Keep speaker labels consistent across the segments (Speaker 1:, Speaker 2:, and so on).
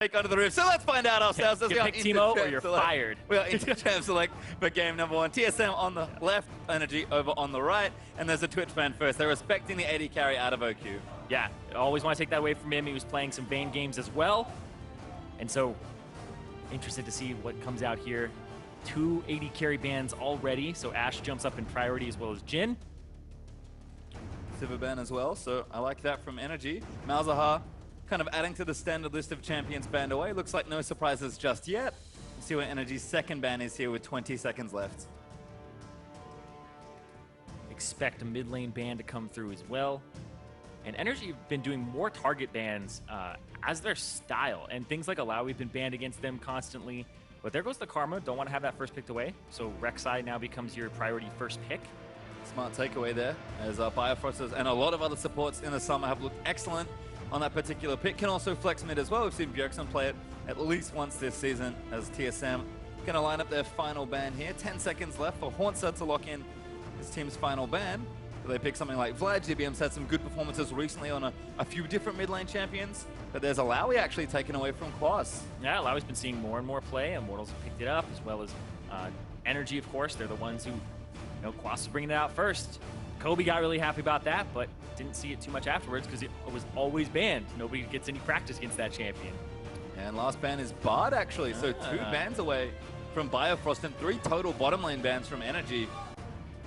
Speaker 1: Take under the roof. So let's find out ourselves.
Speaker 2: You pick Timo or you're fired.
Speaker 1: We are into champ select for game number 1. TSM on the left, NRG over on the right, and there's a Twitch fan first. They're respecting the AD carry out of OQ.
Speaker 2: Yeah, always want to take that away from him. He was playing some Bane games as well. And so, interested to see what comes out here. 2 AD carry bans already, so Ashe jumps up in priority as well as Jhin.
Speaker 1: Silver ban as well, so I like that from NRG. Malzahar kind of adding to the standard list of champions banned away. Looks like no surprises just yet. Let's see what NRG's second ban is here with 20 seconds left.
Speaker 2: Expect a mid lane ban to come through as well. And NRG have been doing more target bans as their style. And things like Allow, we've been banned against them constantly. But there goes the Karma. Don't want to have that first picked away. So Rek'Sai now becomes your priority first pick.
Speaker 1: Smart takeaway there, as Biofrosters and a lot of other supports in the summer have looked excellent on that particular pick. Can also flex mid as well. We've seen Bjergsen play it at least once this season, as TSM going to line up their final ban here. 10 seconds left for Hauntzer to lock in his team's final ban. They pick something like Vlad. GBM's had some good performances recently on a few different mid lane champions, but there's Alawi actually taken away from Quas.
Speaker 2: Yeah, Alawi's been seeing more and more play. Immortals have picked it up, as well as NRG, of course. They're the ones who, Quas is bringing it out first. Kobe got really happy about that, but didn't see it too much afterwards because it was always banned. Nobody gets any practice against that champion.
Speaker 1: And last ban is Bard, actually. So 2 bans away from Biofrost and 3 total bottom lane bans from NRG.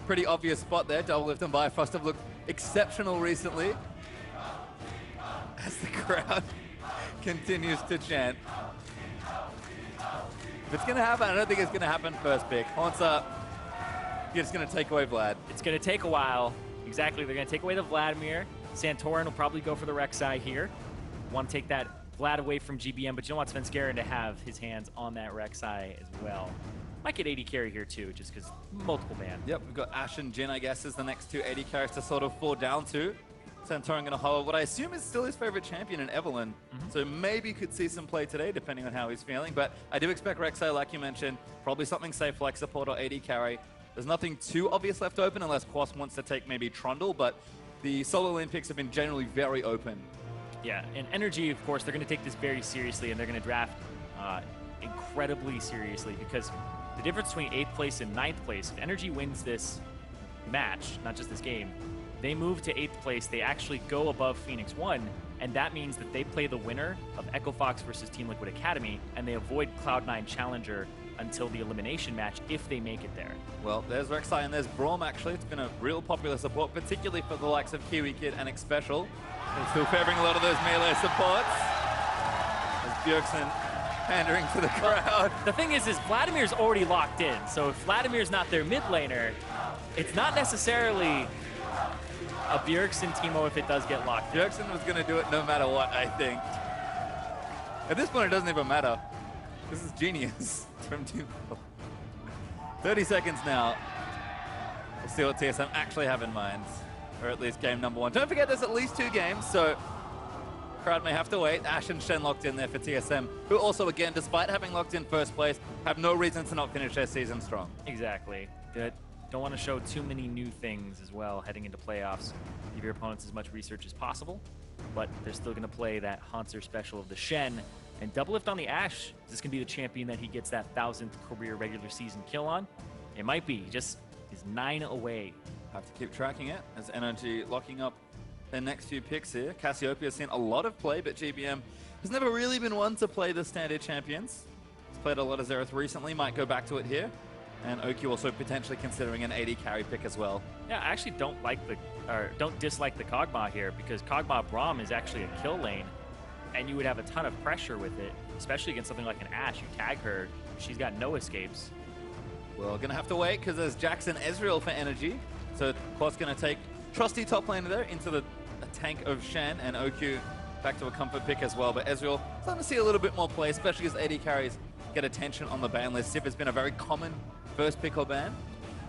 Speaker 1: Pretty obvious spot there. Doublelift and Bifrost have looked exceptional recently, as the crowd continues to chant. If it's going to happen, I don't think it's going to happen first pick. Hauntzer, it's going to take away Vlad.
Speaker 2: It's going to take a while. Exactly. They're going to take away the Vladimir. Santorin will probably go for the Rek'Sai here. Want to take that Vlad away from GBM, but you don't want Svenskeren to have his hands on that Rek'Sai as well. Might get AD carry here too, just because multiple ban.
Speaker 1: Yep, we've got Ashe and Jhin, I guess, as the next 2 AD carries to sort of fall down to. Santorin going to hold what I assume is still his favorite champion in Evelyn. So maybe could see some play today, depending on how he's feeling. But I do expect Rek'Sai, like you mentioned, probably something safe like support or AD carry. There's nothing too obvious left open unless Quas wants to take maybe Trundle, but the solo lane picks have been generally very open.
Speaker 2: Yeah, and NRG, of course, they're going to take this very seriously, and they're going to draft incredibly seriously, because the difference between 8th place and 9th place, if NRG wins this match, not just this game, they move to 8th place, they actually go above Phoenix 1, and that means that they play the winner of Echo Fox versus Team Liquid Academy, and they avoid Cloud9 Challenger until the elimination match if they make it there.
Speaker 1: Well, there's Rek'Sai and there's Braum, actually. It's been a real popular support, particularly for the likes of Kiwi Kid and Xpecial. They're still favoring a lot of those melee supports. As Bjergsen pandering to the crowd.
Speaker 2: The thing is Vladimir's already locked in, so if Vladimir's not their mid laner, it's not necessarily a Bjergsen Timo if it does get locked in.
Speaker 1: Bjergsen was going to do it no matter what, I think. At this point, it doesn't even matter. This is genius from Team. 30 seconds now. We'll see what TSM actually have in mind, or at least game number 1. Don't forget, there's at least 2 games, so crowd may have to wait. Ashe and Shen locked in there for TSM, who also, again, despite having locked in first place, have no reason to not finish their season strong.
Speaker 2: Exactly. Good. Don't want to show too many new things as well heading into playoffs. Give your opponents as much research as possible, but they're still going to play that Hauntzer special of the Shen. And Doublelift on the Ashe, is this going to be the champion that he gets that 1000th career regular season kill on? It might be. He just is 9 away.
Speaker 1: Have to keep tracking it as NRG locking up their next few picks here. Cassiopeia's seen a lot of play, but GBM has never really been one to play the standard champions. He's played a lot of Xerath recently, might go back to it here. And OQ also potentially considering an AD carry pick as well.
Speaker 2: Yeah, I actually don't dislike the Kog'Maw here, because Kog'Maw Braum is actually a kill lane, and you would have a ton of pressure with it, especially against something like an Ashe. You tag her, she's got no escapes.
Speaker 1: Well, gonna have to wait because there's Jackson Ezreal for NRG. So Quad's gonna take trusty top laner there into the tank of Shen, and OQ back to a comfort pick as well. But Ezreal starting to see a little bit more play, especially as AD carries get attention on the ban list. Sif has been a very common first pick or ban.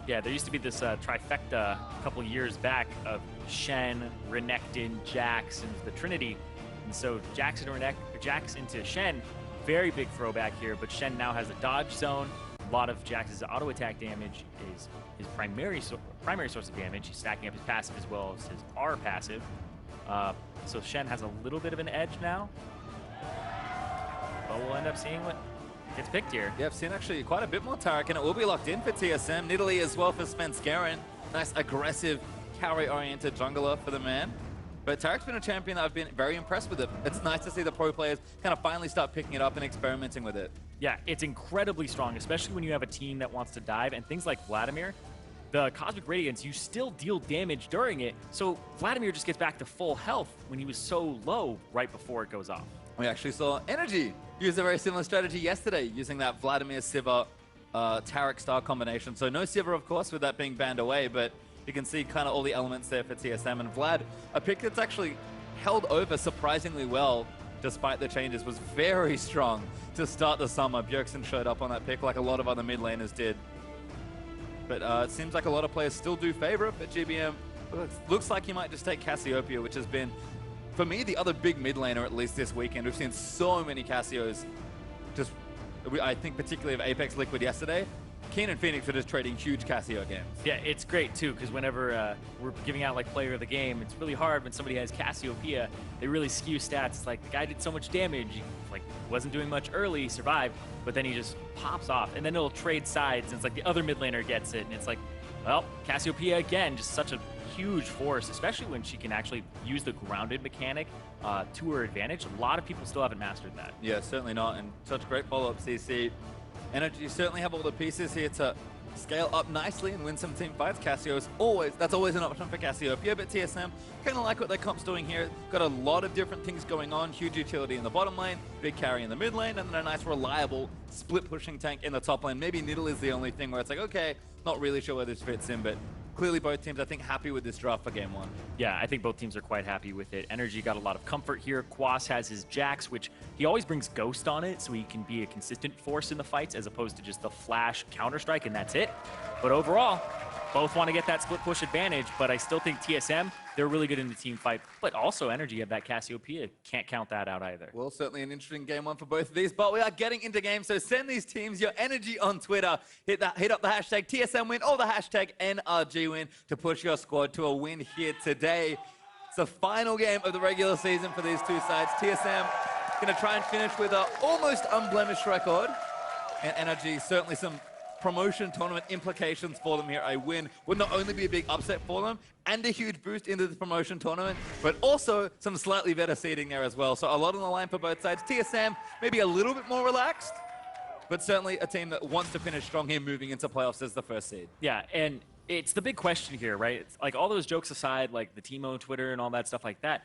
Speaker 2: Yeah, there used to be this trifecta a couple years back of Shen, Renekton, Jax, and the Trinity. And so Jax into Shen, very big throwback here, but Shen now has a dodge zone. A lot of Jax's auto attack damage is his primary source of damage. He's stacking up his passive as well as his R passive. So Shen has a little bit of an edge now. But we'll end up seeing what gets picked here.
Speaker 1: Yeah, I've seen actually quite a bit more Tarek, and it will be locked in for TSM. Nidalee as well for Spenskeren. Nice, aggressive, carry-oriented jungler for the man. But Tarek's been a champion that I've been very impressed with. It's nice to see the pro players kind of finally start picking it up and experimenting with it.
Speaker 2: Yeah, it's incredibly strong, especially when you have a team that wants to dive. And things like Vladimir, the Cosmic Radiance, you still deal damage during it. So Vladimir just gets back to full health when he was so low right before it goes off.
Speaker 1: We actually saw NRG use a very similar strategy yesterday, using that Vladimir, Sivir, Tarek star combination. So no Sivir, of course, with that being banned away, but you can see kind of all the elements there for TSM. And Vlad, a pick that's actually held over surprisingly well, despite the changes, was very strong to start the summer. Bjergsen showed up on that pick like a lot of other mid laners did. But it seems like a lot of players still do favor it, but GBM looks like he might just take Cassiopeia, which has been, for me, the other big mid laner, at least this weekend. We've seen so many Cassios, just, I think particularly of Apex Liquid yesterday. Keen and Phoenix are just trading huge Cassio games.
Speaker 2: Yeah, it's great too, because whenever we're giving out like player of the game, it's really hard when somebody has Cassiopeia. They really skew stats. It's like the guy did so much damage, he like wasn't doing much early, survived, but then he just pops off, and then it'll trade sides, and it's like the other mid laner gets it, and it's like, well, Cassiopeia again, just such a huge force, especially when she can actually use the grounded mechanic to her advantage. A lot of people still haven't mastered that.
Speaker 1: Yeah, certainly not, and such great follow-up CC. NRG certainly have all the pieces here to scale up nicely and win some team fights. Cassio's that's always an option for Cassiopeia, but TSM kind of like what their comp's doing here. Got a lot of different things going on. Huge utility in the bottom lane, big carry in the mid lane, and then a nice reliable split pushing tank in the top lane. Maybe Nidalee is the only thing where it's like, okay, not really sure where this fits in, but clearly both teams, I think, happy with this draft for game one.
Speaker 2: Yeah, I think both teams are quite happy with it. NRG got a lot of comfort here. Quas has his Jax, which he always brings Ghost on it, so he can be a consistent force in the fights as opposed to just the flash Counter-Strike, and that's it. But overall, both want to get that split push advantage, but I still think TSM, they're really good in the team fight. But also NRG have that Cassiopeia. Can't count that out either.
Speaker 1: Well, certainly an interesting game one for both of these, but we are getting into games, so send these teams your energy on Twitter. Hit up the hashtag TSM win or the hashtag NRG win to push your squad to a win here today. It's the final game of the regular season for these two sides. TSM going to try and finish with an almost unblemished record, and NRG certainly some promotion tournament implications for them here. A win would not only be a big upset for them and a huge boost into the promotion tournament, but also some slightly better seeding there as well. So a lot on the line for both sides. TSM maybe a little bit more relaxed, but certainly a team that wants to finish strong here moving into playoffs as the first seed.
Speaker 2: Yeah, and it's the big question here, right? It's like all those jokes aside, like the Teemo Twitter and all that stuff like that,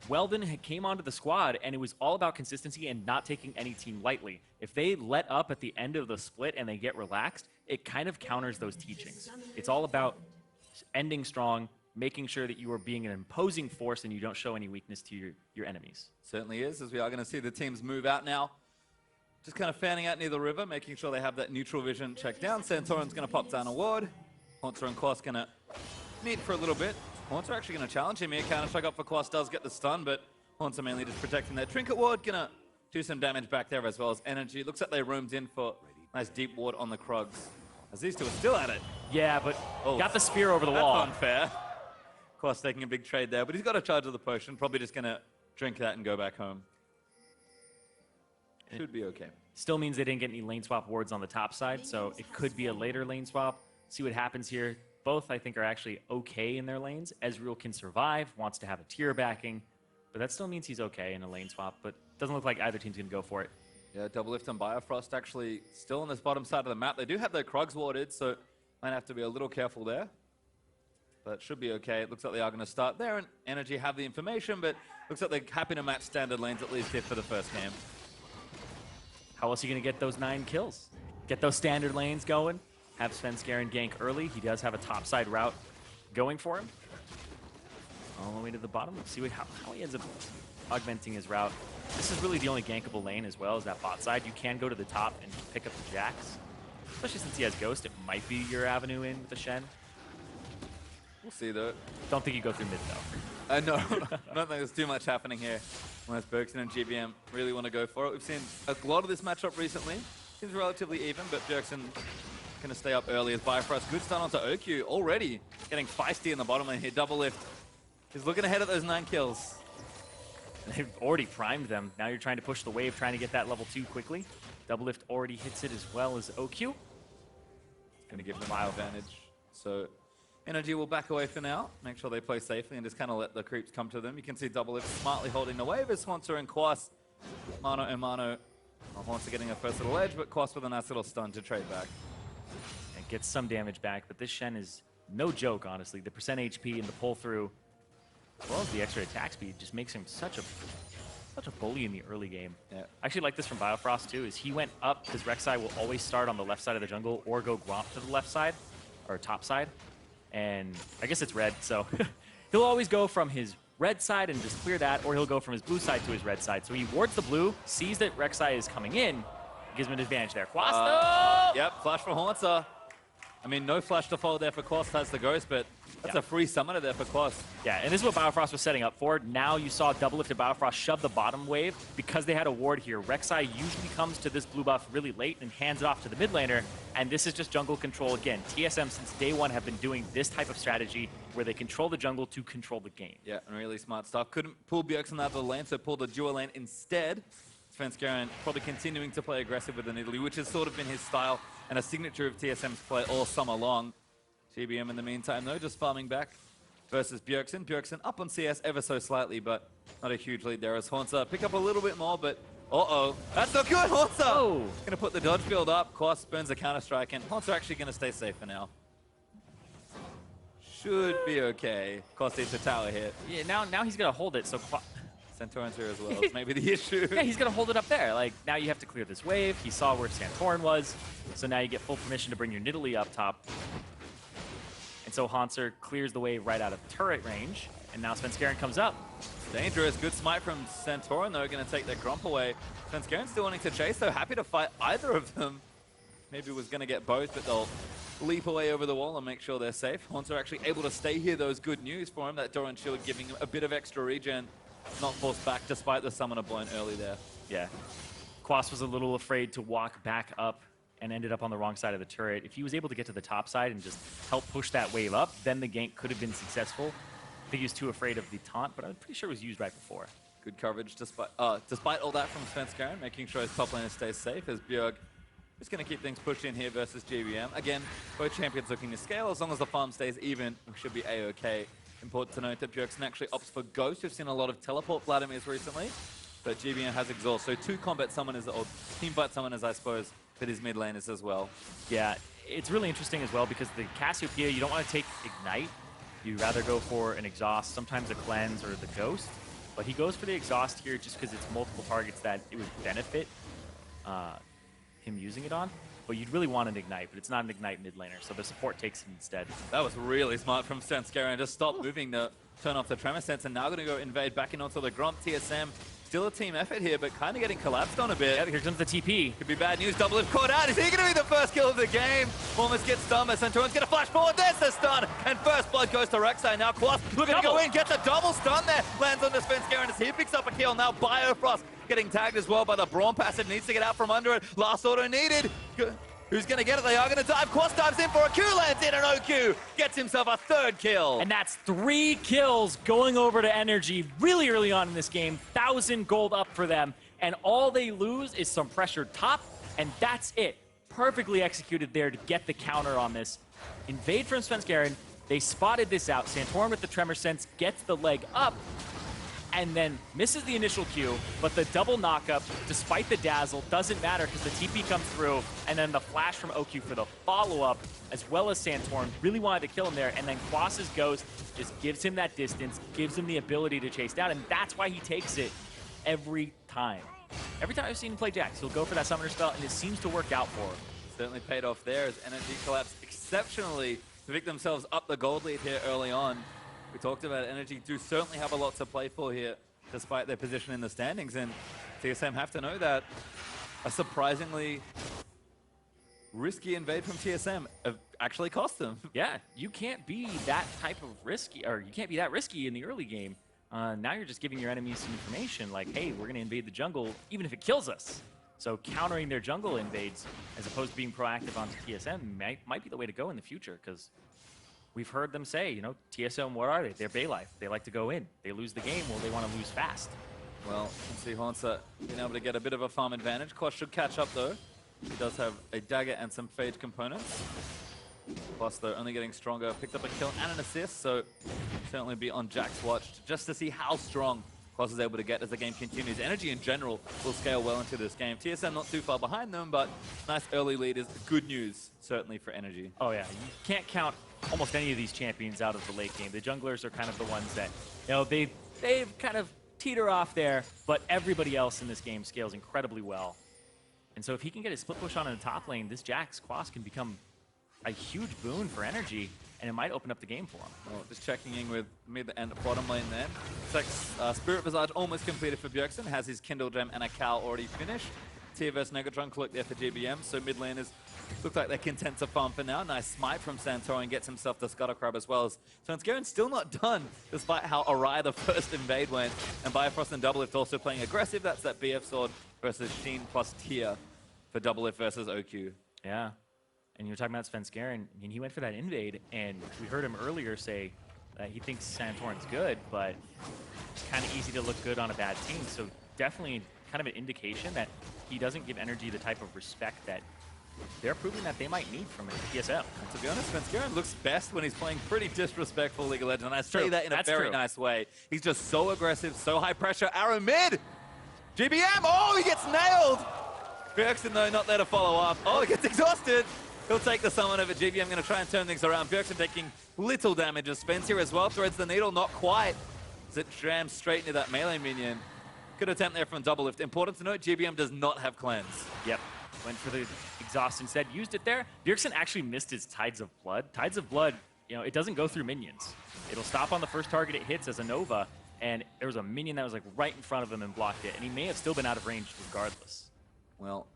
Speaker 2: Weldon came onto the squad and it was all about consistency and not taking any team lightly. If they let up at the end of the split and they get relaxed, it kind of counters those teachings. It's all about ending strong, making sure that you are being an imposing force and you don't show any weakness to your enemies.
Speaker 1: Certainly is, as we are going to see the teams move out now. Just kind of fanning out near the river, making sure they have that neutral vision checked down. Santorin's going to pop down a ward. Haunter and Quas going to meet for a little bit. Haunter actually going to challenge him here. Counter-strike up for Quas, does get the stun, but Haunter mainly just protecting that Trinket ward. Going to do some damage back there as well as NRG. Looks like they roamed in for a nice deep ward on the Krugs. As these two are still at it.
Speaker 2: Yeah, but got the spear over the wall.
Speaker 1: That's unfair. Quas taking a big trade there, but he's got a charge of the potion. Probably just going to drink that and go back home. Should be okay.
Speaker 2: Still means they didn't get any lane swap wards on the top side, so it could be a later lane swap. See what happens here. Both, I think, are actually okay in their lanes. Ezreal can survive, wants to have a tier backing, but that still means he's okay in a lane swap, but doesn't look like either team's going to go for it.
Speaker 1: Yeah, Double Lift and Biofrost actually still on this bottom side of the map. They do have their Krugs warded, so might have to be a little careful there. But should be okay. It looks like they are going to start there, and NRG have the information, but looks like they're happy to match standard lanes, at least here for the first game.
Speaker 2: How else are you going to get those 9 kills? Get those standard lanes going. Have Spenskeren gank early. He does have a topside route going for him. All the way to the bottom. Let's see how he ends up augmenting his route. This is really the only gankable lane as well as that bot side. You can go to the top and pick up the Jax. Especially since he has Ghost, it might be your avenue in with the Shen.
Speaker 1: We'll see though.
Speaker 2: Don't think you go through mid though.
Speaker 1: No, I don't think there's too much happening here. Unless Bjergsen and GBM really want to go for it. We've seen a lot of this matchup recently. Seems relatively even, but Bjergsen going to stay up early as Bifrost. Good stun onto OQ already. Getting feisty in the bottom lane here. Double lift. He's looking ahead at those 9 kills.
Speaker 2: They've already primed them. Now you're trying to push the wave, trying to get that level 2 quickly. Double lift already hits it as well as OQ.
Speaker 1: Going to give them an advantage. So NRG will back away for now, make sure they play safely and just kind of let the creeps come to them. You can see Double lift smartly holding the wave as Hauntzer and Quas. Mano and Mano. Hauntzer getting a first little edge, but Quas with a nice little stun to trade back.
Speaker 2: And gets some damage back, but this Shen is no joke, honestly. The percent HP and the pull through, as well as the extra attack speed, just makes him such a bully in the early game.
Speaker 1: Yeah.
Speaker 2: I actually like this from Biofrost too, is he went up because Rek'Sai will always start on the left side of the jungle or go Gromp to the left side, or top side. And I guess it's red, so he'll always go from his red side and just clear that, or he'll go from his blue side to his red side. So he wards the blue, sees that Rek'Sai is coming in, gives him an advantage there. Quas, no!
Speaker 1: Yep, flash for Hauntzer. I mean, no flash to follow there for Quas, has the Ghost, but that's a free summoner there for Quas.
Speaker 2: Yeah, and this is what Biofrost was setting up for. Now you saw double lifted Biofrost shove the bottom wave. Because they had a ward here, Rek'Sai usually comes to this blue buff really late and hands it off to the mid laner, and this is just jungle control again. TSM since day one have been doing this type of strategy where they control the jungle to control the game.
Speaker 1: Yeah, and really smart stuff. Couldn't pull Bjergsen out of the lane, so pulled the dual lane instead. Svenskeren probably continuing to play aggressive with the Nidalee, which has sort of been his style and a signature of TSM's play all summer long. GBM in the meantime, though, just farming back versus Bjergsen. Bjergsen up on CS ever so slightly, but not a huge lead there as Hauntzer pick up a little bit more, but that's not good, Hauntzer!
Speaker 2: Oh.
Speaker 1: Gonna put the dodge field up, Quas burns a counter-strike, and Hauntzer actually gonna stay safe for now. Should be okay. Quas needs a tower hit.
Speaker 2: Yeah, now he's gonna hold it, so
Speaker 1: Santorin's here as well. It's maybe the issue.
Speaker 2: yeah, he's gonna hold it up there. Like, now you have to clear this wave. He saw where Santorin was, so now you get full permission to bring your Nidalee up top. And so Hauntzer clears the wave right out of turret range, and now Svenskeren comes up.
Speaker 1: Dangerous, good smite from Santorin, though, gonna take their Gromp away. Svenskeren still wanting to chase, though, happy to fight either of them. Maybe was gonna get both, but they'll leap away over the wall and make sure they're safe. Hauntzer actually able to stay here, though, is good news for him. That Doran Shield giving him a bit of extra regen. Not forced back despite the summoner blown early there.
Speaker 2: Yeah. Quas was a little afraid to walk back up and ended up on the wrong side of the turret. If he was able to get to the top side and just help push that wave up, then the gank could have been successful. I think he was too afraid of the taunt, but I'm pretty sure it was used right before.
Speaker 1: Good coverage despite all that from Svenskeren, making sure his top laner stays safe as Bjerg is going to keep things pushed in here versus GBM. Again, both champions looking to scale. As long as the farm stays even, we should be A-okay. Important to note that Bjergsen actually opts for Ghost. We've seen a lot of teleport Vladimirs recently, but GBM has Exhaust. So 2 combat summoners, or team fight summoners, I suppose, for his mid laners as well.
Speaker 2: Yeah, it's really interesting as well because the Cassiopeia, you don't want to take Ignite. You'd rather go for an Exhaust, sometimes a Cleanse or the Ghost. But he goes for the Exhaust here just because it's multiple targets that it would benefit him using it on. But you'd really want an Ignite, but it's not an Ignite mid laner, so the support takes him instead.
Speaker 1: That was really smart from Svenskeren. Just stop moving to turn off the Tremor Sense, and now going to go invade back in onto the Gromp. TSM, still a team effort here, but kind of getting collapsed on a bit.
Speaker 2: Yeah, here comes the TP.
Speaker 1: Could be bad news. Double lift caught out. Is he going to be the first kill of the game? Almost gets stunned, but Santorin's going to flash forward. There's the stun, and first blood goes to Rek'Sai. Now Quas looking to go in, gets a double stun there. Lands on the Svenskeren as he picks up a kill. Now Biofrost getting tagged as well by the Braum passive. Needs to get out from under it. Last auto needed. Who's going to get it? They are going to dive. Quas dives in for a Q, lands in an OQ. Gets himself a 3rd kill.
Speaker 2: And that's 3 kills going over to NRG really early on in this game. 1,000 gold up for them. And all they lose is some pressure top, and that's it. Perfectly executed there to get the counter on this. Invade from Svenskeren. They spotted this out. Santorin with the Tremor Sense gets the leg up, and then misses the initial Q, but the double knockup, despite the dazzle, doesn't matter because the TP comes through, and then the flash from OQ for the follow-up, as well as Santorin, really wanted to kill him there, and then Quas's Ghost just gives him that distance, gives him the ability to chase down, and that's why he takes it every time. Every time I've seen him play Jax, he'll go for that summoner spell, and it seems to work out for him.
Speaker 1: Certainly paid off there as NRG collapsed exceptionally to pick themselves up the gold lead here early on. We talked about it. NRG do certainly have a lot to play for here, despite their position in the standings, and TSM have to know that. A surprisingly risky invade from TSM actually cost them.
Speaker 2: Yeah, you can't be that type of risky, or you can't be that risky in the early game. Now you're just giving your enemies some information like, hey, we're going to invade the jungle, even if it kills us. So countering their jungle invades, as opposed to being proactive onto TSM, might be the way to go in the future, because we've heard them say, you know, TSM, what are they? They're Baylife. They like to go in. They lose the game, well, they want to lose fast.
Speaker 1: Well, you can see Haunter being able to get a bit of a farm advantage. Quas should catch up though. He does have a dagger and some Phage components. Plus, though, only getting stronger. Picked up a kill and an assist, so certainly be on Jack's watch just to see how strong Quas is able to get as the game continues. Energy in general will scale well into this game. TSM not too far behind them, but nice early lead is good news, certainly for Energy.
Speaker 2: Oh yeah, you can't count almost any of these champions out of the late game. The junglers are kind of the ones that, you know, they've kind of teeter off there, but everybody else in this game scales incredibly well. And so if he can get his split push on in the top lane, this Jack's Quas can become a huge boon for Energy, and it might open up the game for him.
Speaker 1: Well, just checking in with mid and bottom lane there. Looks like Spirit Visage almost completed for Bjergsen, has his Kindle Gem and a Cow already finished. Tia vs Negatron collect there for GBM, so mid laners look like they're content to farm for now. Nice smite from Santorin, gets himself the Scuttle Crab as well as Svenskeren still not done, despite how awry the first invade went. And Bifrost and Doublelift also playing aggressive. That's that BF sword versus Sheen plus Tia for Doublelift versus OQ.
Speaker 2: Yeah. And you were talking about Svenskeren, I mean, he went for that invade, and we heard him earlier say that he thinks Santorin's good, but it's kind of easy to look good on a bad team. So definitely kind of an indication that he doesn't give Energy the type of respect that they're proving that they might need from TSM.
Speaker 1: And to be honest, Svenskeren looks best when he's playing pretty disrespectful League of Legends, and I say that in a very nice way. He's just so aggressive, so high pressure. Arrow mid! GBM! Oh, he gets nailed! Bjergsen, though, not there to follow up. Oh, he gets exhausted! He'll take the summon over GBM, going to try and turn things around. Bjergsen taking little damage as Spence here as well. Threads the needle, not quite. As it jams straight into that melee minion. Good attempt there from Doublelift. Important to note, GBM does not have cleanse.
Speaker 2: Yep. Went for the exhaust instead, used it there. Bjergsen actually missed his Tides of Blood. Tides of Blood, you know, it doesn't go through minions. It'll stop on the first target it hits as a Nova, and there was a minion that was like right in front of him and blocked it, and he may have still been out of range regardless.
Speaker 1: Well,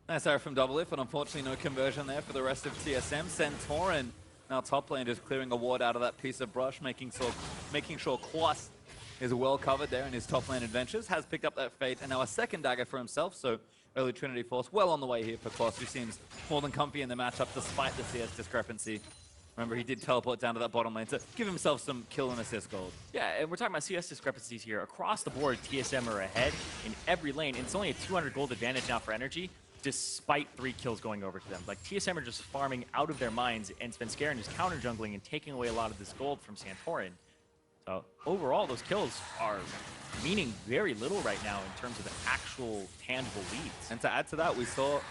Speaker 1: nice arrow from Doublelift, but unfortunately no conversion there for the rest of TSM. Santorin, now top lane, just clearing a ward out of that piece of brush, making sure Quas is well covered there in his top lane adventures. Has picked up that Fate, and now a second dagger for himself, so early Trinity Force well on the way here for Quas, who seems more than comfy in the matchup despite the CS discrepancy. Remember, he did teleport down to that bottom lane to give himself some kill and assist gold.
Speaker 2: Yeah, and we're talking about CS discrepancies here. Across the board, TSM are ahead in every lane, and it's only a 200 gold advantage now for Energy, despite 3 kills going over to them. Like, TSM are just farming out of their minds, and Svenskeren is counter jungling and taking away a lot of this gold from Santorin. So overall, those kills are meaning very little right now in terms of the actual tangible leads.
Speaker 1: And to add to that, we saw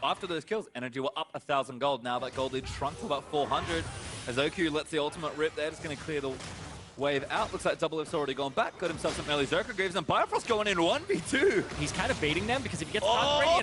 Speaker 1: after those kills, Energy were up 1,000 gold. Now that gold lead shrunk to about 400. As OQ lets the ultimate rip there, just going to clear the wave out. Looks like Doublelift's already gone back. Got himself some early Zerker Greaves, and Bifrost going in 1v2.
Speaker 2: He's kind of baiting them because if he gets
Speaker 1: ultimate,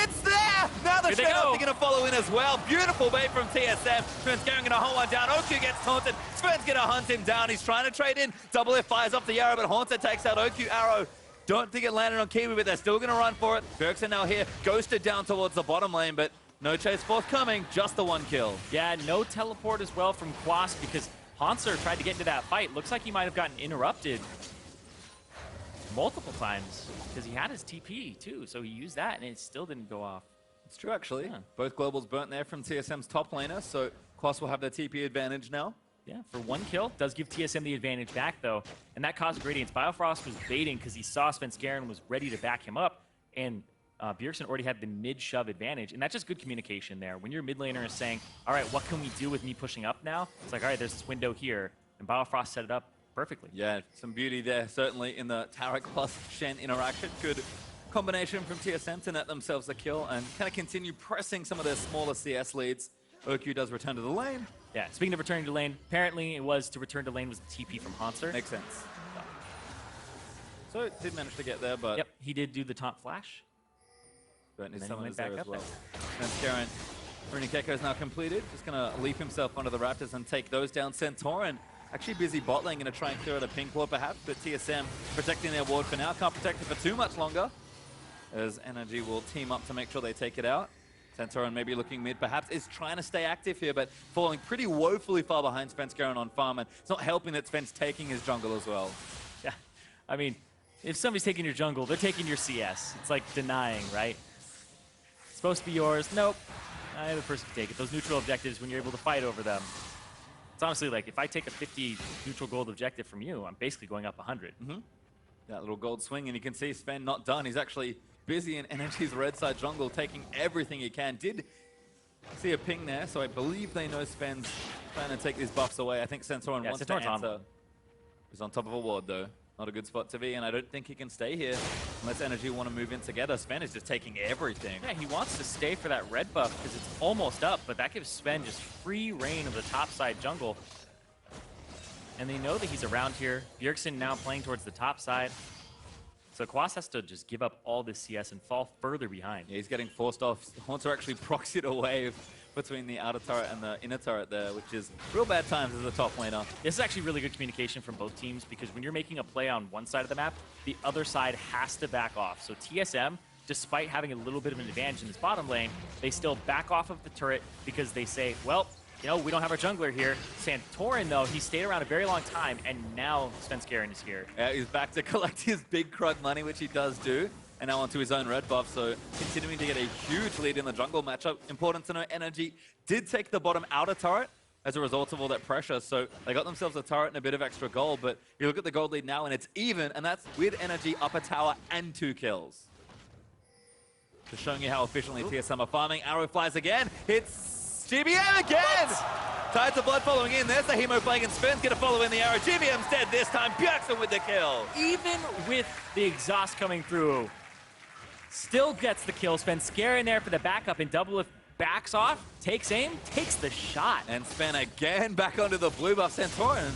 Speaker 1: it's there! Now the Shadows are going to follow in as well. Beautiful bait from TSM. Sven's going to hunt one down. OQ gets taunted. Sven's going to hunt him down. He's trying to trade in. Doublelift fires off the arrow, but Haunter takes out OQ arrow. Don't think it landed on Kiwi, but they're still going to run for it. Bjergsen now here, ghosted down towards the bottom lane, but no chase forthcoming, just the 1 kill.
Speaker 2: Yeah, no teleport as well from Quas because Haunter tried to get into that fight. Looks like he might have gotten interrupted multiple times because he had his TP too, so he used that and it still didn't go off.
Speaker 1: It's true, actually. Yeah. Both globals burnt there from TSM's top laner, so Quas will have their TP advantage now.
Speaker 2: Yeah, for 1 kill. Does give TSM the advantage back, though. And that caused Gradients. Biofrost was baiting because he saw Svenskeren was ready to back him up, and Bjergsen already had the mid-shove advantage, and that's just good communication there. When your mid laner is saying, all right, what can we do with me pushing up now? It's like, all right, there's this window here, and Biofrost set it up perfectly.
Speaker 1: Yeah, some beauty there, certainly, in the Tarek plus Shen interaction. Good combination from TSM to net themselves a kill and kind of continue pressing some of their smaller CS leads. OQ does return to the lane.
Speaker 2: Yeah, speaking of returning to lane, apparently it was to return to lane was the TP from Haunter.
Speaker 1: Makes sense. So it did manage to get there, but...
Speaker 2: Yep, he did do the taunt flash.
Speaker 1: But his summon is there as well. Svenskeren, Rune Keko is now completed. Just going to leap himself onto the Raptors and take those down. Santorin, actually busy bot lane, going to try and clear out a pink ward perhaps, but TSM protecting their ward for now. Can't protect it for too much longer, as NRG will team up to make sure they take it out. Santorin maybe looking mid, perhaps is trying to stay active here, but falling pretty woefully far behind Svenskeren on farm, and it's not helping that Sven's taking his jungle as well.
Speaker 2: Yeah, I mean, if somebody's taking your jungle, they're taking your CS. It's like denying, right? It's supposed to be yours. Nope, I the person can take it. Those neutral objectives, when you're able to fight over them, it's honestly like, if I take a 50 neutral gold objective from you, I'm basically going up 100.
Speaker 1: Mm-hmm. That little gold swing, and you can see Sven not done. He's actually busy in NRG's red side jungle, taking everything he can. Did see a ping there, so I believe they know Sven's trying to take these buffs away. I think Santorin wants to answer. He's on top of a ward, though. Not a good spot to be, and I don't think he can stay here unless NRG want to move in together. Sven is just taking everything.
Speaker 2: Yeah, he wants to stay for that red buff because it's almost up, but that gives Sven just free reign of the top side jungle. And they know that he's around here. Bjergsen now playing towards the top side. So Quas has to just give up all this CS and fall further behind.
Speaker 1: Yeah, he's getting forced off. Haunter actually proxied a wave between the outer turret and the inner turret there, which is real bad times as a top laner.
Speaker 2: This is actually really good communication from both teams because when you're making a play on one side of the map, the other side has to back off. So TSM, despite having a little bit of an advantage in this bottom lane, they still back off of the turret because they say, well, you know, we don't have our jungler here. Santorin, though, he stayed around a very long time, and now Svenskeren is here.
Speaker 1: Yeah, he's back to collect his big Krug money, which he does do, and now onto his own red buff, so continuing to get a huge lead in the jungle matchup. Important to know, NRG did take the bottom outer turret as a result of all that pressure, so they got themselves a turret and a bit of extra gold, but you look at the gold lead now, and it's even, and that's with NRG upper tower and 2 kills. Just showing you how efficiently TSM are farming. Arrow flies again, hits GBM again! Tides of blood following in. There's the Hemo flag, and Sven's going to follow in the arrow. GBM's dead this time. Bjergsen with the kill.
Speaker 2: Even with the exhaust coming through, still gets the kill. Svenskeren there for the backup, and Doublelift backs off, takes aim, takes the shot.
Speaker 1: And Sven again back onto the blue buff. Santorin.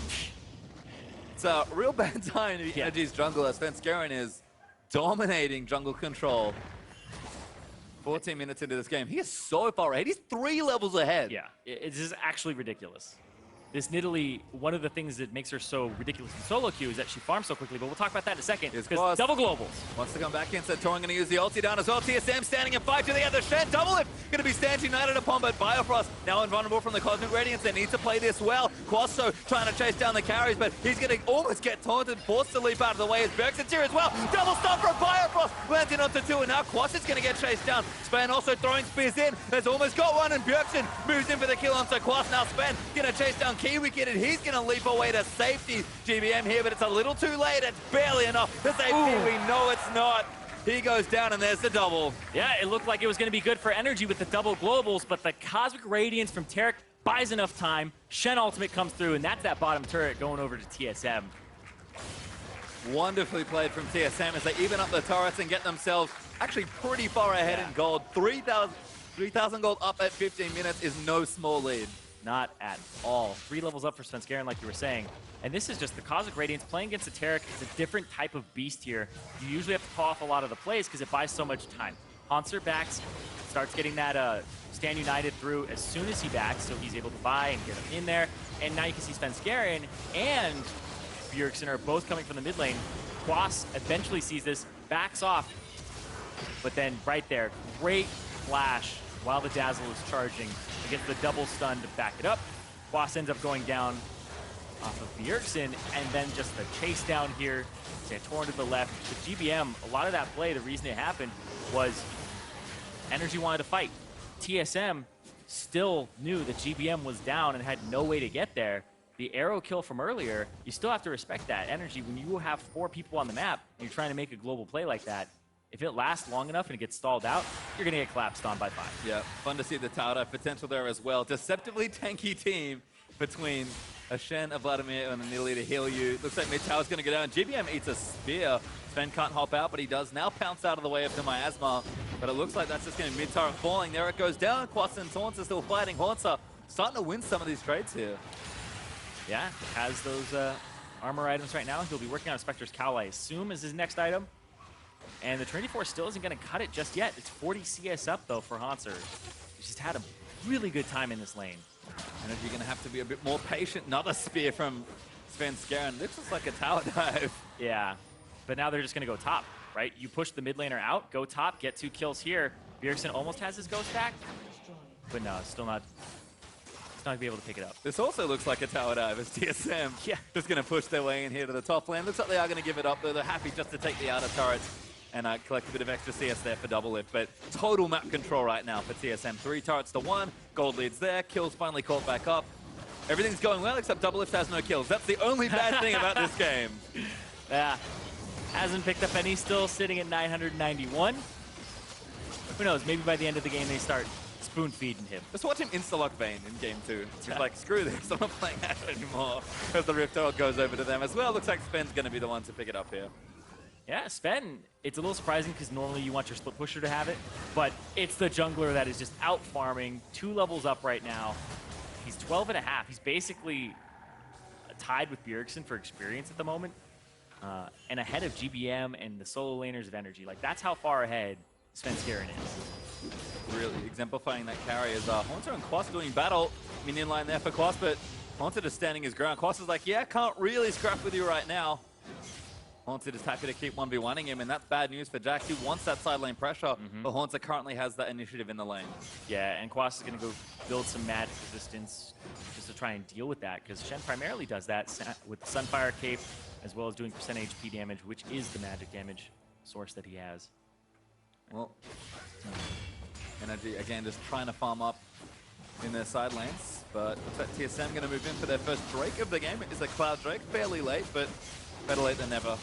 Speaker 1: It's a real bad time to be NRG's jungle as Svenskeren is dominating jungle control. 14 minutes into this game. He is so far ahead. He's 3 levels ahead.
Speaker 2: Yeah, this is actually ridiculous. This Nidalee, one of the things that makes her so ridiculous in solo queue is that she farms so quickly, but we'll talk about that in a second. Because double globals.
Speaker 1: Wants to come back in, Santorin going to use the ulti down as well. TSM standing and fight to the other. Shen, Doublelift going to be stand united upon, but Biofrost now invulnerable from the Cosmic Radiance. They need to play this well. Quasso trying to chase down the carries, but he's going to almost get taunted, forced to leap out of the way as Bjergsen's here as well. Double stun from Biofrost, landing onto 2, and now Quasso's going to get chased down. Sven also throwing spears in. Has almost got one, and Bjergsen moves in for the kill onto Quas. Now Sven going to chase down Kiwicked, and he's going to leap away to safety. GBM here, but it's a little too late. It's barely enough to save Kiwi. No, it's not. He goes down, and there's the double.
Speaker 2: Yeah, it looked like it was going to be good for NRG with the double globals, but the Cosmic Radiance from Taric buys enough time. Shen ultimate comes through, and that's that bottom turret going over to TSM.
Speaker 1: Wonderfully played from TSM as they even up the turrets and get themselves actually pretty far ahead in gold. 3,000 gold up at 15 minutes is no small lead.
Speaker 2: Not at all. 3 levels up for Svenskeren, like you were saying. And this is just the Cosmic Radiance. Playing against a Taric is a different type of beast here. You usually have to call off a lot of the plays because it buys so much time. Haunter backs, starts getting that stand united through as soon as he backs, so he's able to buy and get him in there. And now you can see Svenskeren and Bjergsen are both coming from the mid lane. Quas eventually sees this, backs off, but then right there, great flash while the Dazzle is charging. He gets the double stun to back it up. Quas ends up going down off of Bjergsen, and then just the chase down here. Santorin to the left. With GBM, a lot of that play, the reason it happened was NRG wanted to fight. TSM still knew that GBM was down and had no way to get there. The arrow kill from earlier, you still have to respect that. NRG, when you have 4 people on the map and you're trying to make a global play like that, if it lasts long enough and it gets stalled out, you're going to get collapsed on by 5.
Speaker 1: Yeah, fun to see the tower potential there as well. Deceptively tanky team between a Shen, a Vladimir, and a Nidalee to heal you. Looks like mid tower's going to go down. GBM eats a spear. Sven can't hop out, but he does now pounce out of the way of the miasma. But it looks like that's just going to be mid tower falling. There it goes down. Quas and Taunts are still fighting. Haunter starting to win some of these trades here.
Speaker 2: Yeah, has those armor items right now. He'll be working on Spectre's Cowl, I assume, is his next item. And the Trinity Force still isn't going to cut it just yet. It's 40 CS up, though, for Haunter. He's just had a really good time in this lane.
Speaker 1: NRG going to have to be a bit more patient. Another spear from Svenskeren. This looks like a tower dive.
Speaker 2: Yeah, but now they're just going to go top, right? You push the mid laner out, go top, get 2 kills here. Bjergsen almost has his ghost back, but no, it's still not. It's not going to be able to pick it up.
Speaker 1: This also looks like a tower dive as TSM just going to push their way in here to the top lane. Looks like they are going to give it up, though. They're happy just to take the outer turrets and collect a bit of extra CS there for Doublelift. But total map control right now for TSM. 3 turrets to 1. Gold leads there. Kills finally caught back up. Everything's going well except Doublelift has no kills. That's the only bad thing about this game.
Speaker 2: Yeah. Hasn't picked up any, still sitting at 991. Who knows, maybe by the end of the game they start spoon feeding him.
Speaker 1: Just watch him insta-lock Vayne in game 2. He's like, screw this, I'm not playing Ash anymore. As the Rift Herald goes over to them as well. Looks like Sven's going to be the one to pick it up here.
Speaker 2: Yeah, Sven, it's a little surprising because normally you want your split pusher to have it, but it's the jungler that is just out farming, 2 levels up right now. He's 12 and a half. He's basically tied with Bjergsen for experience at the moment, and ahead of GBM and the solo laners of NRG. Like, that's how far ahead Svenskeren is.
Speaker 1: Really exemplifying that carry is Haunter and Quas doing battle. Minion line there for Quas, but Haunter just standing his ground. Quas is like, yeah, can't really scrap with you right now. Haunter is happy to keep 1v1ing him, and that's bad news for Jax. He wants that side lane pressure, but Haunter currently has that initiative in the lane. Yeah,
Speaker 2: and Quas is going to go build some magic resistance just to try and deal with that, because Shen primarily does that with the Sunfire Cape, as well as doing percent HP damage, which is the magic damage source that he has.
Speaker 1: Well, NRG, again, just trying to farm up in their side lanes, but looks like TSM going to move in for their first Drake of the game. It is a Cloud Drake, fairly late, but better late than never.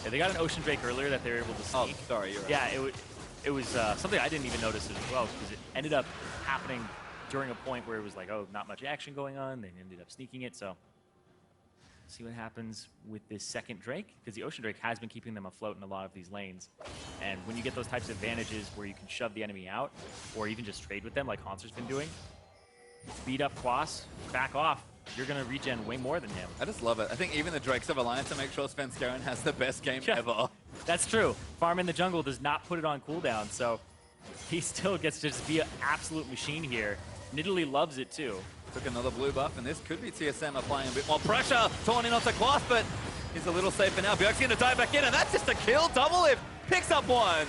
Speaker 2: Yeah, they got an Ocean Drake earlier that they were able to sneak.
Speaker 1: Oh, sorry, you're right.
Speaker 2: Yeah, it was something I didn't even notice as well, because it ended up happening during a point where it was like, oh, not much action going on. They ended up sneaking it, so see what happens with this second Drake, because the Ocean Drake has been keeping them afloat in a lot of these lanes. And when you get those types of advantages where you can shove the enemy out, or even just trade with them like Haunter's been doing, speed up Quas, back off, you're going to regen way more than him.
Speaker 1: I just love it. I think even the Drakes have aligned to make sure Svenskeren has the best game ever.
Speaker 2: That's true. Farm in the jungle does not put it on cooldown, so he still gets to just be an absolute machine here. Nidalee loves it too.
Speaker 1: Took another blue buff, and this could be TSM applying a bit more pressure. Torn in onto Quas, but he's a little safer now. Bjerg's going to dive back in, and that's just a kill. Double lift, picks up one.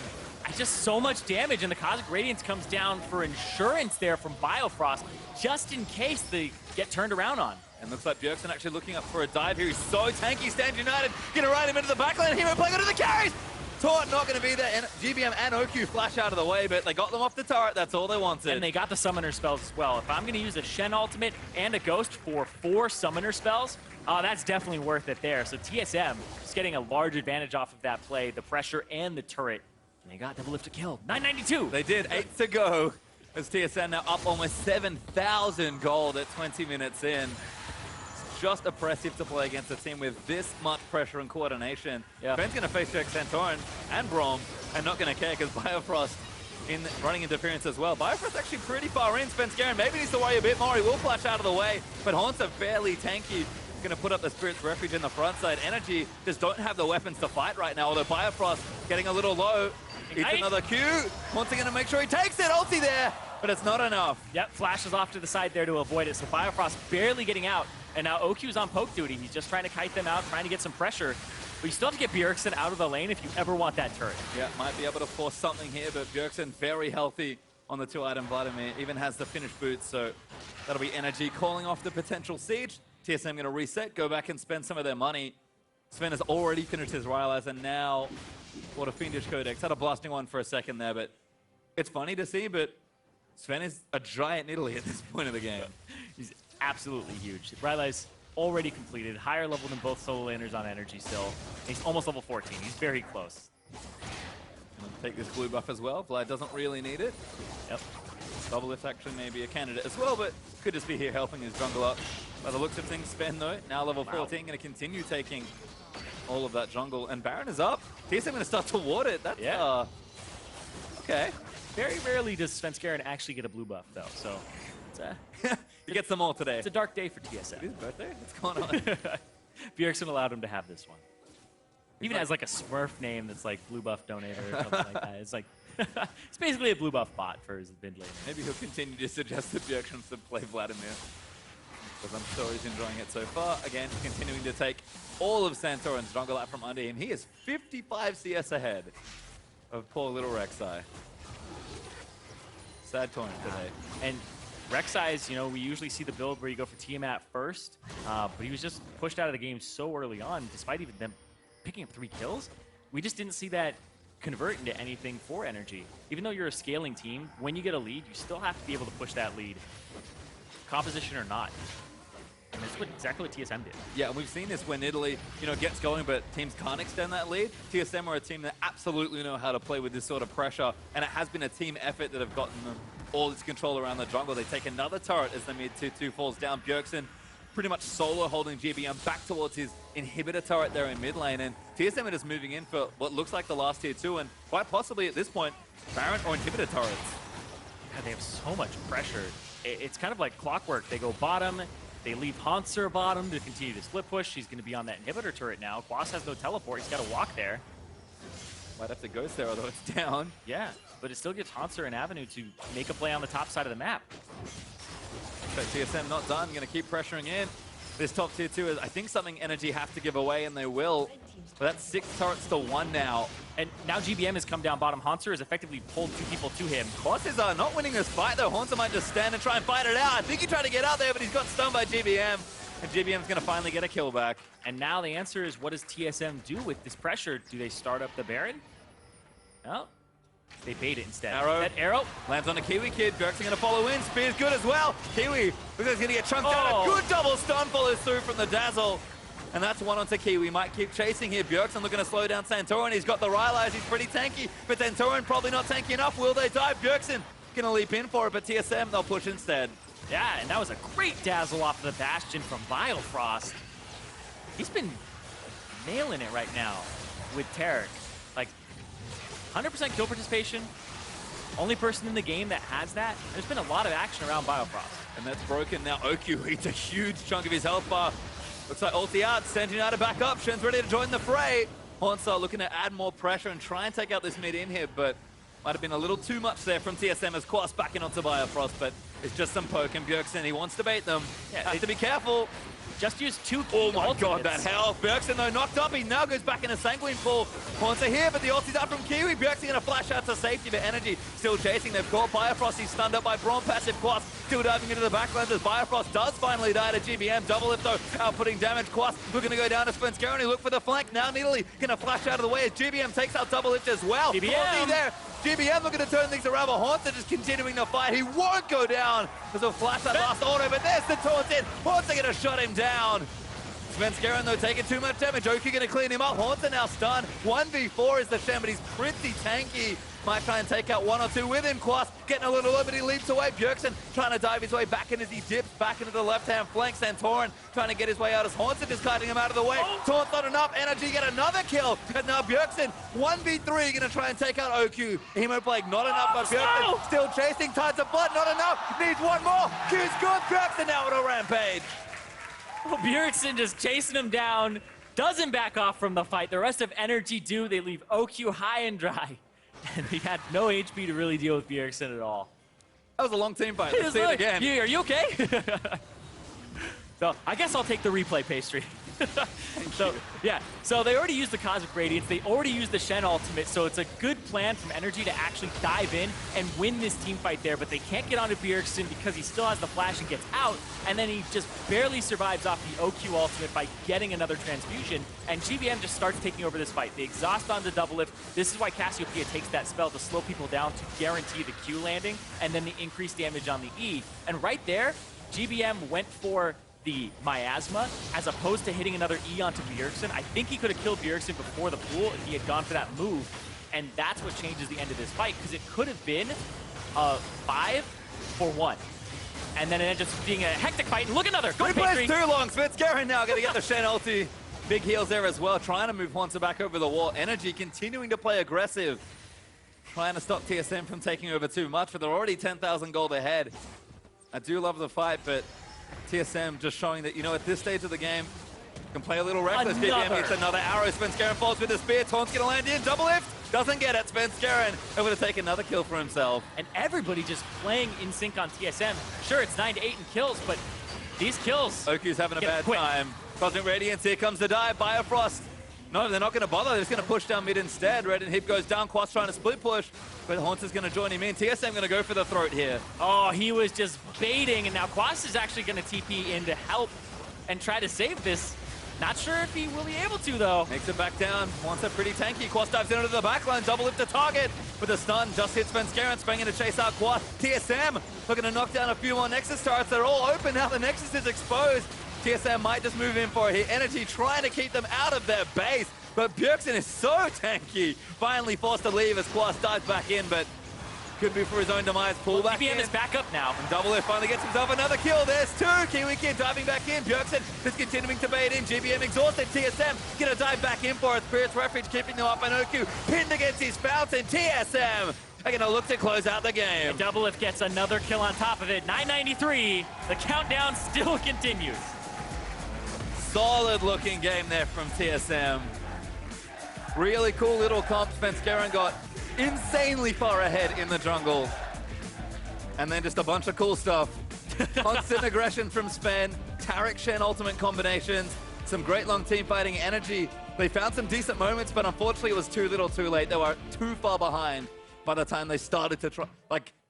Speaker 2: Just so much damage, and the Cosmic Radiance comes down for insurance there from Biofrost, just in case they get turned around on.
Speaker 1: And looks like Bjergsen actually looking up for a dive here. He's so tanky. Stand United going to ride him into the backline. Hero playing onto the carries. Taunt not going to be there, and GBM and OQ flash out of the way, but they got them off the turret. That's all they wanted.
Speaker 2: And they got the summoner spells as well. If I'm going to use a Shen ultimate and a Ghost for 4 summoner spells, that's definitely worth it there. So TSM is getting a large advantage off of that play, the pressure and the turret. And they got double lift to kill. 992.
Speaker 1: They did. 8 to go. As TSM now up almost 7,000 gold at 20 minutes in. Just oppressive to play against a team with this much pressure and coordination.
Speaker 2: Yeah.
Speaker 1: Ben's going to face Jack Santorin and Braum, and not going to care because Biofrost running interference as well. Biofrost actually pretty far in. Svenskeren maybe needs to worry a bit more. He will flash out of the way, but Haunter fairly tanky. Going to put up the Spirit's Refuge in the front side. NRG just don't have the weapons to fight right now, although Biofrost getting a little low. It's another Q. Haunter going to make sure he takes it. Ulti there, but it's not enough.
Speaker 2: Yep, flashes off to the side there to avoid it. So Biofrost barely getting out. And now OQ's on poke duty. He's just trying to kite them out, trying to get some pressure. But you still have to get Bjergsen out of the lane if you ever want that turret.
Speaker 1: Yeah, might be able to force something here, but Bjergsen very healthy on the 2-item Vladimir. Even has the finished boots, so that'll be NRG calling off the potential siege. TSM going to reset, go back and spend some of their money. Sven has already finished his Rylai's, and now what a fiendish Codex. Had a blasting one for a second there, but it's funny to see, but Sven is a giant Nidalee at this point of the game.
Speaker 2: He's absolutely huge. Rylai's already completed, higher level than both solo laners on NRG still. He's almost level 14. He's very close.
Speaker 1: Take this blue buff as well. Vlad doesn't really need it.
Speaker 2: Yep.
Speaker 1: Double lift actually may be a candidate as well, but could just be here helping his jungle up. By the looks of things, Sven though, now level 14, going to continue taking all of that jungle. And Baron is up. TSM going to start to ward it. That's, okay.
Speaker 2: Very rarely does Svenskeren actually get a blue buff though, so it's a...
Speaker 1: He gets them all today.
Speaker 2: It's a dark day for TSM.
Speaker 1: His birthday? What's going on?
Speaker 2: Bjergsen allowed him to have this one. Even has like a Smurf name that's like blue buff donator or something like that. It's like, it's basically a blue buff bot for his mid lane.
Speaker 1: Maybe he'll continue to suggest that Bjergsen should play Vladimir. Because I'm sure he's enjoying it so far. Again, continuing to take all of Santorin's jungle out from under him. He is 55 CS ahead of poor little Rek'Sai. Sad tournament today.
Speaker 2: And Rek'Sai's, you know, we usually see the build where you go for Tiamat first, but he was just pushed out of the game so early on, despite even them picking up 3 kills. We just didn't see that convert into anything for NRG. Even though you're a scaling team, when you get a lead, you still have to be able to push that lead, composition or not. And that's exactly what TSM did.
Speaker 1: Yeah, and we've seen this when Italy, gets going, but teams can't extend that lead. TSM are a team that absolutely know how to play with this sort of pressure, and it has been a team effort that have gotten them all this control around the jungle. They take another turret as the mid 2-2 falls down. Bjergsen pretty much solo holding GBM back towards his inhibitor turret there in mid lane, and TSM are just moving in for what looks like the last tier 2, and quite possibly at this point, Baron or inhibitor turrets.
Speaker 2: God, they have so much pressure. It's kind of like clockwork. They go bottom, they leave Hanser bottom to continue to split push. He's going to be on that inhibitor turret now. Quas has no teleport. He's got to walk there.
Speaker 1: Might have to ghost there, although it's down.
Speaker 2: Yeah, but it still gives Hanser an avenue to make a play on the top side of the map.
Speaker 1: But TSM not done, going to keep pressuring in. This top tier 2 is, I think, something NRG have to give away, and they will. But that's 6 turrets to 1 now.
Speaker 2: And now GBM has come down bottom. Hanser has effectively pulled 2 people to him.
Speaker 1: Quas is not winning this fight, though. Hanser might just stand and try and fight it out. I think he tried to get out there, but he's got stunned by GBM. And GBM's going to finally get a kill back.
Speaker 2: And now the answer is, what does TSM do with this pressure? Do they start up the Baron? No. They bait it instead.
Speaker 1: Arrow.
Speaker 2: That arrow
Speaker 1: lands on the Kiwi kid. Bjergsen going to follow in. Spear's good as well. Kiwi looks like he's going to get chunked out. A good double stun follows through from the Dazzle. And that's one onto Kiwi. Might keep chasing here. Bjergsen looking to slow down Santorin. He's got the Rylai's. He's pretty tanky. But Santorin probably not tanky enough. Will they die? Bjergsen going to leap in for it. But TSM, they'll push instead.
Speaker 2: Yeah, and that was a great Dazzle off the Bastion from Biofrost. He's been nailing it right now with Tarek. Like, 100% kill participation. Only person in the game that has that. There's been a lot of action around Biofrost.
Speaker 1: And that's broken now. Oku eats a huge chunk of his health bar. Looks like ulti out, Sentinel to back up. Shen's ready to join the fray. Hanser looking to add more pressure and try and take out this mid in here, but might have been a little too much there from TSM as Quas backing onto Biofrost, but it's just some poke, and Bjergsen, he wants to bait them. Yeah, has to be careful.
Speaker 2: Just use 2
Speaker 1: Oh my god, that health. Bjergsen, though, knocked up. He now goes back in a Sanguine pool. Hanser here, but the ulti's out from Kiwi. Bjergsen going to flash out to safety, but NRG still chasing. They've caught Biofrost. He's stunned up by Braum. Passive Quas still diving into the backlands as Biofrost does finally die to GBM. Double lift, though, outputting damage. Quas looking to go down to Svenskeren. He look for the flank. Now Needly going to flash out of the way as GBM takes out double lift as well.
Speaker 2: GBM
Speaker 1: there. GBM looking to turn things around, but Hanser just continuing to fight. He won't go down. There's a flash that last auto, but there's the taunt in. Hanser going to shut him down. Svenskeren, though, taking too much damage. Oki going to clean him up. Hanser now stunned. 1v4 is the Shen, but he's pretty tanky. Might try and take out 1 or 2 with him. Quas getting a little low, but he leaps away. Bjergsen trying to dive his way back in as he dips back into the left-hand flank. Santorin trying to get his way out as Hanser just kiting him out of the way. Taunt not enough. NRG get another kill. And now Bjergsen, 1v3, going to try and take out Oku. Hemoplague not enough, but Bjergsen still chasing. Tides of blood, not enough. Needs one more. Q's good. Bjergsen now on a rampage.
Speaker 2: Well, Bjergsen just chasing him down. Doesn't back off from the fight. The rest of NRG do. They leave OQ high and dry. And they had no HP to really deal with Bjergsen at all.
Speaker 1: That was a long team fight. Let's see it again.
Speaker 2: Are you okay? So I guess I'll take the replay, Pastry. So they already used the Cosmic Radiance. They already used the Shen ultimate, so it's a good plan from NRG to actually dive in and win this team fight there, but they can't get onto Bjergsen because he still has the flash and gets out, and then he just barely survives off the OQ ultimate by getting another transfusion, and GBM just starts taking over this fight. They exhaust onto double lift. This is why Cassiopeia takes that spell to slow people down to guarantee the Q landing, and then the increased damage on the E. And right there, GBM went for the Miasma, as opposed to hitting another E onto Bjergsen. I think he could have killed Bjergsen before the pool if he had gone for that move, and that's what changes the end of this fight, because it could have been a 5-for-1. And then it ended up being a hectic fight, and look another! Go
Speaker 1: Replay's too long, Svenskeren now going to get the Shen ulti. Big heals there as well, trying to move Hanser back over the wall. NRG continuing to play aggressive, trying to stop TSM from taking over too much, but they're already 10,000 gold ahead. I do love the fight, but TSM just showing that, at this stage of the game, can play a little reckless. GBM hits another arrow. Svenskeren falls with the spear. Taunt's going to land in. Double lift. Doesn't get it. Svenskeren able to take another kill for himself.
Speaker 2: And everybody just playing in sync on TSM. Sure, it's 9 to 8 in kills, but these kills...
Speaker 1: Oku's having a bad time. Cosmic Radiance, here comes the dive. Biofrost. No, they're not going to bother. They're just going to push down mid instead. Red and Hip goes down. Quas trying to split push, but Hanser's going to join him in. TSM going to go for the throat here.
Speaker 2: Oh, he was just baiting, and now Quas is actually going to TP in to help and try to save this. Not sure if he will be able to, though.
Speaker 1: Makes it back down. Hanser pretty tanky. Quas dives into the backline. Double lift to target. But the stun just hits Svenskeren. Spanging to chase out Quas. TSM looking to knock down a few more Nexus turrets. They're all open now. The Nexus is exposed. TSM might just move in for it here. NRG trying to keep them out of their base, but Bjergsen is so tanky. Finally forced to leave as Quas dives back in, but could be for his own demise. Pull back in.
Speaker 2: GBM is back up now.
Speaker 1: And Double F finally gets himself another kill. There's two. Kiwi Kid diving back in. Bjergsen is continuing to bait in. GBM exhausted. TSM gonna dive back in for it. Spirit's Refuge keeping them up. And Oku pinned against his fountain. TSM are gonna look to close out the game.
Speaker 2: And Double F gets another kill on top of it. 993. The countdown still continues.
Speaker 1: Solid looking game there from TSM. Really cool little comp. Svenskeren got insanely far ahead in the jungle. And then just a bunch of cool stuff. Constant aggression from Sven, Taric Shen ultimate combinations, some great long team fighting energy. They found some decent moments, but unfortunately it was too little too late. They were too far behind by the time they started to try,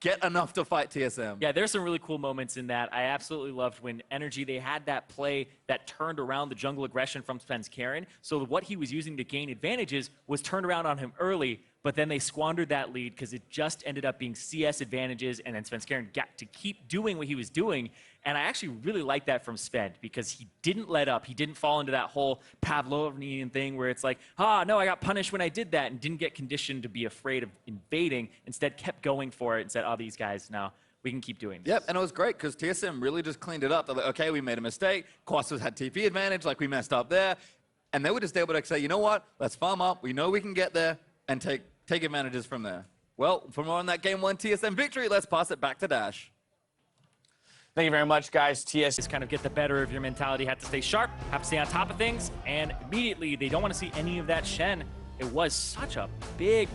Speaker 1: get enough to fight TSM.
Speaker 2: Yeah, there's some really cool moments in that. I absolutely loved when NRG, they had that play that turned around the jungle aggression from Svenskeren. So what he was using to gain advantages was turned around on him early, but then they squandered that lead because it just ended up being CS advantages, and then Svenskeren got to keep doing what he was doing. And I actually really like that from Sven because he didn't let up. He didn't fall into that whole Pavlovian thing where it's like, no, I got punished when I did that, and didn't get conditioned to be afraid of invading. Instead, kept going for it and said, these guys, now we can keep doing this.
Speaker 1: Yep, and it was great because TSM really just cleaned it up. They're like, okay, we made a mistake. Quastas had TP advantage, we messed up there. And they were just able to say, you know what, let's farm up. We know we can get there and take advantages from there. Well, for more on that Game 1 TSM victory, let's pass it back to Dash.
Speaker 3: Thank you very much, guys. TS
Speaker 2: Just kind of get the better of your mentality, have to stay sharp, have to stay on top of things, and immediately they don't want to see any of that Shen. It was such a big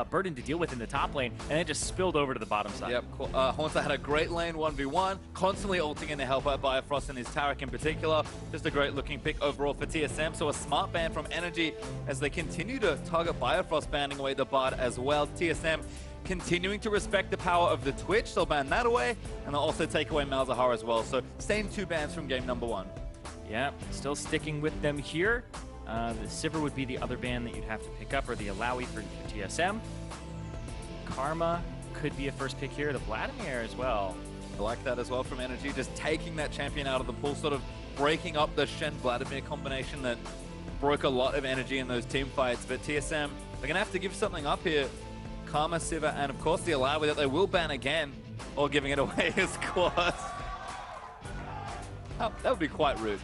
Speaker 2: burden to deal with in the top lane, and it just spilled over to the bottom side.
Speaker 1: Yep, Haunter had a great lane 1v1, constantly ulting in to help out Bifrost and his Taric in particular. Just a great looking pick overall for TSM. So a smart ban from NRG as they continue to target Bifrost, banning away the Bard as well. TSM continuing to respect the power of the Twitch, they'll ban that away, and they'll also take away Malzahar as well. So same two bans from game number 1.
Speaker 2: Yeah, still sticking with them here. The Sivir would be the other ban that you'd have to pick up, or the Alawi for TSM. Karma could be a first pick here. The Vladimir as well.
Speaker 1: I like that as well from NRG, just taking that champion out of the pool, sort of breaking up the Shen-Vladimir combination that broke a lot of energy in those team fights. But TSM, they're going to have to give something up here. Karma, Sivir, and of course the Alawi that they will ban again, or giving it away as Quas. Oh, that would be quite rude.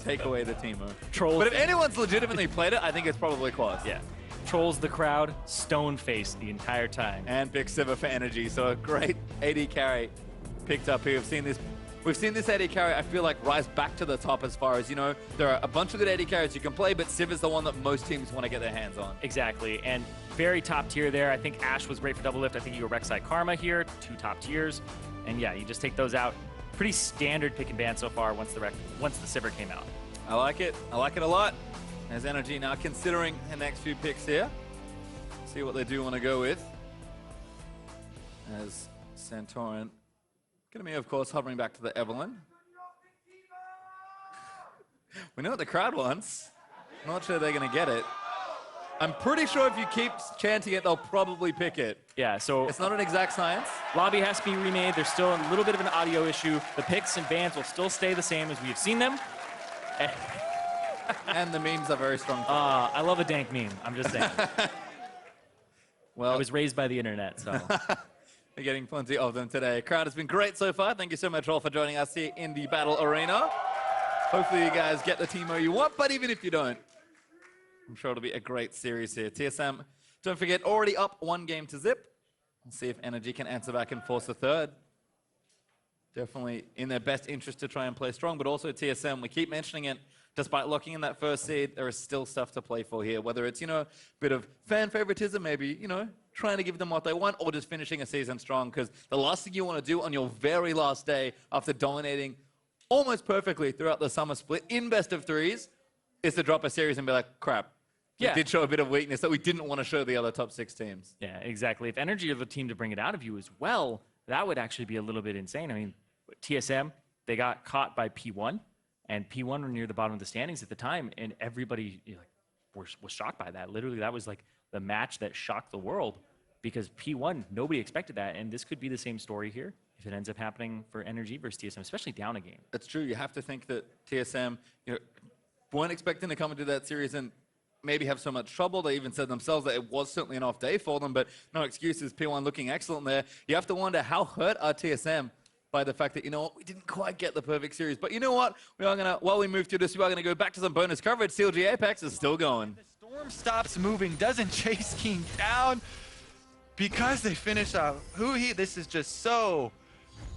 Speaker 1: Take away the Teemo.
Speaker 2: Trolls.
Speaker 1: But if anyone's legitimately played it, I think it's probably Quas.
Speaker 2: Yeah. Trolls the crowd, stone-faced the entire time.
Speaker 1: And big Sivir for energy, so a great AD carry picked up here. We've seen this AD carry, I feel like, rise back to the top as far as, there are a bunch of good AD carries you can play, but Sivir's the one that most teams want to get their hands on.
Speaker 2: Exactly, and very top tier there. I think Ashe was great for double lift. I think you go Rek'Sai Karma here, 2 top tiers. And yeah, you just take those out. Pretty standard pick and ban so far once the Sivir came out.
Speaker 1: I like it. I like it a lot. There's NRG now considering the next few picks here. See what they do want to go with. As Santorin going to be, of course, hovering back to the Evelyn. We know what the crowd wants. I'm not sure they're going to get it. I'm pretty sure if you keep chanting it, they'll probably pick it.
Speaker 2: Yeah, so
Speaker 1: it's not an exact science.
Speaker 2: Lobby has to be remade. There's still a little bit of an audio issue. The picks and bans will still stay the same as we have seen them.
Speaker 1: And the memes are very strong.
Speaker 2: I love a dank meme. I'm just saying.
Speaker 1: Well,
Speaker 2: I was raised by the internet, so.
Speaker 1: We're getting plenty of them today. Crowd has been great so far. Thank you so much all for joining us here in the Battle Arena. Hopefully you guys get the Teemo you want, but even if you don't, I'm sure it'll be a great series here. TSM, don't forget, already up 1 game to zip. We'll see if NRG can answer back and force a third. Definitely in their best interest to try and play strong, but also TSM, we keep mentioning it, despite locking in that first seed, there is still stuff to play for here, whether it's, a bit of fan favoritism, maybe, trying to give them what they want, or just finishing a season strong, because the last thing you want to do on your very last day after dominating almost perfectly throughout the summer split in best of threes is to drop a series and be like, crap.
Speaker 2: Yeah.
Speaker 1: We did show a bit of weakness that we didn't want to show the other top 6 teams.
Speaker 2: Yeah, exactly. If NRG are the team to bring it out of you as well, that would actually be a little bit insane. I mean, TSM, they got caught by P1, and P1 were near the bottom of the standings at the time, and everybody was shocked by that. Literally, that was like the match that shocked the world. because P1, nobody expected that, and this could be the same story here if it ends up happening for NRG versus TSM, especially down a game.
Speaker 1: It's true. You have to think that TSM, weren't expecting to come into that series and maybe have so much trouble. They even said themselves that it was certainly an off day for them, but no excuses. P1 looking excellent there. You have to wonder how hurt are TSM by the fact that, we didn't quite get the perfect series. But you know what? We are going to, while we move through this, we are going to go back to some bonus coverage. CLG Apex is still going.
Speaker 4: The Storm stops moving, doesn't chase King down because they finish off Huhi. This is just so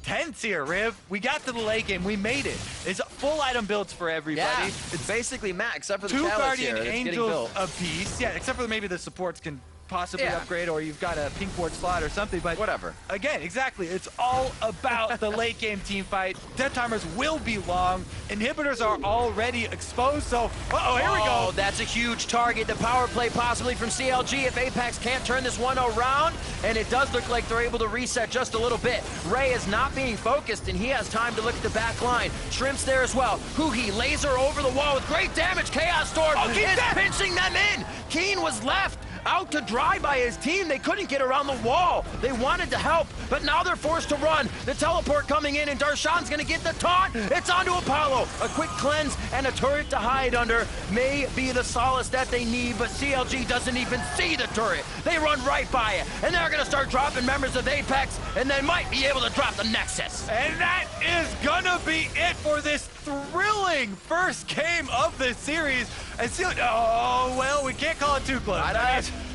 Speaker 4: tense here, Riv. We got to the late game. We made it. It's full item builds for everybody.
Speaker 5: Yeah, it's basically Matt, except for the
Speaker 4: two
Speaker 5: chalice
Speaker 4: Guardian
Speaker 5: here,
Speaker 4: Angels apiece. Yeah, except for maybe the supports can possibly upgrade, or you've got a pink ward slot or something, but
Speaker 5: whatever.
Speaker 4: Again, exactly. It's all about the late game team fight. Dead timers will be long. Inhibitors are already exposed, so here we go.
Speaker 5: That's a huge target. The power play possibly from CLG if Apex can't turn this one around, and it does look like they're able to reset just a little bit. Ray is not being focused, and he has time to look at the back line. Shrimp's there as well. Huhi, laser over the wall with great damage. Chaos Storm is pinching them in. Keen was left out to dry by his team. They couldn't get around the wall. They wanted to help, but now they're forced to run. The teleport coming in, and Darshan's gonna get the taunt. It's onto Apollo. A quick cleanse and a turret to hide under may be the solace that they need, but CLG doesn't even see the turret. They run right by it, and they're gonna start dropping members of Apex, and they might be able to drop the Nexus.
Speaker 4: And that is gonna be it for this thrilling first game of this series. And well, we can't call it too close.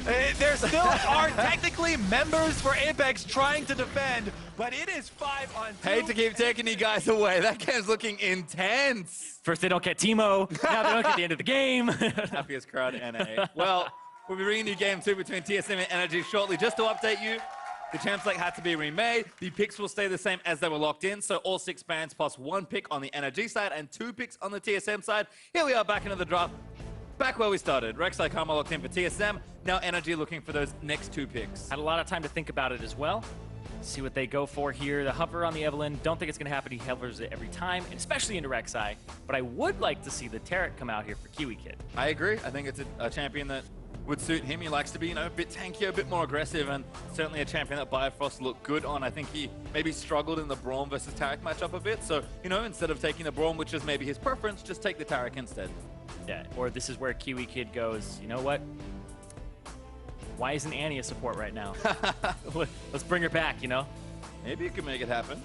Speaker 4: There still are technically members for Apex trying to defend, but it is 5-on-2.
Speaker 1: Hate to keep taking you guys away. That game's looking intense.
Speaker 2: First they don't get Teemo, now they don't get the end of the game.
Speaker 1: Happiest crowd in NA. Well, we'll be bringing you game 2 between TSM and NRG shortly. Just to update you, the champ select had to be remade. The picks will stay the same as they were locked in, so all 6 bans plus 1 pick on the NRG side and 2 picks on the TSM side. Here we are back into the draft. Back where we started. Rek'Sai Karma locked in for TSM. Now NRG looking for those next 2 picks.
Speaker 2: Had a lot of time to think about it as well. See what they go for here. The hover on the Evelyn, don't think it's going to happen. He hovers it every time, and especially into Rek'Sai. But I would like to see the Turret come out here for Kiwi Kid.
Speaker 1: I agree. I think it's a champion that would suit him. He likes to be, a bit tankier, a bit more aggressive, and certainly a champion that Bifrost looked good on. I think he maybe struggled in the Braum versus Taric matchup a bit. So, instead of taking the Braum, which is maybe his preference, just take the Taric instead.
Speaker 2: Yeah, or this is where Kiwi Kid goes, you know what? Why isn't Annie a support right now? Let's bring her back,
Speaker 1: Maybe you could make it happen.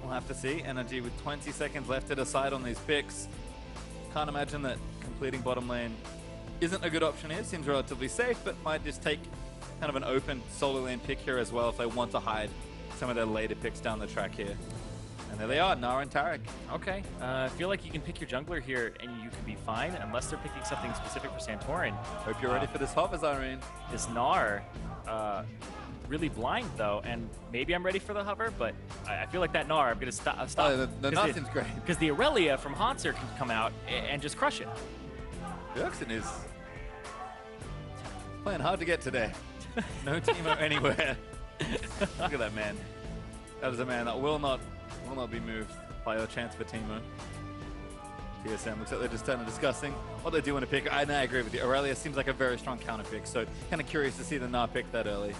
Speaker 1: We'll have to see. NRG with 20 seconds left to decide on these picks. Can't imagine that completing bottom lane isn't a good option here. Seems relatively safe, but might just take kind of an open solo lane pick here as well if they want to hide some of their later picks down the track here. And there they are, Nara and Taric.
Speaker 2: Okay, I feel like you can pick your jungler here and you can be fine unless they're picking something specific for Santorin.
Speaker 1: Hope you're ready for this hover, Zyrene.
Speaker 2: This Gnar, really blind though, and maybe I'm ready for the hover, but I feel like that Gnar, I'm gonna stop.
Speaker 1: Oh, the Gnar seems great.
Speaker 2: Because the Aurelia from Hanser can come out and just crush it.
Speaker 1: Bjergsen is playing hard to get today. No Teemo anywhere. Look at that man. That is a man that will not be moved by a chance for Teemo. TSM looks like they're just kind of discussing what they do want to pick. I agree with you. Aurelia seems like a very strong counter pick, so kind of curious to see the Gnar pick that early.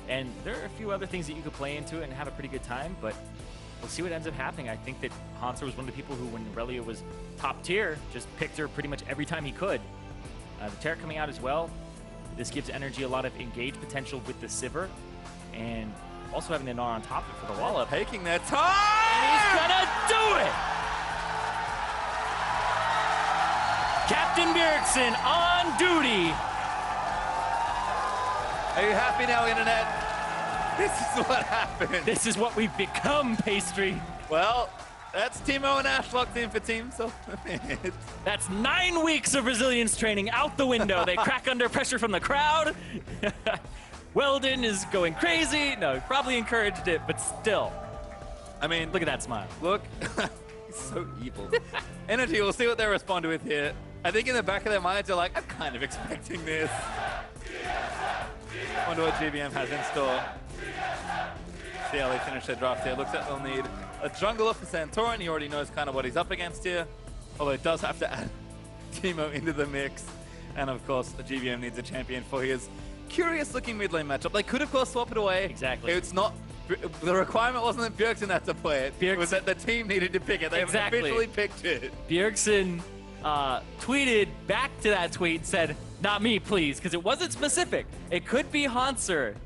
Speaker 2: And there are a few other things that you could play into it and have a pretty good time, but we'll see what ends up happening. I think that Hanser was one of the people who, when Aurelia was top tier, just picked her pretty much every time he could. The Terra coming out as well. This gives NRG a lot of engaged potential with the Sivir, and also having the Gnar on top of it for the wall up.
Speaker 1: Taking their time!
Speaker 2: And he's gonna do it! Captain Bjergsen on duty!
Speaker 1: Are you happy now, Internet? This is what happened.
Speaker 2: This is what we've become, Pastry.
Speaker 1: Well, that's Teemo and Ash locked in for Team SoloMid.
Speaker 2: That's 9 weeks of Brazilians training out the window. They crack under pressure from the crowd. Weldon is going crazy. No, he probably encouraged it, but still. I mean, look at that smile.
Speaker 1: Look, he's so evil. NRG, we'll see what they respond with here. I think in the back of their minds, they're like, I'm kind of expecting this. Wonder what GBM has in store. See how they finish their draft here. Looks like they'll need a jungler for Santorin. He already knows kind of what he's up against here. Although it does have to add Teemo into the mix. And of course, the GBM needs a champion for his curious looking mid lane matchup. They could, of course, swap it away.
Speaker 2: Exactly.
Speaker 1: It's not. The requirement wasn't that Bjergsen had to play it. It was that the team needed to pick it. They officially picked it.
Speaker 2: Bjergsen tweeted back to that tweet and said, "Not me, please," because it wasn't specific. It could be Hanser.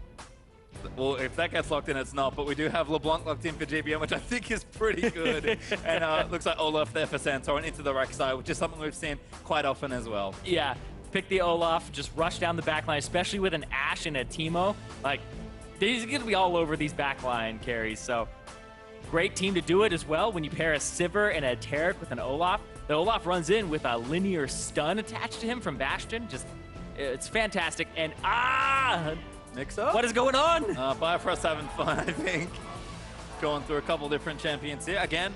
Speaker 1: Well, if that gets locked in, it's not. But we do have LeBlanc locked in for GBM, which I think is pretty good. And looks like Olaf there for Santorin into the Rex side, which is something we've seen quite often as well.
Speaker 2: Yeah, pick the Olaf, just rush down the backline, especially with an Ashe and a Teemo. Like, he's going to be all over these backline carries. So, great team to do it as well. When you pair a Sivir and a Taric with an Olaf, the Olaf runs in with a linear stun attached to him from Bastion. Just, it's fantastic. And
Speaker 1: Mix up.
Speaker 2: what is going on?
Speaker 1: Bifrost having fun, I think. Going through a couple different champions here. Again,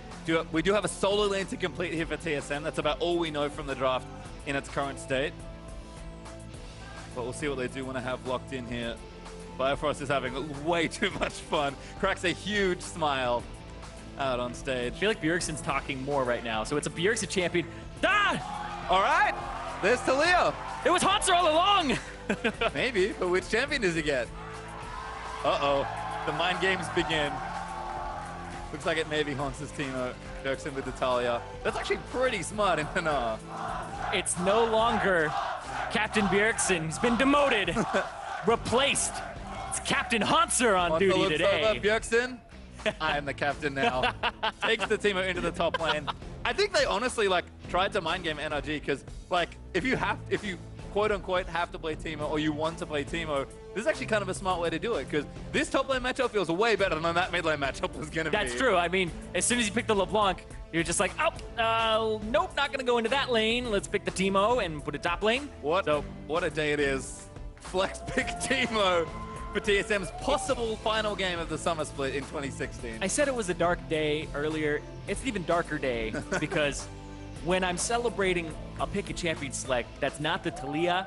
Speaker 1: we do have a solo lane to complete here for TSM. That's about all we know from the draft in its current state. But we'll see what they do want to have locked in here. Bifrost is having way too much fun. Cracks a huge smile out on stage.
Speaker 2: I feel like Bjergsen's talking more right now. So it's a Bjergsen champion.
Speaker 1: All right, there's Talia.
Speaker 2: It was Hanser all along!
Speaker 1: Maybe, but which champion does he get? Uh-oh, the mind games begin. Looks like it may be Hanser's Teemo. Bjergsen with the Talia. That's actually pretty smart in Hanar.
Speaker 2: It's no longer Captain Bjergsen. He's been demoted, replaced. It's Captain Hanser on duty today.
Speaker 1: Bjergsen, I am the captain now. Takes the Teemo into the top lane. I think they honestly tried to mind game NRG because if you quote unquote have to play Teemo or you want to play Teemo, this is actually kind of a smart way to do it because this top lane matchup feels way better than that mid lane matchup was going to be.
Speaker 2: That's true. I mean, as soon as you pick the LeBlanc, you're just like, nope, not going to go into that lane. Let's pick the Teemo and put a top lane.
Speaker 1: What a day it is. Flex pick Teemo for TSM's possible final game of the summer split in 2016.
Speaker 2: I said it was a dark day earlier. It's an even darker day because when I'm celebrating a pick a champion select that's not the Talia,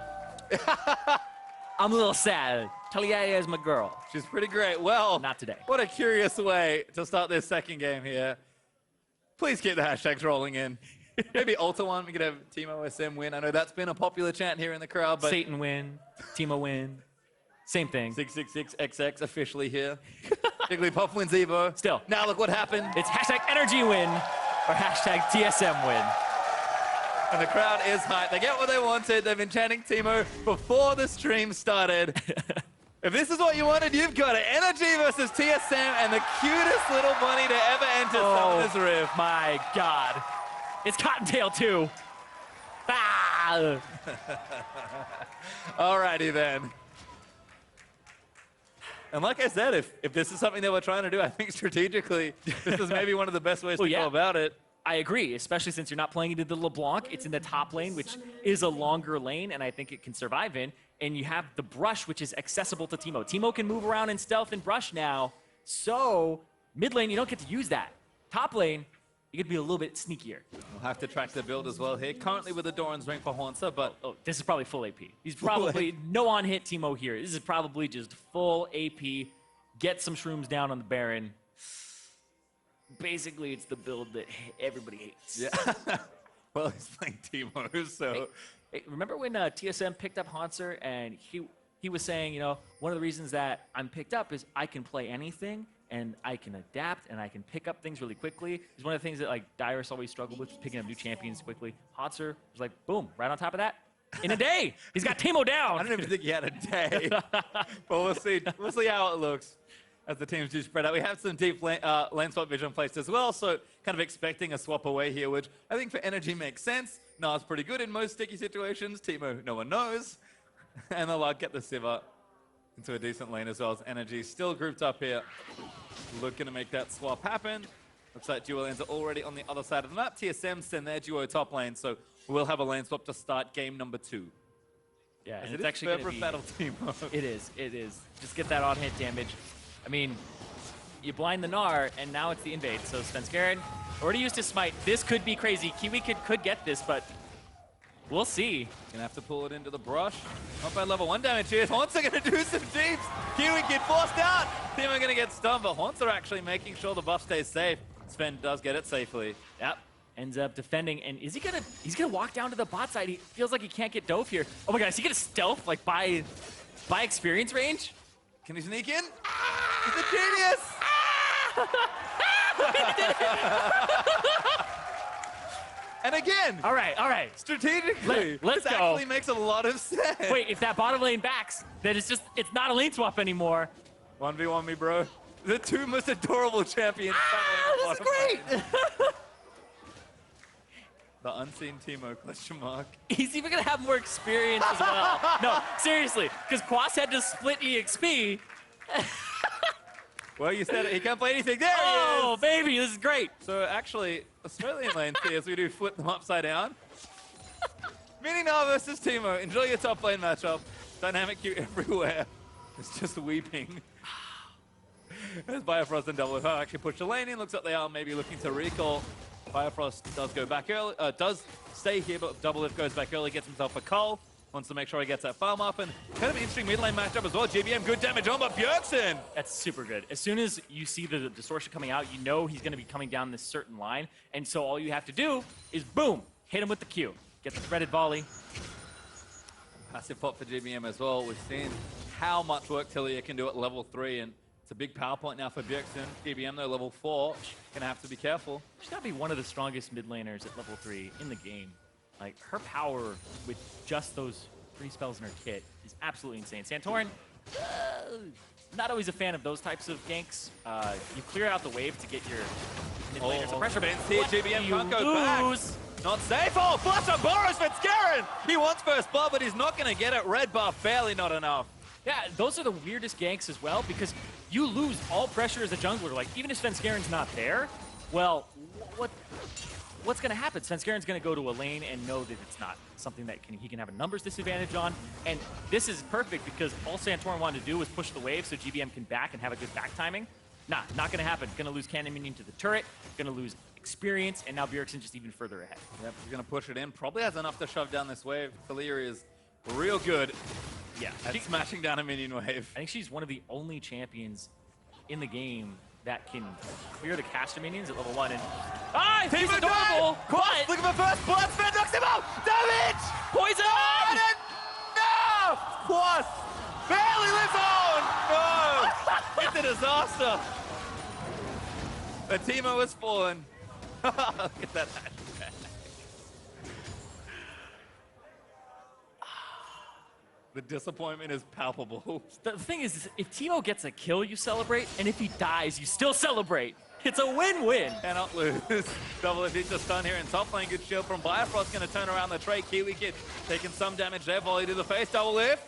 Speaker 2: I'm a little sad. Talia is my girl.
Speaker 1: She's pretty great. Well,
Speaker 2: not today.
Speaker 1: What a curious way to start this second game here. Please keep the hashtags rolling in. Maybe Ulta one, we could have Teemo SM win. I know that's been a popular chant here in the crowd, but
Speaker 2: Satan win, Teemo win. Same thing.
Speaker 1: 666XX officially here. Jigglypuff wins Evo.
Speaker 2: Still.
Speaker 1: Now look what happened.
Speaker 2: It's hashtag NRG win or hashtag TSM win.
Speaker 1: And the crowd is hyped. They get what they wanted. They've been chanting Teemo before the stream started. If this is what you wanted, you've got it. NRG versus TSM and the cutest little bunny to ever enter Summoner's Rift.
Speaker 2: My God. It's Cottontail too. Ah!
Speaker 1: Alrighty then. And like I said, if this is something that we're trying to do, I think strategically, this is maybe one of the best ways to go about it.
Speaker 2: I agree, especially since you're not playing into the LeBlanc. It's in the top lane, which is a longer lane, and I think it can survive in. And you have the brush, which is accessible to Teemo. Teemo can move around in stealth and brush now. So mid lane, you don't get to use that. Top lane, you could be a little bit sneakier.
Speaker 1: We'll have to track the build as well here. Currently with the Doran's ring for Hanser, but...
Speaker 2: Oh, this is probably full AP. He's probably no on-hit Teemo here. This is probably just full AP. Get some shrooms down on the Baron. Basically, it's the build that everybody hates.
Speaker 1: Yeah. Well, he's playing Teemo, so...
Speaker 2: Hey, remember when TSM picked up Hanser and he was saying, you know, one of the reasons that I'm picked up is I can play anything and I can adapt and I can pick up things really quickly. It's one of the things that Dyrus always struggled with, picking up new champions quickly. Hanser was like, boom, right on top of that. In a day, he's got Teemo down.
Speaker 1: I don't even think he had a day, but we'll see. We'll see how it looks as the teams do spread out. We have some deep lane swap vision placed as well, so kind of expecting a swap away here, which I think for NRG makes sense. Na's pretty good in most sticky situations. Teemo, no one knows. And they'll get the Sivir into a decent lane as well as NRG still grouped up here. Looking to make that swap happen. Looks like duo lanes are already on the other side of the map. TSM send their duo top lane, so we'll have a lane swap to start game number 2.
Speaker 2: Yeah, and
Speaker 1: it's
Speaker 2: actually going to be...
Speaker 1: battle team mode.
Speaker 2: It is. Just get that on-hit damage. I mean, you blind the Gnar, and now it's the invade. So Svenskeren already used his smite. This could be crazy. Kiwi could get this, but we'll see.
Speaker 1: Gonna have to pull it into the brush. Not by level 1 damage here. Hanser gonna do some deeps. Kiwi get forced out. Teemo gonna get stunned, but Hanser actually making sure the buff stays safe. Sven does get it safely.
Speaker 2: Yep. Ends up defending, and is he gonna? He's gonna walk down to the bot side. He feels like he can't get dove here. Oh my God, is he gonna stealth by By experience range?
Speaker 1: Can he sneak in? He's a genius! And again,
Speaker 2: All right.
Speaker 1: strategically,
Speaker 2: Let's
Speaker 1: this
Speaker 2: go.
Speaker 1: actually makes a lot of sense.
Speaker 2: Wait, if that bottom lane backs, then it's not a lane swap anymore.
Speaker 1: 1v1 me, bro. The two most adorable champions.
Speaker 2: This is great.
Speaker 1: The unseen Teemo, question mark.
Speaker 2: He's even gonna have more experience as well. No, seriously, because Quas had to split EXP.
Speaker 1: Well, you said it. He can't play anything. There he
Speaker 2: Oh,
Speaker 1: is.
Speaker 2: baby, this is great.
Speaker 1: So actually, Australian lane CS, we do flip them upside down. Mininar versus Teemo. Enjoy your top lane matchup. Dynamic queue everywhere. It's just weeping. As Bifrost and Double actually push the lane in. Looks like they are maybe looking to recall. Bifrost does go back early, does stay here, but Double goes back early, gets himself a cull. Wants to make sure he gets that farm up, and kind of an interesting mid lane matchup as well. GBM, good damage on, but Bjergsen!
Speaker 2: That's super good. As soon as you see the distortion coming out, you know he's going to be coming down this certain line, and so all you have to do is, boom, hit him with the Q. Get the threaded volley.
Speaker 1: Passive pop for GBM as well. We've seen how much work Tillia can do at level 3, and it's a big power point now for Bjergsen. GBM, though, level 4. Gonna have to be careful.
Speaker 2: She's got to be one of the strongest mid laners at level 3 in the game. Like, her power with just those 3 spells in her kit is absolutely insane. Santorin, not always a fan of those types of ganks. You clear out the wave to get your mid laners some pressure.
Speaker 1: Vince here,
Speaker 2: What
Speaker 1: GBM
Speaker 2: do you
Speaker 1: can't go back.
Speaker 2: lose?
Speaker 1: Not safe. Oh, flush on Boros Fitzgerald! He wants first blood, but he's not gonna get it. Red buff, barely not enough.
Speaker 2: Yeah, those are the weirdest ganks as well, because you lose all pressure as a jungler. Like, even if Svenskaren's not there, well, what's going to happen? Svenskaren's going to go to a lane and know that it's not something that he can have a numbers disadvantage on. And this is perfect because all Santorin wanted to do was push the wave so GBM can back and have a good back timing. Nah, not going to happen. Going to lose cannon minion to the turret, going to lose experience, and now Bjergsen just even further ahead.
Speaker 1: Yep, he's going to push it in. Probably has enough to shove down this wave. Talia is real good
Speaker 2: Yeah,
Speaker 1: at smashing down a minion wave.
Speaker 2: I think she's one of the only champions in the game that can clear the caster minions at level 1. And he's adorable, but
Speaker 1: Look at the first blood. Sven knocks him out. Damage!
Speaker 2: poison!
Speaker 1: And enough! Quas barely lives on. No! It's a disaster. The Teemo has fallen. Look at that. The disappointment is palpable.
Speaker 2: The thing is, if Teemo gets a kill, you celebrate, and if he dies, you still celebrate. It's a win-win.
Speaker 1: Cannot lose. Double if he's just stun here in top lane. Good shield from Bifrost. Going to turn around the tray. Kiwi Kid taking some damage there. Volley to the face. Double lift.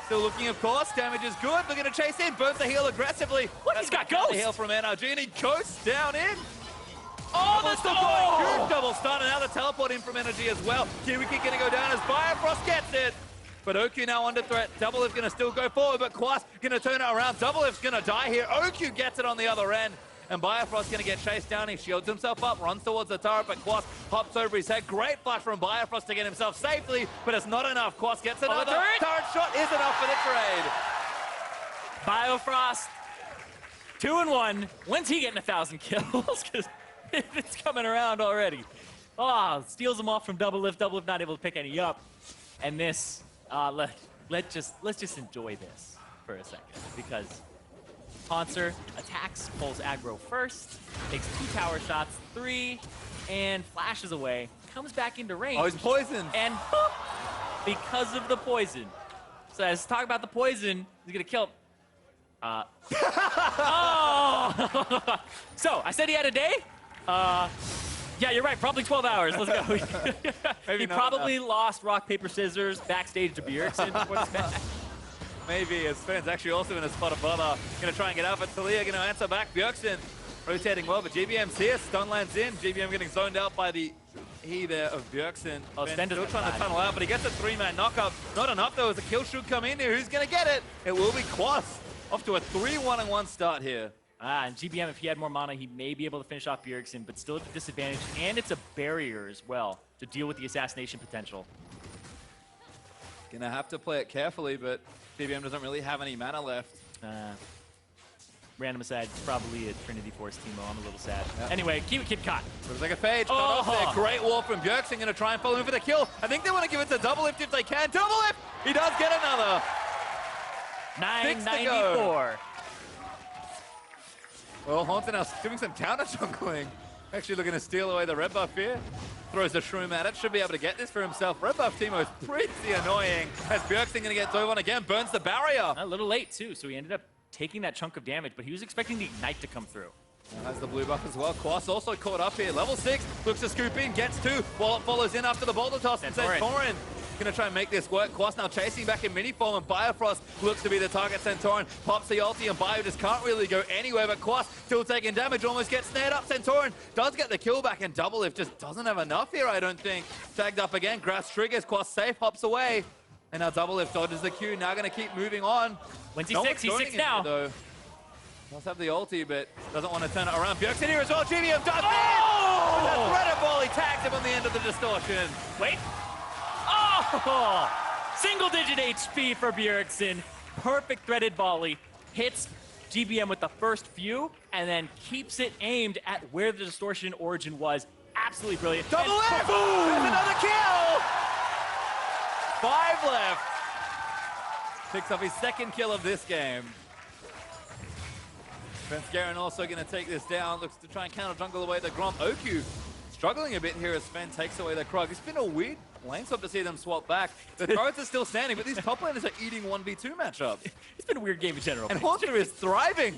Speaker 1: Still looking, of course. Damage is good. They're going to chase in. Burns the heal aggressively.
Speaker 2: What? He's got Ghost.
Speaker 1: The heal from NRG, and he ghosts down in.
Speaker 2: Oh,
Speaker 1: Double still going. Good double stun, and now the teleport in from NRG as well. Kiwi Kid going to go down as Bifrost gets it. But OQ now under threat. Double is going to still go forward, but Quas going to turn it around. Double is going to die here. OQ gets it on the other end. And Bifrost going to get chased down. He shields himself up, runs towards the turret, but Quas hops over his head. Great flash from Bifrost to get himself safely, but it's not enough. Quas gets another. Turret shot is enough for the trade.
Speaker 2: Biofrost, 2-1. When's he getting 1,000 kills? Because it's coming around already. Oh, steals him off from Double Lift. Double Lift not able to pick any up. And this, let's just enjoy this for a second, because Poncer attacks, pulls aggro first, takes 2 tower shots, 3, and flashes away. Comes back into range.
Speaker 1: Oh, he's poisoned.
Speaker 2: And because of the poison. So let's talk about the poison. He's gonna kill him. Oh! So I said he had a day. Yeah, you're right. Probably 12 hours. Let's go. He probably lost rock, paper, scissors backstage to Bjergsen before this match.
Speaker 1: Maybe, as Sven's actually also in a spot of bother. Going to try and get out, but Talia going to answer back. Bjergsen rotating well, but GBM's here. Stun lands in. GBM getting zoned out by the E there of Bjergsen.
Speaker 2: Oh, Sven
Speaker 1: still trying to tunnel out, but he gets a 3-man knockup. Not enough, though, as a kill should come in here. Who's going to get it? It will be Quas. Off to a 3-1-1 start here.
Speaker 2: And GBM, if he had more mana, he may be able to finish off Bjergsen, but still at a disadvantage, and it's a barrier as well to deal with the assassination potential.
Speaker 1: Gonna have to play it carefully, but GBM doesn't really have any mana left.
Speaker 2: Random aside, it's probably a Trinity Force Teemo. I'm a little sad. Yep. Anyway, keep it kid caught.
Speaker 1: Looks like a page. Cut off there. Great wall from Bjergsen. Gonna try and follow him for the kill. I think they want to give it to Double Lift if they can. Double Lift! He does get another.
Speaker 2: 994.
Speaker 1: Well, Haunter now doing some counter jungling. Actually looking to steal away the red buff here. Throws the shroom at it. Should be able to get this for himself. Red buff Teemo is pretty annoying. As Bjergsen going to get dove on again. Burns the barrier.
Speaker 2: A little late, too, so he ended up taking that chunk of damage, but he was expecting the Ignite to come through.
Speaker 1: Has the blue buff as well. Quas also caught up here. Level 6. Looks to scoop in. Gets 2. Wallet follows in after the boulder toss. And Santorin going to try and make this work. Quas now chasing back in mini form, and Biofrost looks to be the target. Santorin pops the ulti, and Bio just can't really go anywhere, but Quas still taking damage, almost gets snared up. Santorin does get the kill back, and Double Lift just doesn't have enough here, I don't think. Tagged up again, Grass triggers, Quas safe, hops away. And now Double Lift dodges the Q, now going to keep moving on.
Speaker 2: When's he 6? He's 6 now.
Speaker 1: Though. Does have the ulti, but doesn't want to turn it around. Bjergsen here as well, GBM does it!
Speaker 2: Oh!
Speaker 1: That threaded ball, he tags him on the end of the distortion.
Speaker 2: Wait. Oh! Single-digit HP for Bjergsen. Perfect threaded volley. Hits GBM with the first few, and then keeps it aimed at where the distortion origin was. Absolutely brilliant.
Speaker 1: Double lift!
Speaker 2: Boom!
Speaker 1: There's another kill! 5 left. Picks up his second kill of this game. Sven also going to take this down. Looks to try and counter jungle away the Grom. Oku struggling a bit here as Sven takes away the Krug. It's been a weird lane swap to see them swap back. The turrets are still standing, but these top laners are eating 1v2 matchups.
Speaker 2: It's been a weird game in general.
Speaker 1: And Haunter is thriving.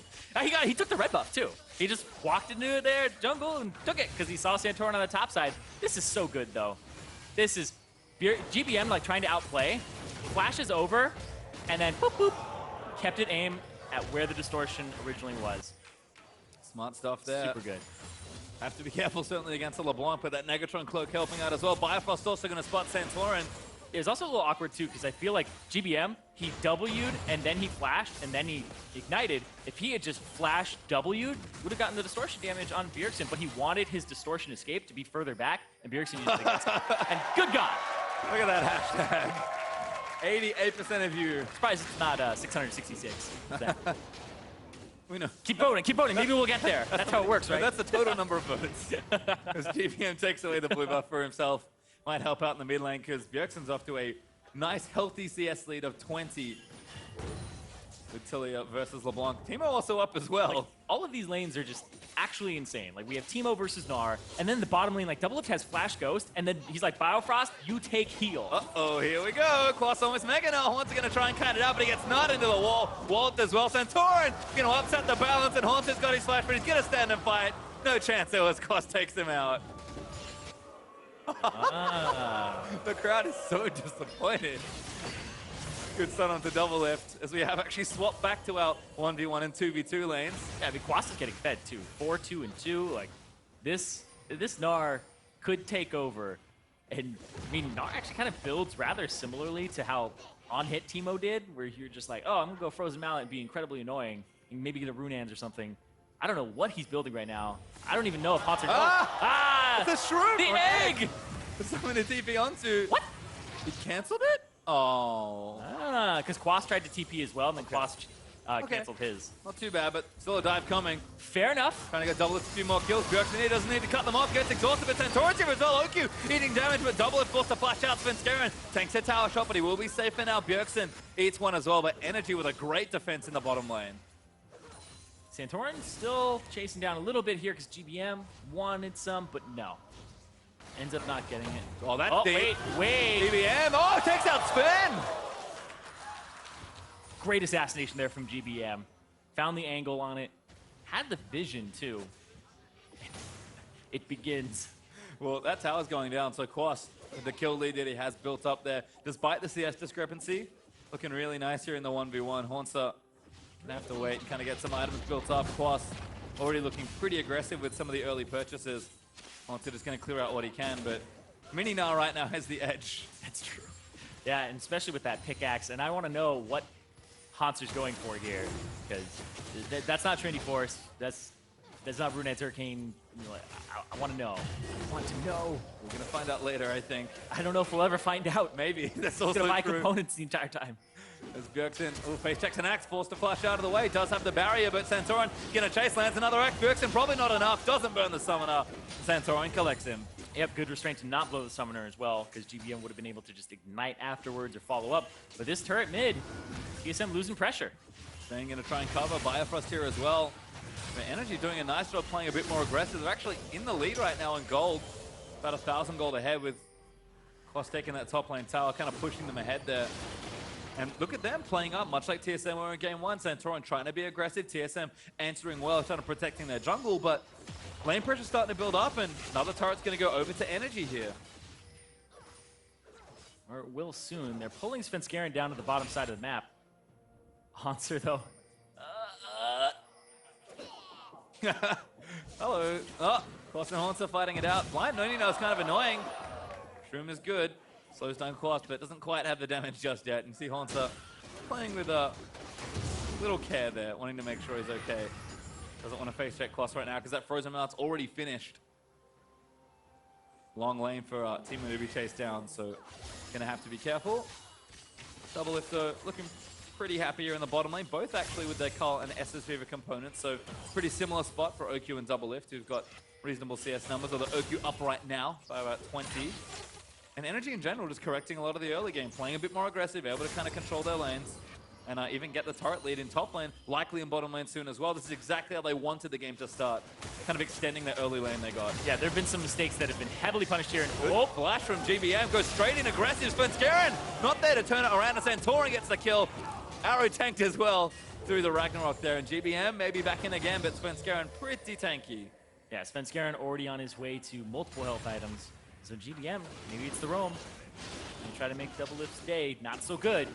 Speaker 2: He took the red buff too. He just walked into their jungle and took it because he saw Santorin on the top side. This is so good though. This is GBM like trying to outplay, flashes over, and then boop boop, kept it aimed at where the distortion originally was.
Speaker 1: Smart stuff there.
Speaker 2: Super good.
Speaker 1: Have to be careful certainly against the LeBlanc, but that Negatron cloak helping out as well. Biofrost also going to spot Santorin.
Speaker 2: It was also a little awkward too because I feel like GBM, he W'd and then he flashed and then he ignited. If he had just flashed W'd, would have gotten the distortion damage on Bjergsen, but he wanted his distortion escape to be further back, and Bjergsen used it. And good God!
Speaker 1: Look at that hashtag. 88% of you.
Speaker 2: Surprised it's not 666.
Speaker 1: We know.
Speaker 2: Keep voting. Maybe we'll get there. That's how it works, right?
Speaker 1: That's the total number of votes. As GBM takes away the blue buff for himself. Might help out in the mid lane because Bjergsen's off to a nice, healthy CS lead of 20 with Tilia versus LeBlanc. Teemo also up as well.
Speaker 2: Like, all of these lanes are just actually insane. Like, we have Teemo versus Gnar, and then the bottom lane, like, Double Lift has Flash Ghost, and then he's like, Biofrost, you take heal.
Speaker 1: Uh-oh, here we go. Quas almost mega now. Haunter's going to try and cut it out, but he gets not into the wall. Walt as well. Santorin going to upset the balance, and Haunter's got his flash, but he's going to stand and fight. No chance there was. Quas takes him out. The crowd is so disappointed. Good start onto Double Lift as we have actually swapped back to our 1v1 and 2v2 lanes.
Speaker 2: Yeah, I mean, Quas is getting fed too. 4, 2, and 2. Like, this Gnar could take over. And, I mean, Gnar actually kind of builds rather similarly to how on-hit Teemo did, where you're just like, oh, I'm going to go Frozen Mallet and be incredibly annoying, and maybe get a Rune Hands or something. I don't know what he's building right now. I don't even know if Haunter knows.
Speaker 1: It's a shroom!
Speaker 2: The egg!
Speaker 1: Someone to TP onto.
Speaker 2: What?
Speaker 1: He canceled it? Oh.
Speaker 2: Because Quas tried to TP as well, and then Quas canceled his.
Speaker 1: Not too bad, but still a dive coming.
Speaker 2: Fair enough.
Speaker 1: Trying to get Double Lift a few more kills. Bjergsen here doesn't need to cut them off. Gets exhausted, but Santorin's here as well. OQ eating damage, but Double Lift forced to flash out. Svenskeren tanks a tower shot, but he will be safe for now. Bjergsen eats one as well, but NRG with a great defense in the bottom lane.
Speaker 2: Santorin still chasing down a little bit here because GBM wanted some, but no. Ends up not getting it.
Speaker 1: Oh, that's deep.
Speaker 2: Wait.
Speaker 1: GBM, oh, takes out Sven!
Speaker 2: Great assassination there from GBM. Found the angle on it. Had the vision, too. It begins.
Speaker 1: Well, that tower's going down, so Quas, the kill lead that he has built up there, despite the CS discrepancy, looking really nice here in the 1v1. Haunter gonna have to wait and kind of get some items built up. Quas already looking pretty aggressive with some of the early purchases. Haunter just going to clear out what he can, but Mini now right now has the edge.
Speaker 2: That's true. Yeah, and especially with that pickaxe, and I want to know what Haunter's going for here, because that's not Trinity Force, that's not Runettes Hurricane. I want to know. I want to know.
Speaker 1: We're going to find out later, I think.
Speaker 2: I don't know if we'll ever find out.
Speaker 1: Maybe. That's also
Speaker 2: He's gonna buy
Speaker 1: true.
Speaker 2: components the entire time.
Speaker 1: As Bjergsen face checks an axe, forced to flush out of the way. Does have the barrier, but Santorin gonna chase, lands another axe. Bjergsen probably not enough. Doesn't burn the summoner. Santorin collects him.
Speaker 2: Yep, good restraint to not blow the summoner as well, because GBM would have been able to just ignite afterwards or follow up. But this turret mid, TSM losing pressure.
Speaker 1: Staying gonna try and cover Biofrost here as well. But NRG doing a nice job playing a bit more aggressive. They're actually in the lead right now in gold. About 1,000 gold ahead with Koss taking that top lane tower, kind of pushing them ahead there. And look at them playing up, much like TSM were in game 1. Santorin trying to be aggressive, TSM answering well, trying to protecting their jungle, but lane pressure starting to build up, and another turret's going to go over to NRG here.
Speaker 2: Or it will soon. They're pulling Svenskeren down to the bottom side of the map. Hanser, though.
Speaker 1: Hello. Oh, Koss and Hanser fighting it out. Blind Nonino is kind of annoying. Shroom is good. Slows down Koss, but doesn't quite have the damage just yet. And you see Hanser playing with a little care there, wanting to make sure he's okay. Doesn't want to face check Koss right now because that frozen mount's already finished. Long lane for Teemo to be chased down, so gonna have to be careful. Doublelift though looking pretty happy here in the bottom lane, both actually with their Cull and Essus Fever components, so pretty similar spot for OQ and Doublelift, who've got reasonable CS numbers, although OQ up right now by about 20. And NRG in general just correcting a lot of the early game, playing a bit more aggressive, able to kind of control their lanes, and even get the turret lead in top lane, likely in bottom lane soon as well. This is exactly how they wanted the game to start, kind of extending the early lane they got.
Speaker 2: Yeah, there have been some mistakes that have been heavily punished here. And
Speaker 1: oh, flash from GBM, goes straight in aggressive. Svenskeren not there to turn it around, and Santorin gets the kill. Arrow tanked as well through the Ragnarok there, and GBM maybe back in again, but Svenskeren pretty tanky.
Speaker 2: Yeah, Svenskeren already on his way to multiple health items. So GBM, maybe it's the roam. And try to make Doublelift's day not so good.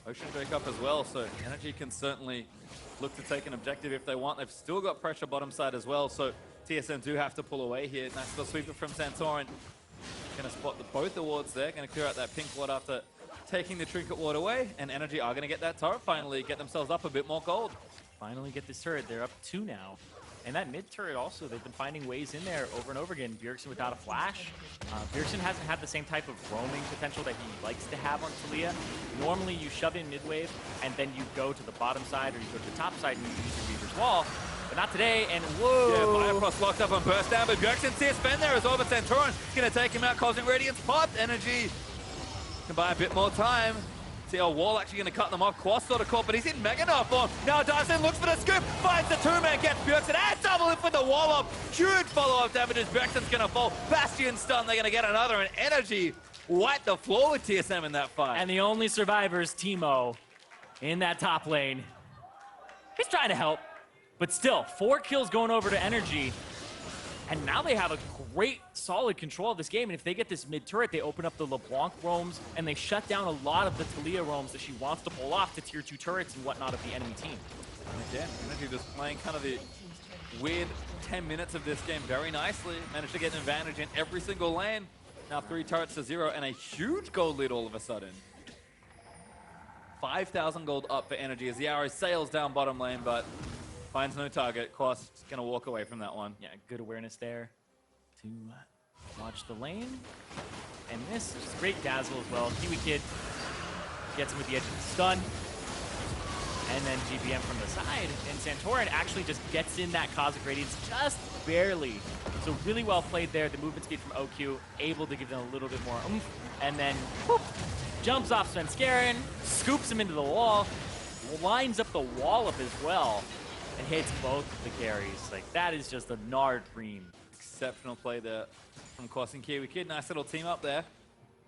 Speaker 1: Ocean Drake up as well, so NRG can certainly look to take an objective if they want. They've still got pressure bottom side as well, so TSM do have to pull away here. Nice little sweeper from Santorin. Gonna spot both the wards there, gonna clear out that pink ward after taking the trinket ward away, and NRG are gonna get that turret finally, get themselves up a bit more gold.
Speaker 2: Finally get this turret, they're up 2 now. And that mid turret also, they've been finding ways in there over and over again. Bjergsen without a flash. Bjergsen hasn't had the same type of roaming potential that he likes to have on Taliyah. Normally you shove in mid wave and then you go to the bottom side or you go to the top side and you use your Reaver's Wall. But not today, and whoa!
Speaker 1: Yeah, Biofrost locked up on burst down, but Bjergsen sees Ben there as well, but Santorin gonna take him out. Cosmic Radiance popped. NRG can buy a bit more time. See our wall actually going to cut them off. Quas sort of caught, but he's in Mega Knife form. Now dives in, looks for the scoop, finds the two-man, gets Bjergsen, and Doublelift with the wall up. Huge follow-up damages. Bjergsen's going to fall. Bastion stun, they're going to get another, and NRG wipe the floor with TSM in that fight.
Speaker 2: And the only survivor is Teemo in that top lane. He's trying to help, but still, 4 kills going over to NRG. And now they have a great, solid control of this game. And if they get this mid-turret, they open up the LeBlanc roams, and they shut down a lot of the Taliyah roams that she wants to pull off to tier 2 turrets and whatnot of the enemy team.
Speaker 1: Yeah, NRG just playing kind of the weird 10 minutes of this game very nicely. Managed to get an advantage in every single lane. Now 3 turrets to 0, and a huge gold lead all of a sudden. 5,000 gold up for NRG as the arrow sails down bottom lane, but finds no target. Quas going to walk away from that one.
Speaker 2: Yeah, good awareness there to watch the lane. And this is great dazzle as well. Kiwi Kid gets him with the edge of the stun. And then GBM from the side. And Santorin actually just gets in that Cosmic Radiance just barely. So really well played there. The movement speed from OQ, able to give them a little bit more oomph. And then whoop, jumps off Svenskeren, scoops him into the wall, lines up the wall up as well, and hits both of the carries. Like, that is just a Nard dream.
Speaker 1: Exceptional play there from Quas and Kiwi Kid. Nice little team up there.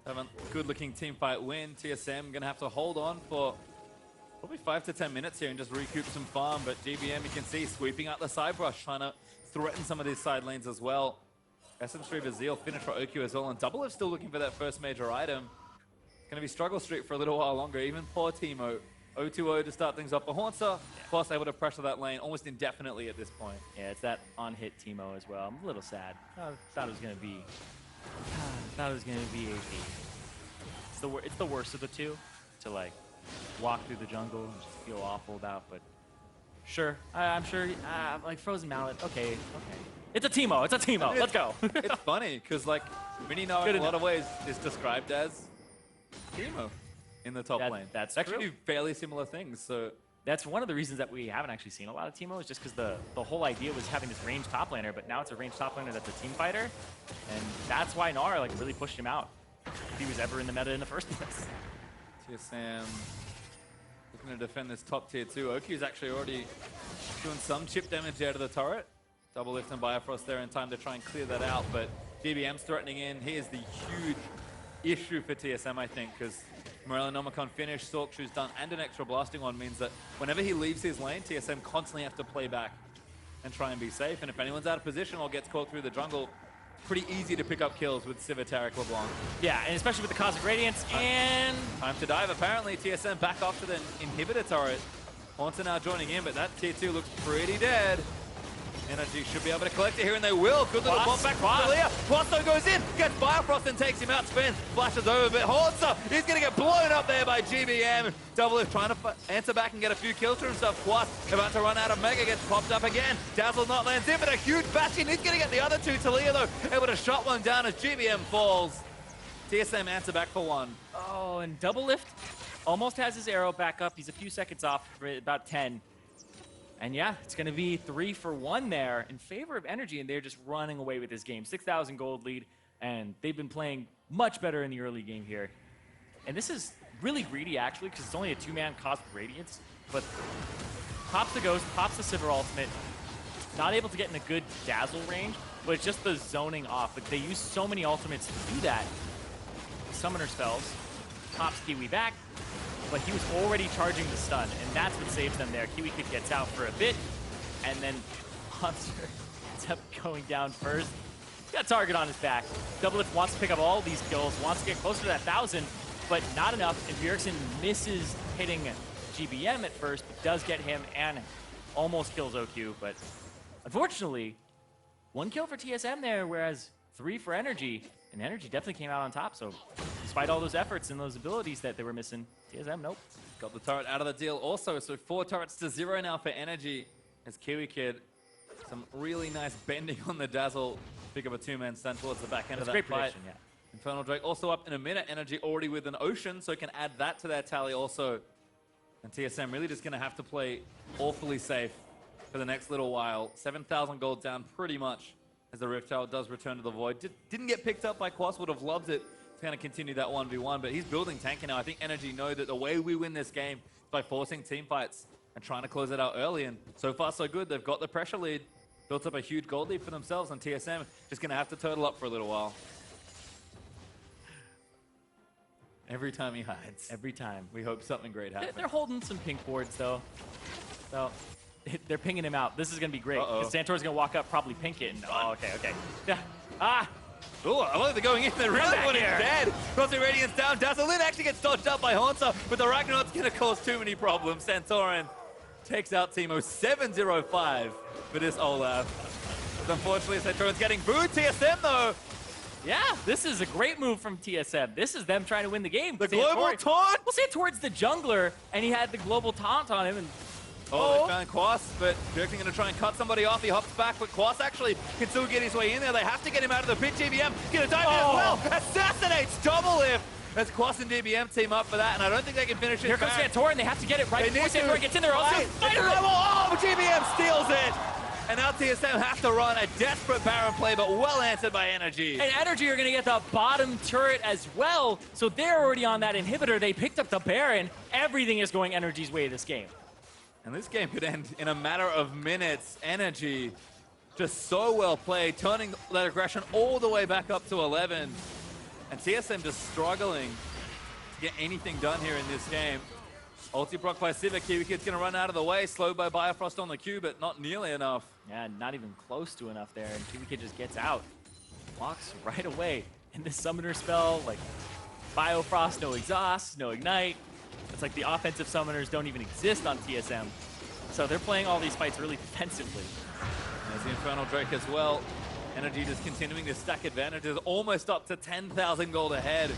Speaker 1: Have a good-looking team fight win. TSM going to have to hold on for probably 5 to 10 minutes here and just recoup some farm. But GBM, you can see, sweeping out the side brush, trying to threaten some of these side lanes as well. SM3 Vazil finish for OQ as well. And Doublelift still looking for that first major item. Going to be struggle street for a little while longer. Even poor Teemo. 0-2-0 to start things off. But Hanser, Quas able to pressure that lane almost indefinitely at this point.
Speaker 2: Yeah, it's that on-hit Teemo as well. I'm a little sad. I thought it was going to be... thought it was going to be AP. It's the worst of the two to, like, walk through the jungle and just feel awful about, but sure. I'm sure, like, Frozen Mallet, okay. It's a Teemo, let's go.
Speaker 1: It's funny, because, like, Minino in a lot of ways is described as Teemo. in the top lane.
Speaker 2: That's
Speaker 1: actually
Speaker 2: true.
Speaker 1: do fairly similar things. So
Speaker 2: That's one of the reasons that we haven't actually seen a lot of Teemo, is just because the whole idea was having this ranged top laner, but now it's a ranged top laner that's a team fighter, and that's why Gnar like really pushed him out if he was ever in the meta in the first place.
Speaker 1: TSM looking to defend this top tier 2. Oki's actually already doing some chip damage out of the turret. Double lift and Bifrost there in time to try and clear that out, but GBM's threatening in. Here's the huge issue for TSM, I think, because Morellonomicon finished, Sork Shoe's done, and an extra blasting one means that whenever he leaves his lane, TSM constantly have to play back and try and be safe. And if anyone's out of position or gets caught through the jungle, pretty easy to pick up kills with Sivir, Taric, LeBlanc.
Speaker 2: Yeah, and especially with the Cosmic Radiance, and
Speaker 1: Time to dive, apparently. TSM back off to the inhibitor turret. Haunter now joining in, but that tier 2 looks pretty dead. NRG should be able to collect it here, and they will. Good little bump back from Leah. Quasto goes in, gets Bifrost and takes him out. Spin, flashes over a bit. Haunter, he's going to get blown up there by GBM. Double is trying to answer back and get a few kills for himself. Quas about to run out of Mega, gets popped up again. Dazzle not lands in, but a huge Bastion. He's going to get the other two. Talia, though, able to shot one down as GBM falls. TSM answer back for one.
Speaker 2: oh, and Double Lift almost has his arrow back up. He's a few seconds off for about 10. And yeah, it's going to be 3 for 1 there in favor of NRG, and they're just running away with this game. 6,000 gold lead, and they've been playing much better in the early game here. And this is really greedy, actually, because it's only a 2-man Cosmic Radiance, but pops the Ghost, pops the Sivir ultimate, not able to get in a good Dazzle range, but it's just the zoning off. But they use so many ultimates to do that. Summoner spells, pops Kiwi back, but he was already charging the stun, and that's what saves them there. Kiwi Kid gets out for a bit, and then Monster ends up going down first. He's got a target on his back. Double Lift wants to pick up all these kills, wants to get closer to that 1,000, but not enough, and Bjergsen misses hitting GBM at first, but does get him and almost kills OQ, but unfortunately, 1 kill for TSM there, whereas 3 for NRG, and NRG definitely came out on top, so despite all those efforts and those abilities that they were missing, TSM, nope.
Speaker 1: Got the turret out of the deal also, so 4 turrets to 0 now for NRG as Kiwi Kid. Some really nice bending on the Dazzle. Pick up a 2-man stun towards the back end of that
Speaker 2: great
Speaker 1: fight.
Speaker 2: prediction, yeah.
Speaker 1: Infernal Drake also up in a minute. NRG already with an Ocean, so can add that to their tally also. And TSM really just going to have to play awfully safe for the next little while. 7,000 gold down pretty much as the Rift Tower does return to the Void. Didn't get picked up by Quas, would have loved it. He's going to continue that 1v1, but he's building tanking now. I think NRG know that the way we win this game is by forcing team fights and trying to close it out early, and so far so good. They've got the pressure lead, built up a huge gold lead for themselves, and TSM just going to have to turtle up for a little while. Every time he hides.
Speaker 2: Every time.
Speaker 1: We hope something great happens.
Speaker 2: They're holding some pink boards, though. So they're pinging him out. This is going to be great. Because Santor's going to walk up, probably pink it, and oh, okay. Yeah. Ah!
Speaker 1: Oh, I love they're going in. They really want him dead. Crossing Radiance down. Dazzlin actually gets dodged up by Haunter, but the Ragnarok's going to cause too many problems. Santorin takes out Teemo 7-0-5 for this Olaf. But unfortunately, Santorin's getting booed. TSM, though.
Speaker 2: Yeah, this is a great move from TSM. This is them trying to win the game.
Speaker 1: The global taunt?
Speaker 2: We'll say towards the jungler, and he had the global taunt on him, and
Speaker 1: they found Quas, but Bjergsen going to try and cut somebody off. He hops back, but Quas actually can still get his way in there. They have to get him out of the pit. GBM going to dive in as well. Assassinates Double Lift as Quas and DBM team up for that, and I don't think they can finish it.
Speaker 2: Here comes Santorin. They have to get it right before Santorin gets in there. Also,
Speaker 1: GBM steals it. And now TSM have to run a desperate Baron play, but well answered by NRG.
Speaker 2: And NRG are going to get the bottom turret as well, so they're already on that inhibitor. They picked up the Baron. Everything is going NRG's way this game.
Speaker 1: And this game could end in a matter of minutes. NRG just so well played, turning that aggression all the way back up to 11. And TSM just struggling to get anything done here in this game. Ulti proc by Sivir. Kiwi Kid's going to run out of the way, slowed by Bifrost on the Q, but not nearly enough.
Speaker 2: Yeah, not even close to enough there, and Kiwi Kid just gets out. Walks right away. And this summoner spell, like Biofrost, no exhaust, no ignite. It's like the offensive summoners don't even exist on TSM. So they're playing all these fights really defensively.
Speaker 1: There's the Infernal Drake as well. NRG just continuing to stack advantages, almost up to 10,000 gold ahead.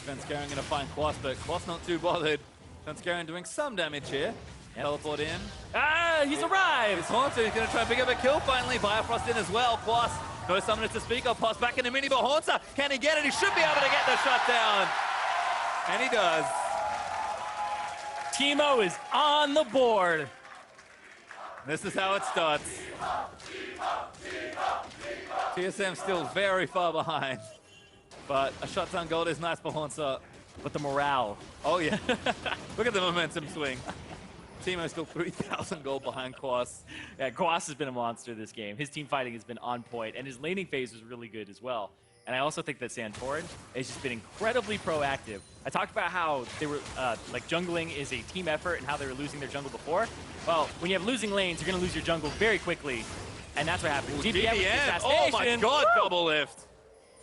Speaker 1: Svenskeren going to find Quas, but Quas not too bothered. Svenskeren doing some damage here. Yep. Teleport in.
Speaker 2: Ah, he's arrived!
Speaker 1: It's Haunter, he's going to try and pick up a kill finally. Biofrost in as well. Quas, no summoners to speak of. Pass back in a mini, but Haunter, can he get it? He should be able to get the shutdown. And he does.
Speaker 2: Teemo is on the board.
Speaker 1: This is how it starts. TSM still very far behind, but a shot on gold is nice for Hornsa.
Speaker 2: But the morale.
Speaker 1: Oh yeah, look at the momentum swing. Teemo's still 3,000 gold behind Quas.
Speaker 2: Yeah, Quas has been a monster this game. His team fighting has been on point, and his laning phase was really good as well. And I also think that Santorin has just been incredibly proactive. I talked about how they were, like, jungling is a team effort and how they were losing their jungle before. Well, when you have losing lanes, you're going to lose your jungle very quickly, and that's what happened.
Speaker 1: GBM, oh my god, double lift.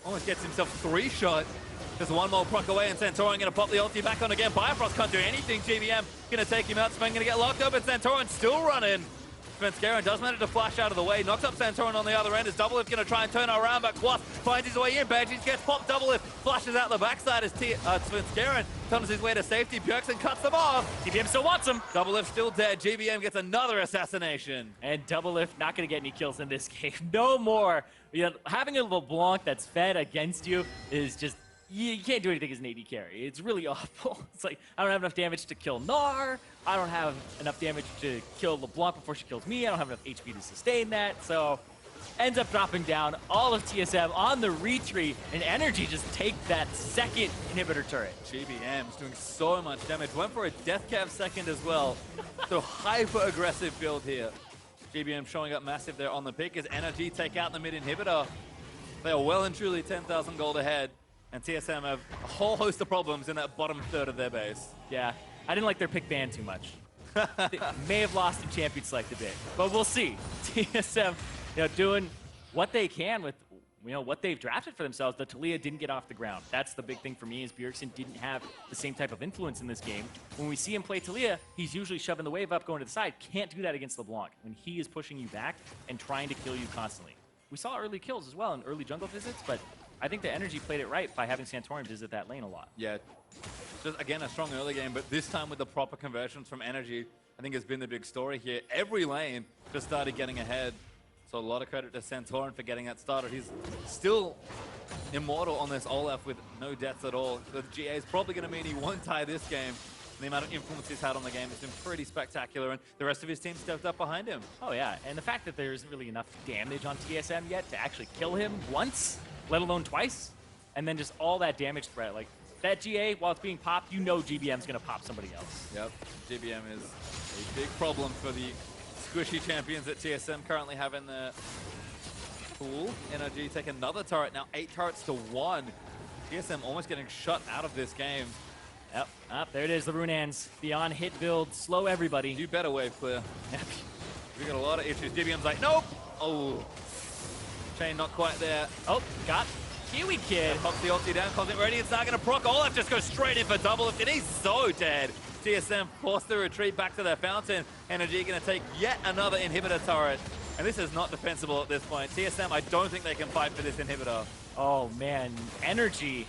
Speaker 1: Almost gets himself 3-shot. Just one more proc away, and Santorin going to pop the ulti back on again. Bifrost can't do anything. GBM going to take him out. Sven going to get locked up, and Santorin still running. Svenskeren does manage to flash out of the way. Knocks up Santorin on the other end. Is Doublelift going to try and turn around, but Quas finds his way in. Badges gets popped. Doublelift flashes out the backside as Svenskeren comes his way to safety. Bjergsen cuts them off.
Speaker 2: GBM still wants him.
Speaker 1: Doublelift still dead. GBM gets another assassination.
Speaker 2: And Doublelift not going to get any kills in this game. No more. You know, having a LeBlanc that's fed against you is just, you can't do anything as an AD carry. It's really awful. It's like, I don't have enough damage to kill Gnar. I don't have enough damage to kill LeBlanc before she kills me. I don't have enough HP to sustain that. So, ends up dropping down all of TSM on the retreat, and NRG just take that second inhibitor turret.
Speaker 1: GBM is doing so much damage. Went for a death cav second as well. So hyper-aggressive build here. GBM showing up massive there on the pick as NRG take out the mid inhibitor. They are well and truly 10,000 gold ahead. And TSM have a whole host of problems in that bottom third of their base.
Speaker 2: Yeah, I didn't like their pick ban too much. They may have lost in champion select a bit, but we'll see. TSM, doing what they can with, what they've drafted for themselves. The Taliyah didn't get off the ground. That's the big thing for me, is Bjergsen didn't have the same type of influence in this game. When we see him play Taliyah, he's usually shoving the wave up, going to the side. Can't do that against LeBlanc when he is pushing you back and trying to kill you constantly. We saw early kills as well and early jungle visits, but I think the NRG played it right by having Santorin visit that lane a lot.
Speaker 1: Yeah, just again a strong early game, but this time with the proper conversions from NRG, I think has been the big story here. Every lane just started getting ahead. So a lot of credit to Santorin for getting that started. He's still immortal on this Olaf with no deaths at all. The GA is probably going to mean he won't tie this game. The amount of influence he's had on the game has been pretty spectacular, and the rest of his team stepped up behind him.
Speaker 2: Oh yeah, and the fact that there isn't really enough damage on TSM yet to actually kill him once, let alone twice, and then just all that damage threat. Like, that GA, while it's being popped, GBM's going to pop somebody else.
Speaker 1: Yep, GBM is a big problem for the squishy champions that TSM currently have in the pool. NRG take another turret, now 8 turrets to 1. TSM almost getting shut out of this game.
Speaker 2: Yep, there it is, the Runans. Beyond hit build, slow everybody.
Speaker 1: You better wave clear. We got a lot of issues. GBM's like, nope! Oh. Chain not quite there.
Speaker 2: Oh, got Kiwi Kid.
Speaker 1: Pops the ulti down, Cosmic Radiance not going to proc. Olaf just goes straight in for double lift, and he's so dead. TSM forced the retreat back to their fountain. NRG going to take yet another inhibitor turret. And this is not defensible at this point. TSM, I don't think they can fight for this inhibitor.
Speaker 2: Oh man, NRG.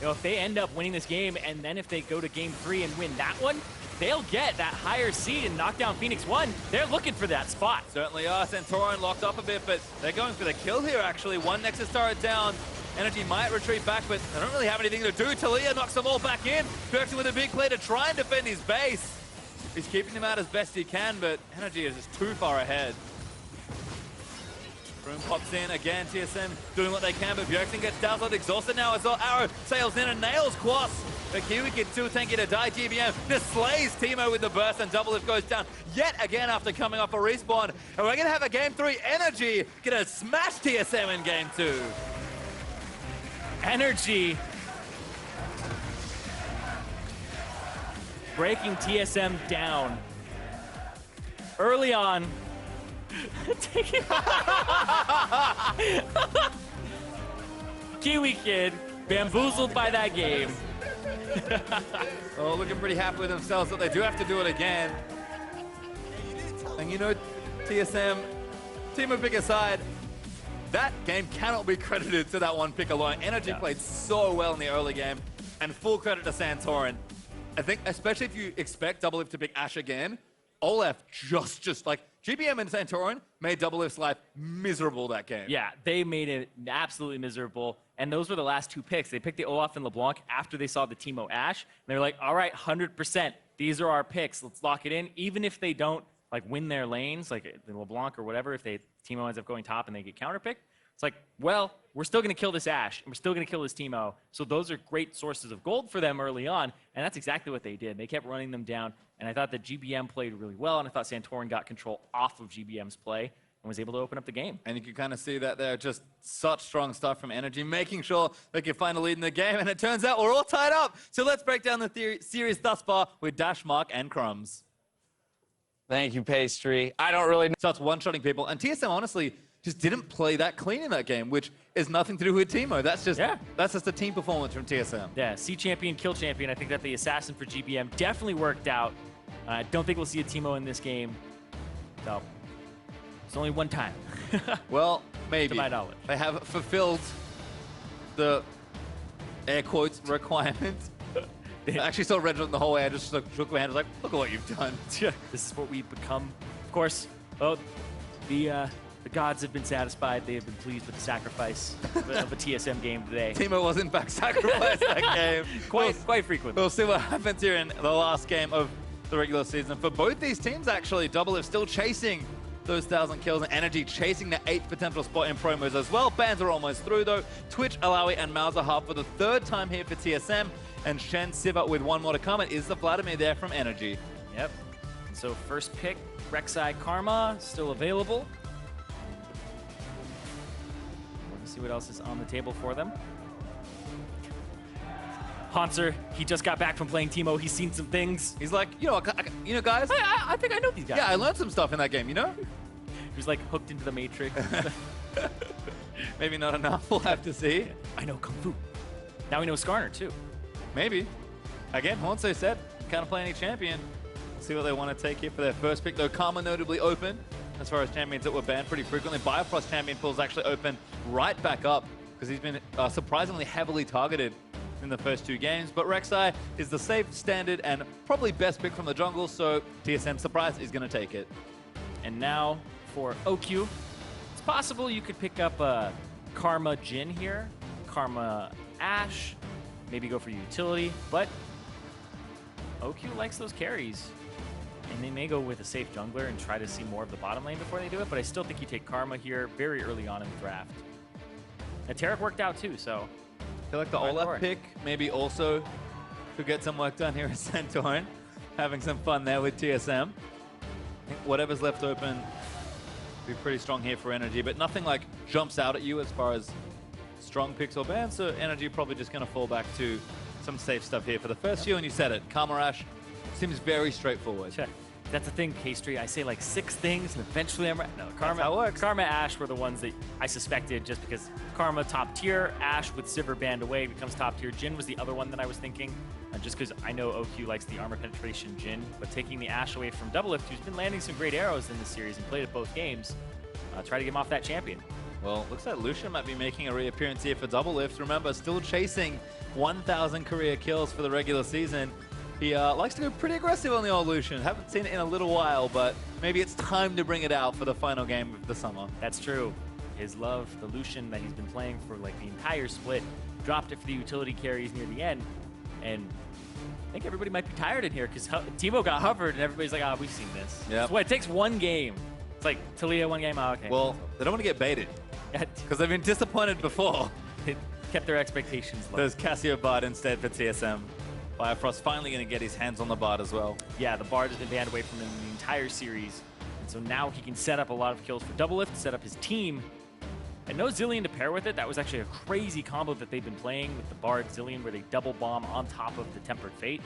Speaker 2: If they end up winning this game, and then if they go to game 3 and win that one, they'll get that higher seed and knock down Phoenix 1. They're looking for that spot.
Speaker 1: Certainly are. Santorin locked up a bit, but they're going for the kill here, actually. One Nexus turret down. NRG might retreat back, but they don't really have anything to do. Taliyah knocks them all back in. Bjergsen with a big play to try and defend his base. He's keeping them out as best he can, but NRG is just too far ahead. Room pops in again, TSM doing what they can, but Bjergsen gets dazzled, exhausted now as well. Arrow sails in and nails Quas. But Kiwi Kid too tanky to die. GBM just slays Teemo with the burst, and Doublelift goes down yet again after coming off a respawn. And we're going to have a game 3. NRG going to smash TSM in game 2.
Speaker 2: NRG breaking TSM down early on. Kiwi Kid bamboozled by that game.
Speaker 1: Oh, looking pretty happy with themselves, but they do have to do it again. And TSM, Teemo pick aside, that game cannot be credited to that one pick alone. NRG played so well in the early game, and full credit to Santorin. I think, especially if you expect Doublelift to pick Ashe again, Olaf just like, GBM and Santorin made Doublelift's life miserable that game.
Speaker 2: Yeah, they made it absolutely miserable. And those were the last 2 picks. They picked the Olaf and LeBlanc after they saw the Teemo Ashe. And they were like, all right, 100%. these are our picks. Let's lock it in. Even if they don't like win their lanes, like the LeBlanc or whatever, if Teemo ends up going top and they get counterpicked, it's like, well, we're still going to kill this Ashe, and we're still going to kill this Teemo. So those are great sources of gold for them early on, and that's exactly what they did. They kept running them down, and I thought that GBM played really well, and I thought Santorin got control off of GBM's play and was able to open up the game.
Speaker 1: And you can kind of see that there, just such strong stuff from NRG, making sure they can find a lead in the game, and it turns out we're all tied up. So let's break down the series thus far with Dash, Mark, and Crumbs.
Speaker 3: Thank you, Pastry. I don't really know.
Speaker 1: Starts one-shotting people, and TSM honestly just didn't play that clean in that game, which is nothing to do with Teemo. That's just a team performance from TSM.
Speaker 2: Yeah, C champion, kill champion. I think that the assassin for GBM definitely worked out. I don't think we'll see a Teemo in this game. So it's only one time.
Speaker 1: Well, maybe.
Speaker 2: To my knowledge.
Speaker 1: They have fulfilled the air quotes requirement. I actually saw Reginald the whole way. I just shook my hand. I was like, look at what you've done.
Speaker 2: This is what we've become. Of course, well, the gods have been satisfied. They have been pleased with the sacrifice of a TSM game today.
Speaker 1: Teemo was in fact sacrificed that game.
Speaker 2: Quite frequently.
Speaker 1: We'll see what happens here in the last game of the regular season. For both these teams, actually, Doublelift still chasing those 1,000 kills, and NRG chasing the 8th potential spot in promos as well. Bans are almost through, though. Twitch, Alawi, and Malzahar for the 3rd time here for TSM, and Shen Siva with 1 more to come. It is the Vladimir there from NRG.
Speaker 2: Yep. So first pick, Rek'Sai Karma, still available. Let's see what else is on the table for them. Hanser, he just got back from playing Teemo. He's seen some things.
Speaker 1: He's like, you know, guys.
Speaker 2: I think I know these guys.
Speaker 1: Yeah, I learned some stuff in that game, you know?
Speaker 2: He was like hooked into the Matrix.
Speaker 1: Maybe not enough, we'll have to see.
Speaker 2: I know Kung Fu. Now we know Skarner, too.
Speaker 1: Maybe. Again, Honso said, can't play any champion. We'll see what they want to take here for their first pick, though. Karma notably open as far as champions that were banned pretty frequently. Bifrost champion pool's actually open right back up because he's been surprisingly heavily targeted in the first 2 games. But Rek'Sai is the safe, standard, and probably best pick from the jungle, so TSM Surprise is going to take it.
Speaker 2: And now for OQ, it's possible you could pick up a Karma Jhin here, Karma Ashe, maybe go for utility, but OQ likes those carries. And they may go with a safe jungler and try to see more of the bottom lane before they do it, but I still think you take Karma here very early on in the draft. And Tarek worked out too, so.
Speaker 1: I feel like the Olaf pick maybe also could get some work done here at Santorin. Having some fun there with TSM. I think whatever's left open will be pretty strong here for NRG, but nothing like jumps out at you as far as strong picks or bans, so NRG probably just going to fall back to some safe stuff here for the first few, and you said it, Karma Ashe seems very straightforward.
Speaker 2: Check. That's the thing, Pastry. I say like 6 things, and eventually I'm right. No,
Speaker 1: Karma, how it works.
Speaker 2: Karma, Ashe were the ones that I suspected just because Karma top tier, Ashe with Sivir banned away becomes top tier. Jhin was the other one that I was thinking, just because I know OQ likes the armor penetration Jhin, but taking the Ashe away from Doublelift, who's been landing some great arrows in this series and played at both games, try to get him off that champion.
Speaker 1: Well, looks like Lucian might be making a reappearance here for Doublelift. Remember, still chasing 1,000 career kills for the regular season. He likes to go pretty aggressive on the old Lucian. Haven't seen it in a little while, but maybe it's time to bring it out for the final game of the summer.
Speaker 2: That's true. His love, the Lucian that he's been playing for like the entire split, dropped it for the utility carries near the end, and I think everybody might be tired in here because Teemo got hovered and everybody's like, we've seen this.
Speaker 1: Yep.
Speaker 2: So what, it takes 1 game. It's like, Talia 1 game, okay.
Speaker 1: Well, they don't want to get baited because they've been disappointed before.
Speaker 2: They kept their expectations low.
Speaker 1: There's Cassio Bard instead for TSM. Bifrost finally going to get his hands on the Bard as well.
Speaker 2: Yeah, the Bard has been banned away from him the entire series. And so now he can set up a lot of kills for Doublelift, set up his team. And no Zilean to pair with it. That was actually a crazy combo that they've been playing with the Bard Zilean where they double bomb on top of the Tempered Fate.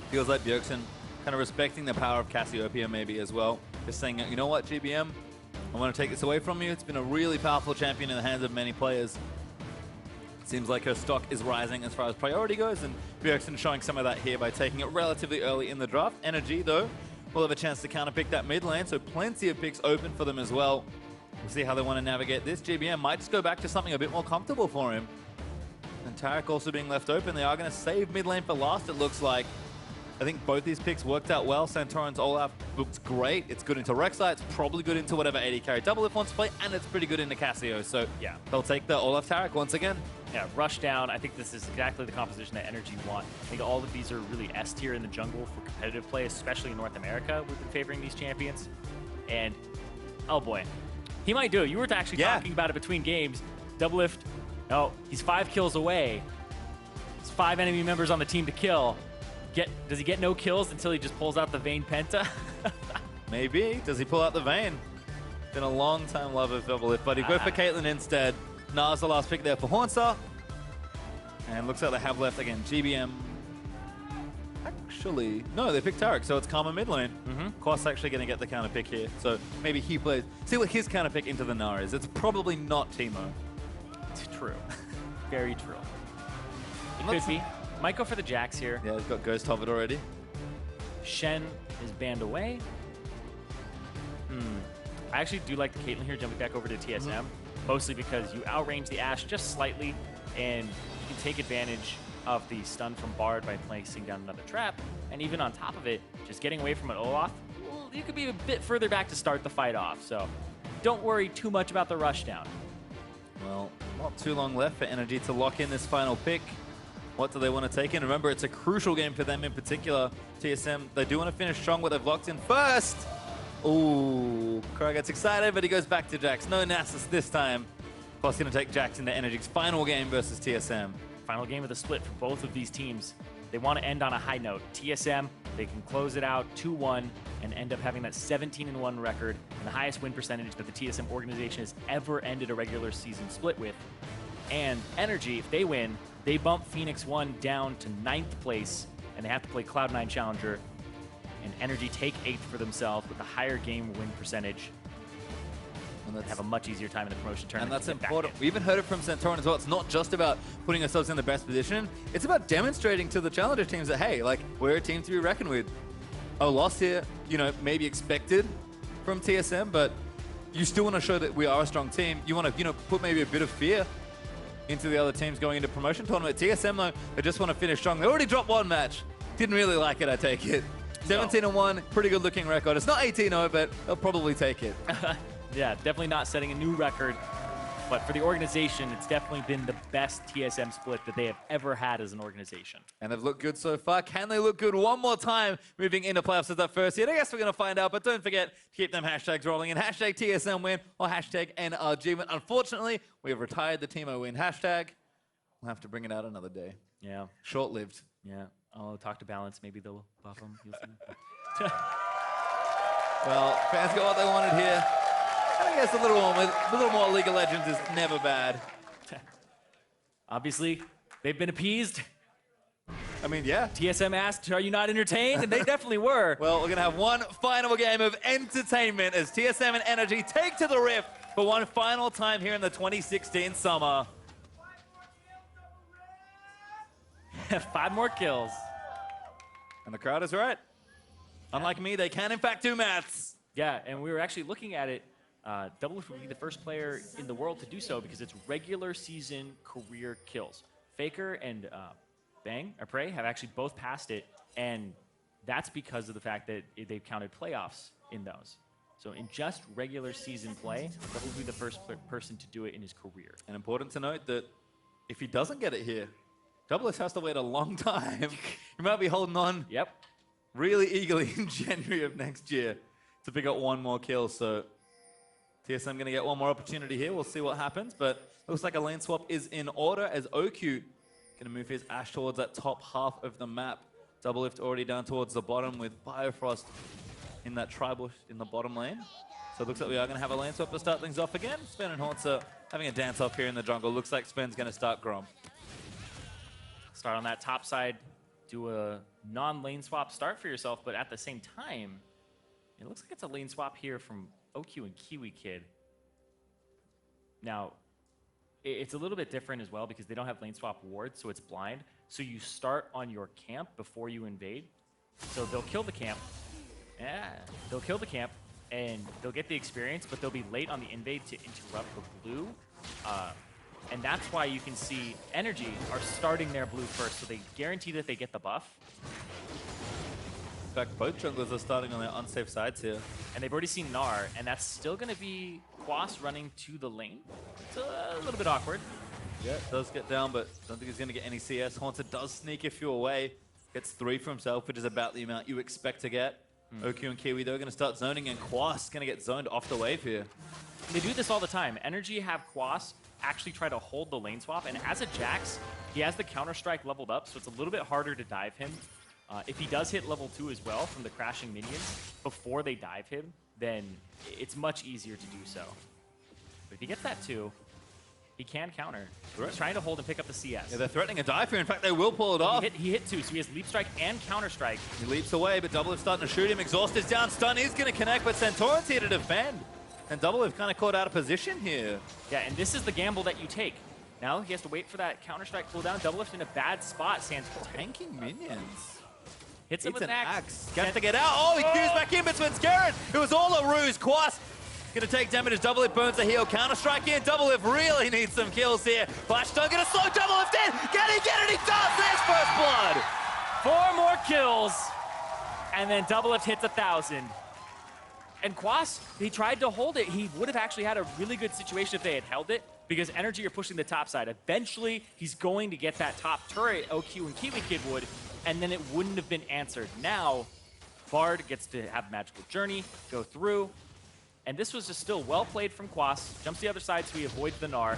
Speaker 1: Feels like Bjergsen kind of respecting the power of Cassiopeia maybe as well. Just saying, you know what, GBM? I want to take this away from you. It's been a really powerful champion in the hands of many players. Seems like her stock is rising as far as priority goes, and Bjergsen showing some of that here by taking it relatively early in the draft. NRG, though, will have a chance to counterpick that mid lane, so plenty of picks open for them as well. We'll see how they want to navigate this. GBM might just go back to something a bit more comfortable for him. And Tarek also being left open. They are going to save mid lane for last, it looks like. I think both these picks worked out well. Santorin's Olaf looked great. It's good into Rek'Sai. It's probably good into whatever AD carry Doublelift wants to play, and it's pretty good into Cassio. So yeah, they'll take the Olaf Tarek once again.
Speaker 2: Yeah, rush down. I think this is exactly the composition that NRG want. I think all of these are really S tier in the jungle for competitive play, especially in North America. We've been favoring these champions. And, oh boy, he might do it. You were actually talking about it between games. Doublelift, no, he's 5 kills away. There's 5 enemy members on the team to kill. Does he get no kills until he just pulls out the Vayne Penta?
Speaker 1: Maybe. Does he pull out the Vayne? Been a long time love of Doublelift, but he go for Caitlyn instead. Nars the last pick there for Hornsa. And looks like they have left again. GBM. Actually, no, they picked Tarek, so it's Karma mid lane. Quas actually going to get the counter pick here. So maybe he plays. See what his counter pick into the Gnar is. It's probably not Teemo.
Speaker 2: It's true. Very true. It could be. Might go for the Jax here.
Speaker 1: Yeah, he's got Ghost hovered already.
Speaker 2: Shen is banned away. I actually do like the Caitlyn here jumping back over to TSM, mostly because you outrange the Ashe just slightly, and you can take advantage of the stun from Bard by placing down another trap, and even on top of it, just getting away from an Olaf, well, you could be a bit further back to start the fight off, so don't worry too much about the rush down.
Speaker 1: Well, not too long left for NRG to lock in this final pick. What do they want to take in? Remember, it's a crucial game for them in particular. TSM, they do want to finish strong, what they've locked in first. Ooh, Kura gets excited, but he goes back to Jax. No Nasus this time. Plus, going to take Jax into NRG's final game versus TSM.
Speaker 2: Final game of the split for both of these teams. They want to end on a high note. TSM, they can close it out 2-1 and end up having that 17-1 record and the highest win percentage that the TSM organization has ever ended a regular season split with. And NRG, if they win, they bump Phoenix 1 down to 9th place, and they have to play Cloud9 Challenger. And NRG take 8th for themselves with a higher game win percentage. And they have a much easier time in the promotion tournament.
Speaker 1: And that's important. We even heard it from Centauran as well. It's not just about putting ourselves in the best position. It's about demonstrating to the challenger teams that, hey, like, we're a team to be reckoned with. A loss here, you know, maybe expected from TSM, but you still want to show that we are a strong team. You want to, you know, put maybe a bit of fear into the other teams going into promotion tournament. TSM, though, they just want to finish strong. They already dropped one match. Didn't really like it, I take it. 17-1, pretty good looking record. It's not 18-0, but they'll probably take it.
Speaker 2: Yeah, definitely not setting a new record, but for the organization, it's definitely been the best TSM split that they have ever had as an organization.
Speaker 1: And they've looked good so far. Can they look good one more time moving into playoffs as that first hit? I guess we're going to find out, but don't forget to keep them hashtags rolling in. Hashtag TSM win or hashtag NRG win. Unfortunately, we have retired the Teemo win hashtag. We'll have to bring it out another day.
Speaker 2: Yeah.
Speaker 1: Short-lived.
Speaker 2: Yeah. I'll talk to Balance. Maybe they'll buff them. You'll see.
Speaker 1: Well, fans got what they wanted here. I guess a little more League of Legends is never bad.
Speaker 2: Obviously, they've been appeased.
Speaker 1: I mean, yeah.
Speaker 2: TSM asked, are you not entertained? And they definitely were.
Speaker 1: Well, we're going to have one final game of entertainment as TSM and NRG take to the Rift for one final time here in the 2016 summer.
Speaker 2: 5 more kills.
Speaker 1: And the crowd is right. Unlike me, they can, in fact, do maths.
Speaker 2: Yeah, and we were actually looking at it. Doublelift would be the first player in the world to do so because it's regular season career kills. Faker and Prey have actually both passed it, and that's because of the fact that they've counted playoffs in those. So in just regular season play, Doublelift would be the first person to do it in his career.
Speaker 1: And important to note that if he doesn't get it here, Doublelift has to wait a long time. He might be holding on really eagerly in January of next year to pick up one more kill. So TSM going to get one more opportunity here. We'll see what happens, but looks like a lane swap is in order as OQ going to move his Ashe towards that top half of the map. Doublelift already down towards the bottom with Biofrost in that tribal in the bottom lane. So it looks like we are going to have a lane swap to start things off again. Sven and Hortzer having a dance off here in the jungle. Looks like Sven's going to start Grom.
Speaker 2: Start on that top side, do a non-lane swap start for yourself, but at the same time, it looks like it's a lane swap here from OQ and Kiwi Kid. Now, it's a little bit different as well because they don't have lane swap wards, so it's blind. So you start on your camp before you invade. So they'll kill the camp. Yeah, they'll kill the camp, and they'll get the experience, but they'll be late on the invade to interrupt the blue. And that's why you can see NRG are starting their blue first, so they guarantee that they get the buff.
Speaker 1: In fact, both junglers are starting on their unsafe sides here.
Speaker 2: And they've already seen Gnar, and that's still going to be Quas running to the lane. It's a little bit awkward.
Speaker 1: Yeah, it does get down, but don't think he's going to get any CS. Haunted does sneak a few away. Gets 3 for himself, which is about the amount you expect to get. OQ and Kiwi, though, going to start zoning, and Quas going to get zoned off the wave here.
Speaker 2: They do this all the time. NRG have Quas actually try to hold the lane swap, and as a Jax, he has the Counter-Strike leveled up, so it's a little bit harder to dive him. If he does hit level 2 as well from the crashing minions before they dive him, then it's much easier to do so. But if he gets that 2, he can counter. He's trying to hold and pick up the CS.
Speaker 1: Yeah, they're threatening a dive here. In fact, they will pull it off.
Speaker 2: He hit 2, so he has Leap Strike and Counter Strike.
Speaker 1: He leaps away, but Doublelift's starting to shoot him. Exhaust is down. Stun is going to connect, but Santorin's here to defend. And Doublelift kind of caught out of position here.
Speaker 2: Yeah, and this is the gamble that you take. Now he has to wait for that Counter Strike cooldown. Doublelift in a bad spot. Santorin
Speaker 1: Tanking minions.
Speaker 2: hits him with an axe.
Speaker 1: Gets to get out. Oh, he queues back in, but Svenskeren. It was all a ruse. Quas gonna take damage as Doublelift burns the heel. Counter-Strike in. Doublelift really needs some kills here. Flash Stun gonna slow Doublelift in. Can he get it? He does. There's first blood.
Speaker 2: 4 more kills, and then Doublelift hits 1,000. And Quas, he tried to hold it. He would have actually had a really good situation if they had held it, because NRG are pushing the top side. Eventually, he's going to get that top turret, OQ and Kiwi Kid would, and then it wouldn't have been answered. Now, Bard gets to have Magical Journey, go through, and this was just still well played from Quas. Jumps the other side so he avoids the Gnar.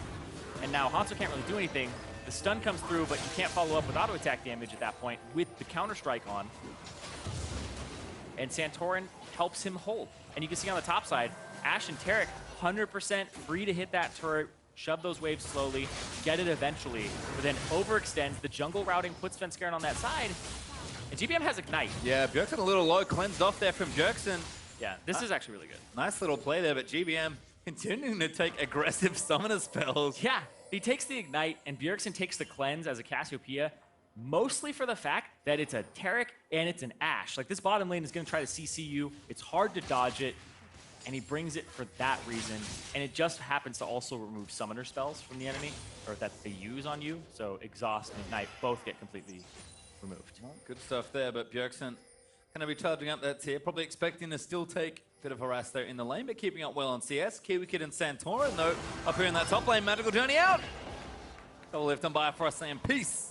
Speaker 2: And now Hanzo can't really do anything. The stun comes through, but you can't follow up with auto attack damage at that point with the Counter-Strike on. And Santorin helps him hold. And you can see on the top side, Ashe and Taric 100% free to hit that turret, shove those waves slowly, get it eventually, but then overextends. The jungle routing puts Svenskeren on that side, and GBM has Ignite.
Speaker 1: Yeah, Bjergsen a little low, cleansed off there from Bjergsen.
Speaker 2: Yeah, this is actually really good.
Speaker 1: Nice little play there, but GBM continuing to take aggressive summoner spells.
Speaker 2: Yeah, he takes the Ignite, and Bjergsen takes the Cleanse as a Cassiopeia, mostly for the fact that it's a Taric and it's an Ashe. Like, this bottom lane is going to try to CC you. It's hard to dodge it, and he brings it for that reason. And it just happens to also remove summoner spells from the enemy, or that they use on you. So Exhaust and Ignite both get completely removed.
Speaker 1: Well, good stuff there, but Bjergsen going to be charging up that tier, probably expecting to still take a bit of harass there in the lane, but keeping up well on CS. Kiwi Kid and Santorin, though, up here in that top lane. Magical Journey out. Doublelift and Bifrost saying peace.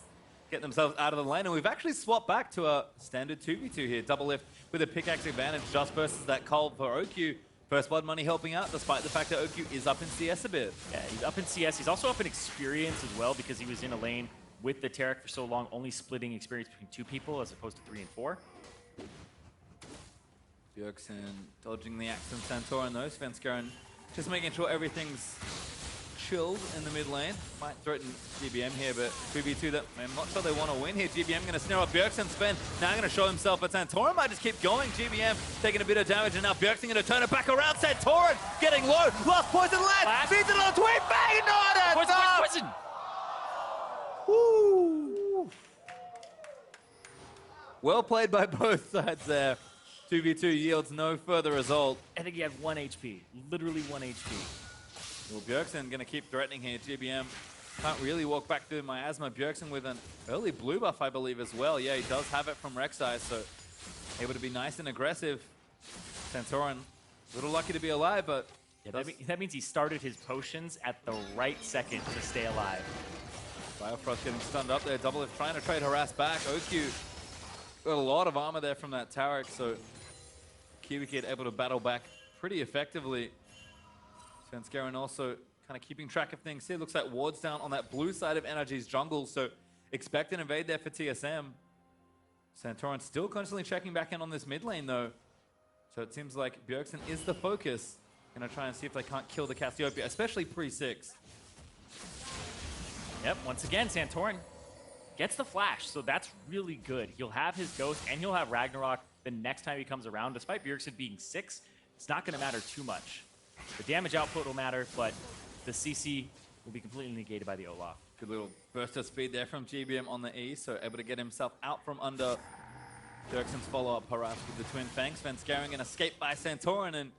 Speaker 1: Get themselves out of the lane, and we've actually swapped back to a standard 2v2 here. Doublelift with a pickaxe advantage just versus that Cold for OQ. First Blood money helping out, despite the fact that OQ is up in CS a bit.
Speaker 2: Yeah, he's up in CS. He's also up in experience as well, because he was in a lane with the Taric for so long, only splitting experience between 2 people as opposed to 3 and 4.
Speaker 1: Bjergsen dodging the axe from Santorin, though. Svenskeren just making sure everything's chilled in the mid lane. Might threaten GBM here, but 2v2 that I'm not sure they want to win here. GBM going to snare up Bjergsen. Sven now going to show himself, but Santorin might just keep going. GBM taking a bit of damage, and now Bjergsen going to turn it back around. Santorin getting low. Lost poison last. Feeds it on a tweet. Bang! No, that's
Speaker 2: Poison!
Speaker 1: Woo! Well played by both sides there. 2v2 yields no further result.
Speaker 2: I think he had 1 HP. Literally 1 HP.
Speaker 1: Well, Bjergsen going to keep threatening here. GBM can't really walk back through Miasma. Bjergsen with an early blue buff, I believe, as well. Yeah, he does have it from Rek'Sai, so able to be nice and aggressive. Santorin, a little lucky to be alive, but...
Speaker 2: Yeah, that means he started his potions at the right second to stay alive.
Speaker 1: Bifrost getting stunned up there. Doublelift trying to trade harass back. OQ got a lot of armor there from that Taric, so Kiwi Kid able to battle back pretty effectively. Svenskeren also kind of keeping track of things here. Looks like ward's down on that blue side of NRG's jungle, so expect an invade there for TSM. Santorin still constantly checking back in on this mid lane, though. So it seems like Bjergsen is the focus. Gonna try and see if they can't kill the Cassiopeia, especially pre-6.
Speaker 2: Yep, once again, Santorin gets the flash, so that's really good. He'll have his Ghost, and he'll have Ragnarok the next time he comes around. Despite Bjergsen being 6, it's not going to matter too much. The damage output will matter, but the CC will be completely negated by the Olaf.
Speaker 1: Good little burst of speed there from GBM on the E, so able to get himself out from under Bjergsen's follow-up harass with the Twin Fangs. Svenskeren an escape by Santorin, and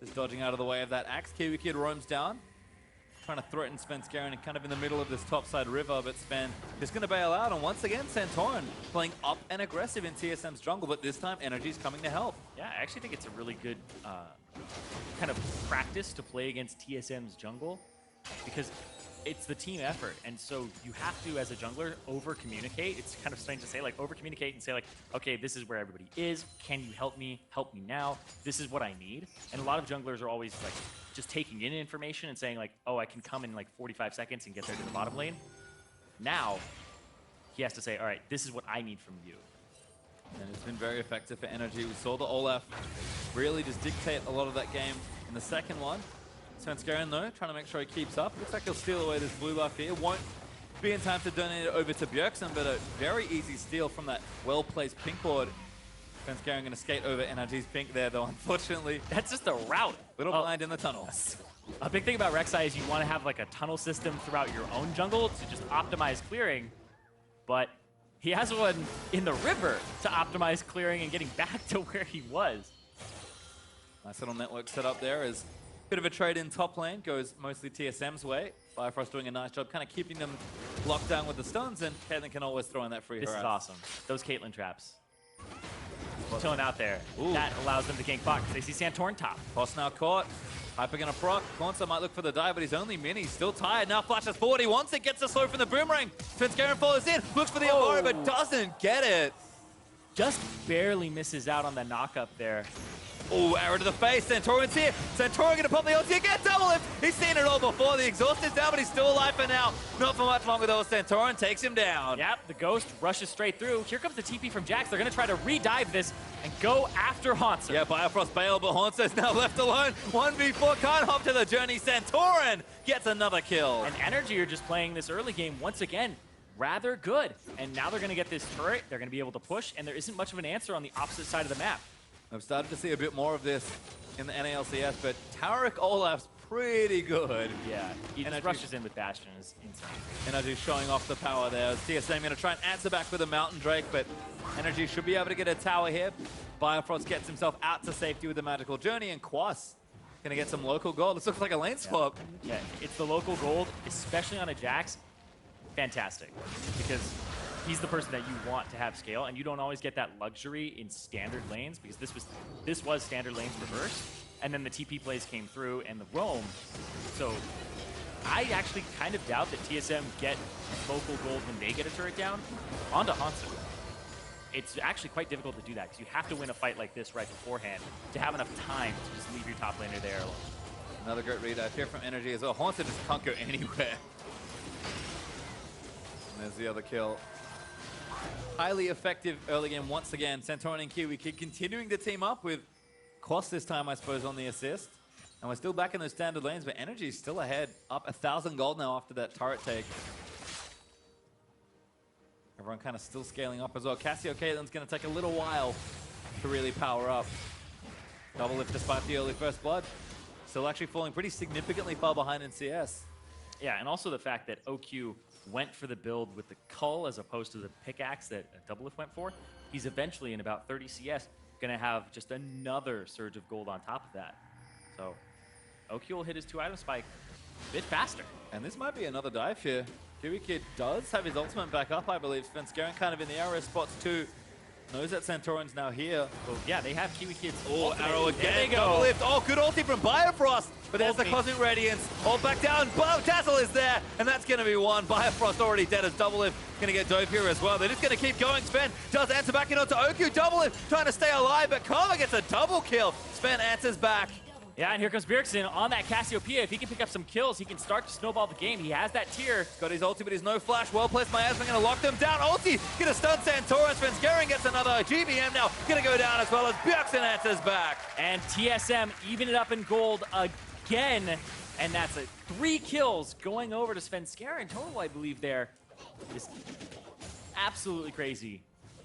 Speaker 1: just dodging out of the way of that axe. Kiwi Kid roams down, trying to threaten Svenskeren and kind of in the middle of this topside river, but Sven just going to bail out. And once again, Santorin playing up and aggressive in TSM's jungle, but this time NRG's coming to help.
Speaker 2: Yeah, I actually think it's a really good kind of practice to play against TSM's jungle, because it's the team effort. And so you have to, as a jungler, over-communicate. It's kind of strange to say, like, over-communicate and say, like, okay, this is where everybody is. Can you help me? Help me now. This is what I need. And a lot of junglers are always, like, just taking in information and saying, like, oh, I can come in, like, 45 seconds and get there to the bottom lane. Now, he has to say, all right, this is what I need from you.
Speaker 1: And it's been very effective for NRG. We saw the Olaf really just dictate a lot of that game in the second one. Svenskeren, though, trying to make sure he keeps up. Looks like he'll steal away this blue buff here. Won't be in time to donate it over to Bjergsen, but a very easy steal from that well-placed pink board. Svenskeren going to skate over NRG's pink there, though, unfortunately.
Speaker 2: That's just a route.
Speaker 1: Little blind in the tunnels.
Speaker 2: A big thing about Rek'Sai is you want to have like a tunnel system throughout your own jungle to just optimize clearing, but he has one in the river to optimize clearing and getting back to where he was.
Speaker 1: Nice little network set up there as a bit of a trade in top lane goes mostly TSM's way. Bifrost doing a nice job kind of keeping them locked down with the stuns, and Caitlyn can always throw in that free
Speaker 2: This
Speaker 1: harass.
Speaker 2: is awesome. Those Caitlyn traps. Chilling out there.
Speaker 1: Ooh.
Speaker 2: That allows them to gank Fox. They see Santorin top.
Speaker 1: Toss now caught. Hyper gonna proc. Cornsa might look for the dive, but he's only mini. Still tired. Now flashes forward. He wants it. Gets the slow from the boomerang. Svenskeren follows in. Looks for the Avaro, but doesn't get it.
Speaker 2: Just barely misses out on the knock-up there.
Speaker 1: Oh, arrow to the face. Santorin's here. Santorin gonna pop the ulti again. Double lift. He's seen it all before. The exhaust is down, but he's still alive for now. Not for much longer, though. Santorin takes him down.
Speaker 2: Yep, the Ghost rushes straight through. Here comes the TP from Jax. They're going to try to re-dive this and go after Haunter.
Speaker 1: Yeah, Bifrost bail, but Haunter's now left alone. 1v4, can't hop to the journey. Santorin gets another kill.
Speaker 2: And NRG are just playing this early game once again rather good. And now they're going to get this turret. They're going to be able to push, and there isn't much of an answer on the opposite side of the map.
Speaker 1: I've started to see a bit more of this in the NALCS, but Taric Olaf's pretty good.
Speaker 2: Yeah, he just
Speaker 1: NRG
Speaker 2: rushes in with Bastion. Is insane.
Speaker 1: NRG showing off the power there. TSM going to try and answer back with a Mountain Drake, but NRG should be able to get a tower here. Bifrost gets himself out to safety with the Magical Journey, and Quas going to get some local gold. This looks like a lane swap.
Speaker 2: Yeah, it's the local gold, especially on a Jax. Fantastic, because he's the person that you want to have scale, and you don't always get that luxury in standard lanes, because this was standard lanes reversed, and then the TP plays came through and the roam. So I actually kind of doubt that TSM get local gold when they get a turret down onto Hansu. It's actually quite difficult to do that, because you have to win a fight like this right beforehand to have enough time to just leave your top laner there alone.
Speaker 1: Another great read out here from NRG as well. Haunter just can't go anywhere. And there's the other kill. Highly effective early game once again. Santorin and Kiwi Kid continuing to team up with Quas this time, I suppose, on the assist. And we're still back in those standard lanes, but NRG is still ahead. Up 1,000 gold now after that turret take. Everyone kind of still scaling up as well. Cassio Caitlyn's going to take a little while to really power up. Double lift despite the early first blood. Still actually falling pretty significantly far behind in CS.
Speaker 2: Yeah, and also the fact that OQ went for the build with the Cull as opposed to the pickaxe that Doublelift went for. He's eventually, in about 30 CS, going to have just another surge of gold on top of that. So OQ will hit his 2-item spike a bit faster.
Speaker 1: And this might be another dive here. Kiwi Kid does have his ultimate back up, I believe. Svenskeren kind of in the arrow spots too. Knows that Santorin's now here.
Speaker 2: Oh, yeah, they have Kiwi Kids.
Speaker 1: Oh,
Speaker 2: ultimate.
Speaker 1: arrow
Speaker 2: There they
Speaker 1: again.
Speaker 2: go.
Speaker 1: Double lift. Oh, good ulti from Bifrost. But there's the
Speaker 2: Ulti.
Speaker 1: Cosmic Radiance. All back down. Dazzle is there. And that's going to be one. Bifrost already dead as Double lift. Going to get dove here as well. They're just going to keep going. Sven does answer back in onto OQ. Double lift trying to stay alive, but Karma gets a double kill. Sven answers back.
Speaker 2: Yeah, and here comes Bjergsen on that Cassiopeia. If he can pick up some kills, he can start to snowball the game. He has that tier.
Speaker 1: Got his ulti, but he's no flash. Well placed by Aspen, going to lock them down. Ulti, going to stun Santorin. Svenskeren gets another GBM now. Going to go down as well as Bjergsen answers back.
Speaker 2: And TSM even it up in gold again. And that's 3 kills going over to Svenskeren total, I believe, there. Just absolutely crazy.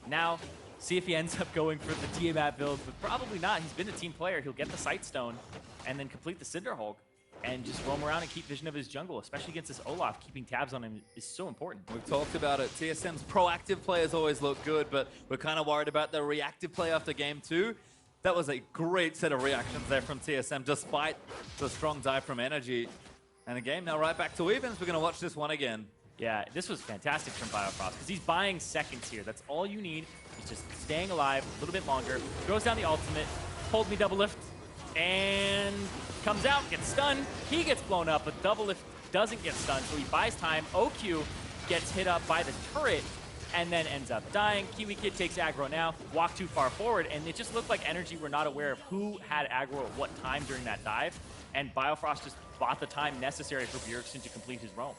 Speaker 2: Now, see if he ends up going for the Tiamat build, but probably not. He's been a team player. He'll get the Sightstone and then complete the Cinder Hulk and just roam around and keep vision of his jungle, especially against this Olaf. Keeping tabs on him is so important.
Speaker 1: We've talked about it. TSM's proactive players always look good, but we're kind of worried about the reactive play after game 2. That was a great set of reactions there from TSM, despite the strong dive from NRG. And the game now right back to evens. We're going to watch this one again.
Speaker 2: Yeah, this was fantastic from Biofrost because he's buying seconds here. That's all you need. He's just staying alive a little bit longer. Throws down the ultimate, hold me double lift, and comes out, gets stunned. He gets blown up, but double lift doesn't get stunned, so he buys time. OQ gets hit up by the turret and then ends up dying. Kiwi Kid takes aggro now, walk too far forward, and it just looked like NRG were not aware of who had aggro at what time during that dive, and Biofrost just bought the time necessary for Bjergsen to complete his roam.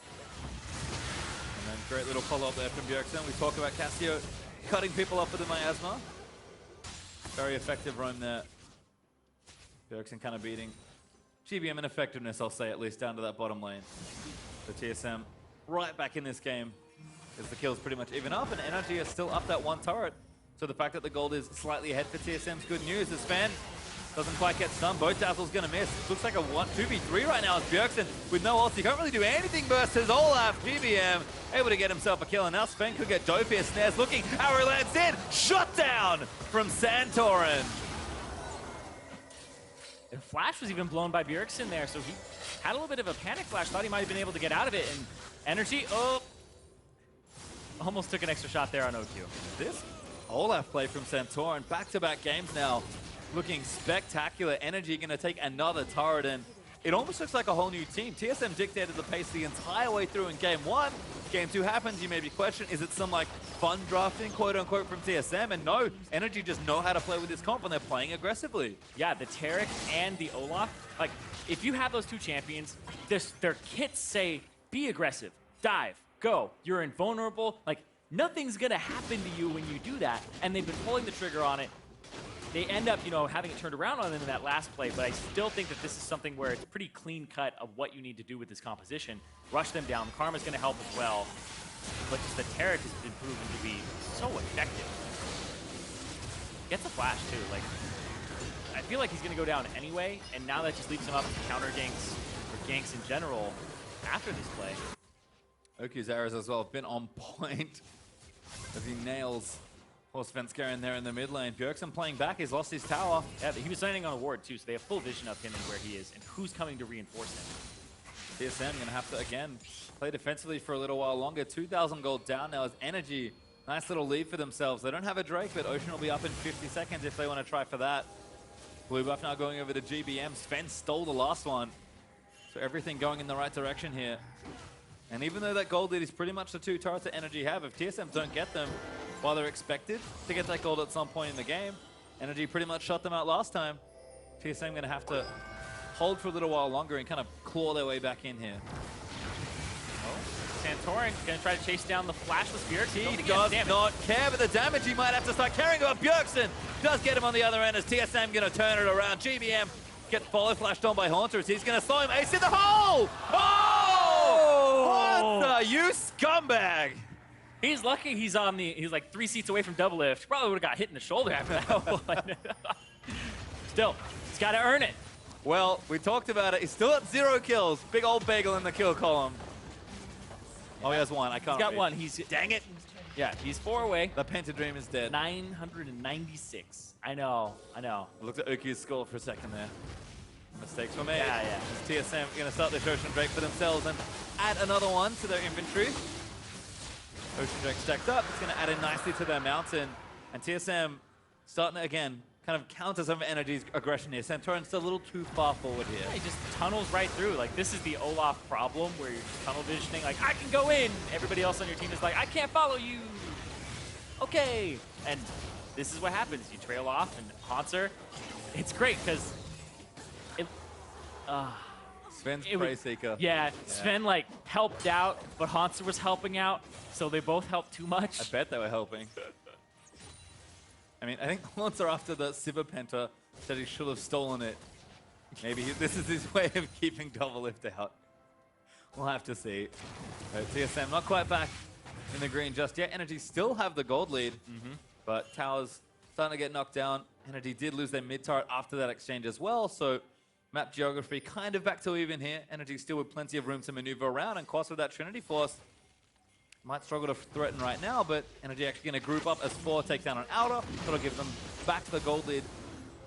Speaker 1: And then great little follow-up there from Bjergsen. We talk about Cassio cutting people up with the miasma. Very effective roam there. Bjergsen kind of beating GBM in effectiveness, I'll say, at least down to that bottom lane. So TSM right back in this game as the kills pretty much even up, and NRG is still up that one turret. So the fact that the gold is slightly ahead for TSM is good news. As Sven doesn't quite get stunned, both Dazzle's gonna miss. Looks like a 2v3 right now as Bjergsen with no ult. He can't really do anything versus Olaf. GBM able to get himself a kill, and now Sven could get Dophier snares looking. Arrow lands in, shut down from Santorin.
Speaker 2: The flash was even blown by Bjergsen there, so he had a little bit of a panic flash, thought he might have been able to get out of it, and NRG, almost took an extra shot there on OQ.
Speaker 1: This Olaf play from Santorin, back-to-back games now, looking spectacular. NRG gonna take another turret, and it almost looks like a whole new team. TSM dictated the pace the entire way through in game one. Game two happens, you maybe question, is it some like fun drafting, quote unquote, from TSM? And no, NRG just know how to play with this comp and they're playing aggressively.
Speaker 2: Yeah, the Taric and the Olaf, like, if you have those two champions, their kits say, be aggressive, dive, go, you're invulnerable, like, nothing's gonna happen to you when you do that, and they've been pulling the trigger on it. They end up, you know, having it turned around on them in that last play, but I still think that this is something where it's pretty clean cut of what you need to do with this composition. Rush them down. Karma's going to help as well, but just the Taric has been proven to be so effective. Gets a flash too. Like, I feel like he's going to go down anyway, and now that just leaves him up to counter ganks or ganks in general after this play.
Speaker 1: OQ's arrows as well have been on point as he nails Svenskar in there in the mid lane. Bjergsen playing back, he's lost his tower.
Speaker 2: Yeah, he was landing on a ward too, so they have full vision of him and where he is and who's coming to reinforce him.
Speaker 1: TSM gonna have to, again, play defensively for a little while longer. 2,000 gold down now as NRG. Nice little lead for themselves. They don't have a Drake, but Ocean will be up in 50 seconds if they want to try for that. Blue buff now going over to GBM. Sven stole the last one. So everything going in the right direction here. And even though that gold lead is pretty much the two turrets that NRG have, if TSM don't get them, while they're expected to get that gold at some point in the game, NRG pretty much shut them out last time. TSM going to have to hold for a little while longer and kind of claw their way back in here.
Speaker 2: Oh, Santorin going to try to chase down the flashless Bjergsen.
Speaker 1: He does not care, but the damage he might have to start carrying about. Bjergsen does get him on the other end as TSM going to turn it around. GBM gets follow flashed on by Haunter as he's going to slow him. Ace in the hole! Oh! Haunter, you scumbag!
Speaker 2: He's lucky he's like 3 seats away from double lift. Probably would have got hit in the shoulder after that. Still, he's got to earn it.
Speaker 1: Well, we talked about it. He's still at 0 kills. Big old bagel in the kill column. Oh, he has one. I can't
Speaker 2: He's got
Speaker 1: read.
Speaker 2: one. Dang it. Yeah, he's 4 away.
Speaker 1: The Pentadream is dead.
Speaker 2: 996. I know.
Speaker 1: I looked at Uki's score for a second there. Mistakes were made.
Speaker 2: Yeah.
Speaker 1: TSM going to start the Ocean Drake for themselves and add another one to their inventory. Ocean Drake stacked up. It's going to add in nicely to their mountain. And TSM starting to, again, kind of counter some of NRG's aggression here. Santorin's still a little too far forward here.
Speaker 2: Yeah, he just tunnels right through. Like, this is the Olaf problem where you're just tunnel visioning. Like, I can go in. Everybody else on your team is like, I can't follow you. Okay. And this is what happens. You trail off, and Haunter, it's great because
Speaker 1: Sven's Prey Seeker.
Speaker 2: Yeah, Sven like helped out, but Haunter was helping out, so they both helped too much.
Speaker 1: I bet they were helping. I mean, I think Haunter after the Sivir Penta said he should have stolen it. Maybe this is his way of keeping double lift out. We'll have to see. TSM not quite back in the green just yet. NRG still have the gold lead, but towers starting to get knocked down. NRG did lose their mid turret after that exchange as well, so map geography kind of back to even here. NRG still with plenty of room to maneuver around, and Quas with that Trinity Force might struggle to threaten right now, but NRG actually going to group up as 4, take down an outer. That'll give them back to the gold lead.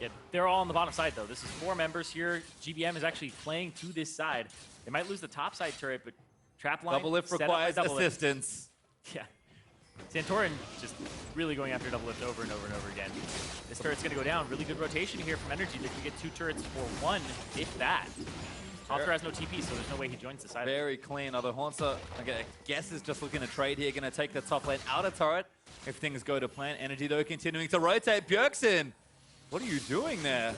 Speaker 2: Yeah, they're all on the bottom side though. This is 4 members here. GBM is actually playing to this side. They might lose the top side turret, but trap line.
Speaker 1: Double lift requires assistance.
Speaker 2: Yeah. Santorin just really going after double lift over and over and over again. This turret's going to go down. Really good rotation here from NRG. They can get 2 turrets for 1, if that. Haunter has no TP, so there's no way he joins this either.
Speaker 1: Very clean, although Haunter, I guess, is just looking to trade here. Going to take the top lane out of turret if things go to plan. NRG, though, continuing to rotate. Bjergsen, what are you doing there?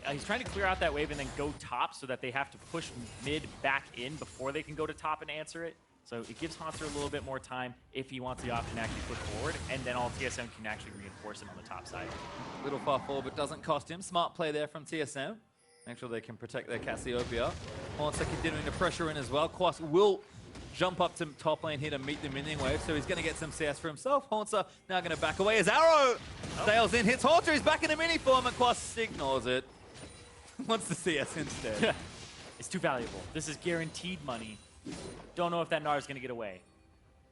Speaker 2: He's trying to clear out that wave and then go top so that they have to push mid back in before they can go to top and answer it. So it gives Haunter a little bit more time if he wants the option to actually push forward, and then all TSM can actually reinforce him on the top side.
Speaker 1: A little far forward, but doesn't cost him. Smart play there from TSM. Make sure they can protect their Cassiopeia. Haunter continuing to pressure in as well. Quas will jump up to top lane here to meet the minion wave, so he's going to get some CS for himself. Haunter now going to back away as Arrow sails in, hits Haunter, he's back in a mini form, and Quas ignores it. Wants the CS instead.
Speaker 2: It's too valuable. This is guaranteed money. Don't know if that Gnar is going to get away.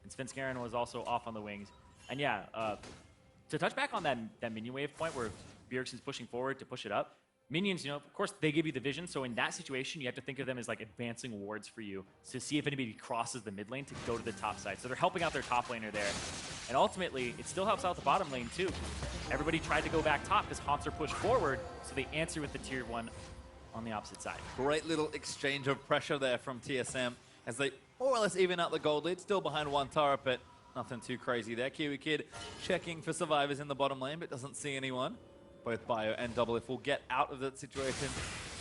Speaker 2: And Svenskeren was also off on the wings. And yeah, to touch back on that minion wave point where Bjergsen's pushing forward to push it up, minions, of course, they give you the vision, so in that situation, you have to think of them as like advancing wards for you to see if anybody crosses the mid lane to go to the top side. So they're helping out their top laner there. And ultimately, it still helps out the bottom lane too. Everybody tried to go back top because Haunter pushed forward, so they answer with the tier 1 on the opposite side.
Speaker 1: Great little exchange of pressure there from TSM as they more or less even out the gold lead. Still behind one turret, but nothing too crazy there. Kiwi Kid checking for survivors in the bottom lane, but doesn't see anyone. Both Bio and Doublelift will get out of that situation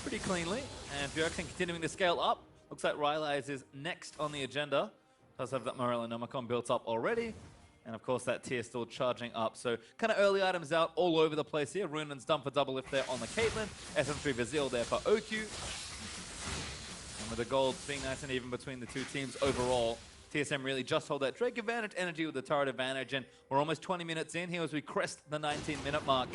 Speaker 1: pretty cleanly. And Bjergsen continuing to scale up. Looks like Rylai's is next on the agenda. Does have that Morellonomicon built up already. And of course that tier still charging up. So kind of early items out all over the place here. Runen's done for Doublelift there on the Caitlyn. SM3 Vazil there for OQ. And with the gold being nice and even between the two teams overall, TSM really just hold that Drake advantage, NRG with the turret advantage, and we're almost 20 minutes in here as we crest the 19-minute mark.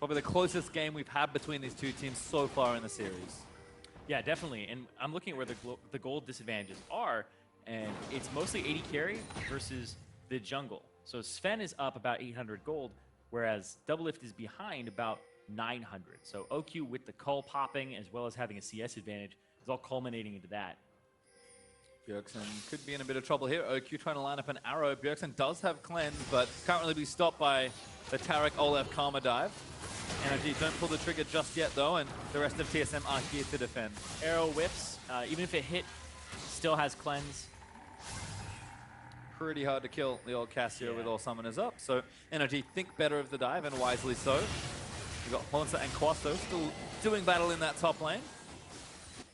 Speaker 1: Probably the closest game we've had between these two teams so far in the series.
Speaker 2: Yeah, definitely. And I'm looking at where the gold disadvantages are, and it's mostly 80 carry versus the jungle. So Sven is up about 800 gold, whereas Doublelift is behind about 900. So OQ with the cull popping as well as having a CS advantage is all culminating into that.
Speaker 1: Bjergsen could be in a bit of trouble here. OQ trying to line up an arrow. Bjergsen does have cleanse, but can't really be stopped by the Taric Olaf Karma dive. NRG don't pull the trigger just yet though, and the rest of TSM are here to defend.
Speaker 2: Arrow whips, even if it hit, still has cleanse.
Speaker 1: Pretty hard to kill the old Cassio with all summoners up, so NRG think better of the dive, and wisely so. We've got Haunter and Quasto still doing battle in that top lane.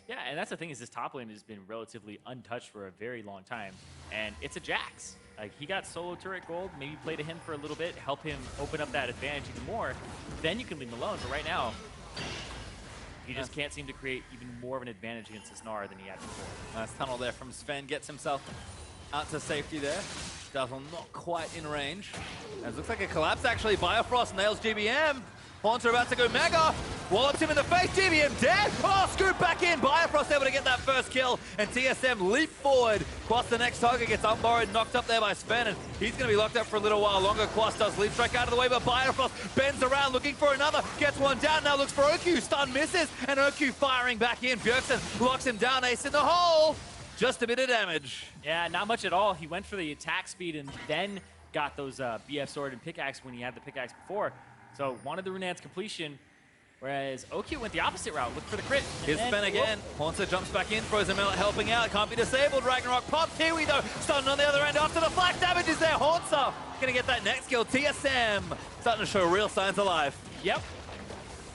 Speaker 2: Yeah, and that's the thing, is this top lane has been relatively untouched for a very long time, and it's a Jax. Like, he got solo turret gold, maybe play to him for a little bit, help him open up that advantage even more, then you can leave him alone. But right now, he just can't seem to create even more of an advantage against this Gnar than he had before.
Speaker 1: Nice tunnel there from Sven, gets himself out to safety there. Dazzle not quite in range. As looks like a collapse actually. Biofrost nails GBM. Haunter about to go mega. Wallops him in the face. GBM dead. Oh, scoop back in. Biofrost able to get that first kill. And TSM leap forward. Quas the next target gets unborrowed, knocked up there by Sven. And he's going to be locked up for a little while longer. Quas does leap strike out of the way, but Biofrost bends around looking for another. Gets one down. Now looks for OQ. Stun misses. And OQ firing back in. Bjergsen locks him down. Ace in the hole. Just a bit of damage.
Speaker 2: Yeah, not much at all. He went for the attack speed and then got those BF sword and pickaxe when he had the pickaxe before. So wanted the Runan's completion, whereas OQ went the opposite route, looked for the crit.
Speaker 1: Here's Sven again. Haunter jumps back in, throws him out, helping out. Can't be disabled. Ragnarok pop. Kiwi though, stunned on the other end after the flash damage is there. Haunter gonna get that next kill. TSM starting to show real signs of life.
Speaker 2: Yep.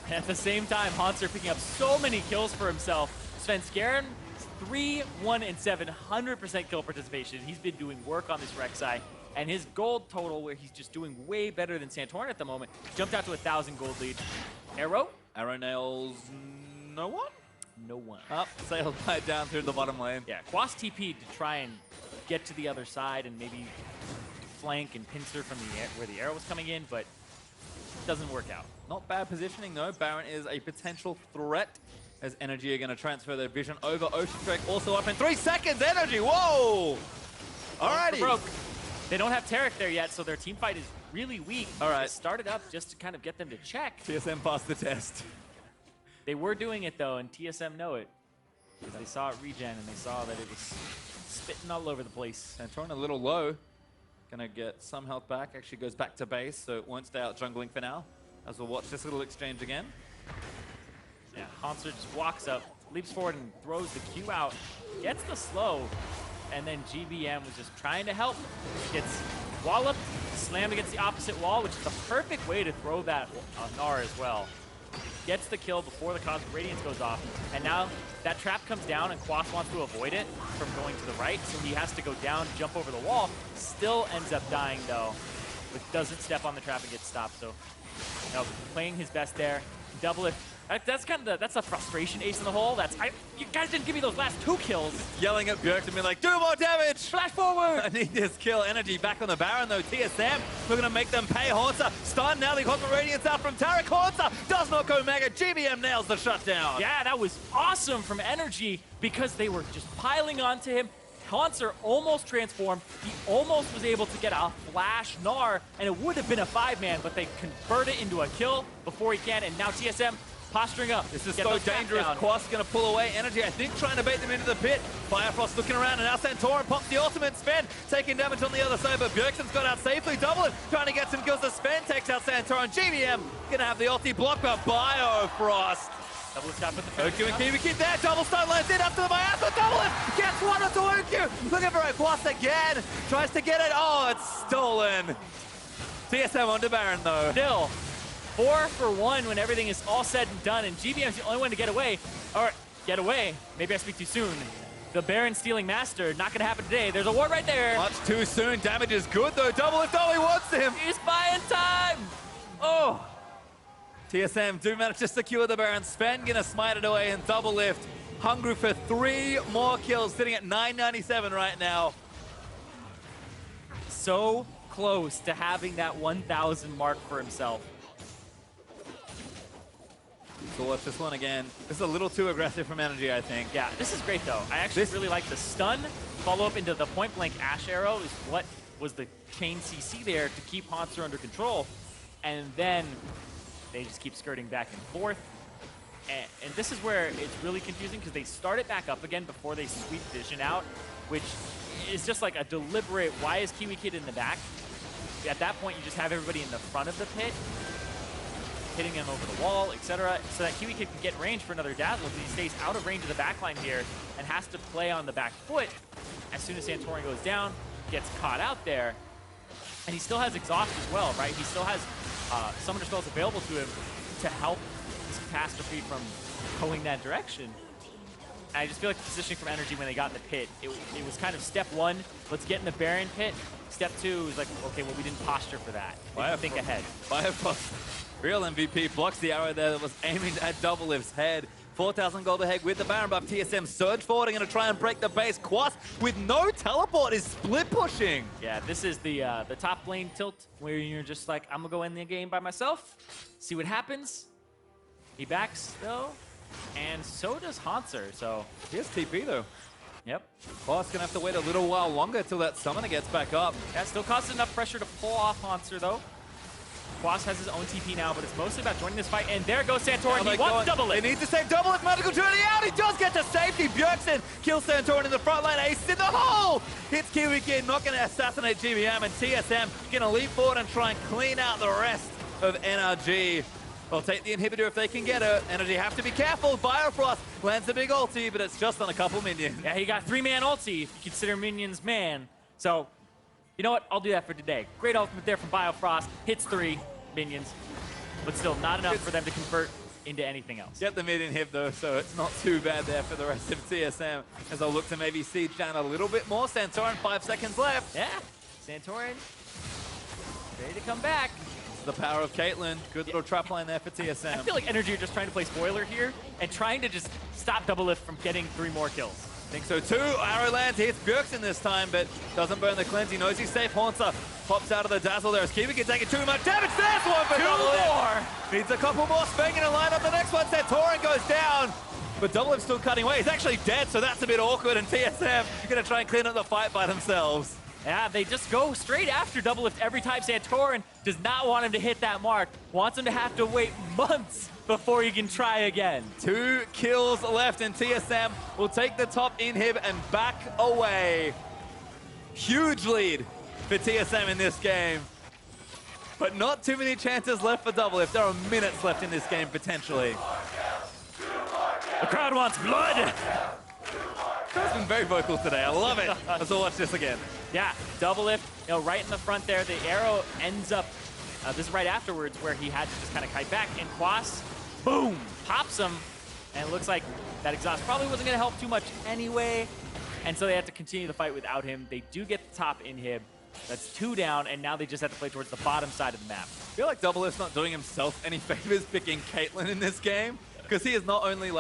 Speaker 2: And at the same time, Haunter picking up so many kills for himself. Svenskeren, 3, 1, and 7, 100% kill participation. He's been doing work on this Rek'Sai. And his gold total, where he's just doing way better than Santorin at the moment, jumped out to 1,000 gold lead. Arrow?
Speaker 1: Arrow nails no one?
Speaker 2: No one.
Speaker 1: Up, sailed by down through the bottom lane.
Speaker 2: Yeah, Quas TP'd to try and get to the other side and maybe flank and pincer from where the arrow was coming in, but doesn't work out.
Speaker 1: Not bad positioning though. Baron is a potential threat as NRG are going to transfer their vision over. Ocean Trek also up in 3 seconds. NRG, whoa! Alrighty.
Speaker 2: Broke. They don't have Taric there yet, so their team fight is really weak.
Speaker 1: All right.
Speaker 2: They started up just to kind of get them to check.
Speaker 1: TSM passed the test.
Speaker 2: They were doing it though, and TSM know it. Because they saw it regen, and they saw that it was spitting all over the place.
Speaker 1: Santorin a little low. Gonna get some health back. Actually goes back to base, so it won't stay out jungling for now. As we'll watch this little exchange again.
Speaker 2: Yeah, Hanser just walks up, leaps forward and throws the Q out, gets the slow, and then GBM was just trying to help. Gets walloped, slammed against the opposite wall, which is the perfect way to throw that Gnar as well. Gets the kill before the Cosmic Radiance goes off, and now that trap comes down and Quas wants to avoid it from going to the right, so he has to go down, jump over the wall, still ends up dying though, but doesn't step on the trap and gets stopped, so you know, playing his best there. Double it. That's kind of that's a frustration ace in the hole. You guys didn't give me those last 2 kills.
Speaker 1: Yelling at Bjergsen, being like, do more damage!
Speaker 2: Flash forward!
Speaker 1: I need this kill. Energy back on the Baron though. TSM looking to make them pay. Haunter stun now. The Cosmic Radiance out from Tarek. Haunter does not go mega. GBM nails the shutdown.
Speaker 2: Yeah, that was awesome from NRG because they were just piling onto him. Haunter almost transformed. He almost was able to get a flash Gnar, and it would have been a 5-man, but they convert it into a kill before he can, and now TSM posturing up.
Speaker 1: This is so dangerous. Quas going to pull away. Energy, I think, trying to bait them into the pit. Firefrost looking around, and now Santorin pops the ultimate. Sven taking damage on the other side, but Bjergsen's got out safely. Double it, trying to get some kills. The Sven takes out Santorin. GBM going to have the ulti blocked by Biofrost.
Speaker 2: Double stop with the
Speaker 1: Okyu and Kiwi keep there. Double stun lands in after the Miasma. Double it. Gets one onto Okyu. Looking for a Quas again. Tries to get it. Oh, it's stolen. TSM on to Baron though.
Speaker 2: Still 4 for 1 when everything is all said and done, and GBM's the only one to get away. Or get away. Maybe I speak too soon. The Baron stealing master, not gonna happen today. There's a ward right there.
Speaker 1: Much too soon. Damage is good though. Double lift all he wants him.
Speaker 2: He's buying time. Oh.
Speaker 1: TSM do manage to secure the Baron. Sven gonna smite it away and double lift. Hungry for 3 more kills, sitting at 997 right now.
Speaker 2: So close to having that 1,000 mark for himself.
Speaker 1: So watch this one again. This is a little too aggressive from Energy, I think.
Speaker 2: Yeah, this is great though. I actually really like the stun. Follow up into the point blank Ash Arrow is what was the chain CC there to keep Haunter under control. And then they just keep skirting back and forth. And this is where it's really confusing because they start it back up again before they sweep Vision out, which is just like a deliberate, why is Kiwi Kid in the back? At that point, you just have everybody in the front of the pit, hitting him over the wall, etc., so that Kiwi Kid can get range for another dazzle because he stays out of range of the backline here and has to play on the back foot. As soon as Santorin goes down, gets caught out there, and he still has exhaust as well, right? He still has summoner spells available to him to help this catastrophe from going that direction. And I just feel like the positioning from Energy when they got in the pit, it was kind of step 1, let's get in the Baron pit. Step 2 is like, okay, well, we didn't posture for that. We didn't think ahead.
Speaker 1: Firefrost, real MVP, blocks the arrow there that was aiming at Double Lift's head. 4,000 gold ahead with the Baron buff. TSM surge forward and going to try and break the base. Quas with no teleport is split pushing.
Speaker 2: Yeah, this is the top lane tilt where you're just like, I'm going to go in the game by myself, see what happens. He backs though, and so does Haunter. So
Speaker 1: he has TP though.
Speaker 2: Yep.
Speaker 1: Quas going to have to wait a little while longer till that summoner gets back up.
Speaker 2: That still causes enough pressure to pull off Haunter though. Quas has his own TP now, but it's mostly about joining this fight. And there goes Santorin. He wants double it.
Speaker 1: He needs to save double it. Magical journey out. He does get to safety. Bjergsen kills Santorin in the front line. Ace in the hole. Hits Kiwi Kid. Not going to assassinate GBM. And TSM going to leap forward and try and clean out the rest of NRG. They'll take the inhibitor if they can get it. Energy have to be careful. Biofrost lands the big ulti, but it's just on a couple minions.
Speaker 2: Yeah, he got 3-man ulti if you consider minions man. So, you know what? I'll do that for today. Great ultimate there from Biofrost. Hits 3 minions, but still not enough for them to convert into anything else.
Speaker 1: Get the mid inhib though, so it's not too bad there for the rest of TSM as they'll look to maybe siege down a little bit more. Santorin, 5 seconds left.
Speaker 2: Yeah, Santorin ready to come back.
Speaker 1: The power of Caitlyn. Good little trap line there for TSM.
Speaker 2: I feel like Energy are just trying to play spoiler here and trying to just stop Double Lift from getting 3 more kills.
Speaker 1: I think so too. Arrow lands, hits Bjergsen this time, but doesn't burn the cleanse. He knows he's safe. Haunter pops out of the dazzle there as Kiwi can take it too much damage. There's one for Double Lift. Needs a couple more. Sven gonna line up the next one. Santorin goes down, but Double Lift's still cutting away. He's actually dead, so that's a bit awkward, and TSM gonna try and clean up the fight by themselves.
Speaker 2: Yeah, they just go straight after Double Lift every time. Santorin does not want him to hit that mark. Wants him to have to wait months before he can try again.
Speaker 1: 2 kills left, and TSM will take the top inhib and back away. Huge lead for TSM in this game. But not too many chances left for Double Lift. There are minutes left in this game, potentially.
Speaker 2: The crowd wants blood.
Speaker 1: He's been very vocal today. I love it. Let's all watch this again.
Speaker 2: Yeah, double lift, right in the front there. The arrow ends up, this is right afterwards where he had to just kind of kite back. And Quas, boom, pops him. And it looks like that exhaust probably wasn't going to help too much anyway. And so they have to continue the fight without him. They do get the top inhib. That's 2 down, and now they just have to play towards the bottom side of the map.
Speaker 1: I feel like Doublelift's not doing himself any favors picking Caitlyn in this game, because he is not only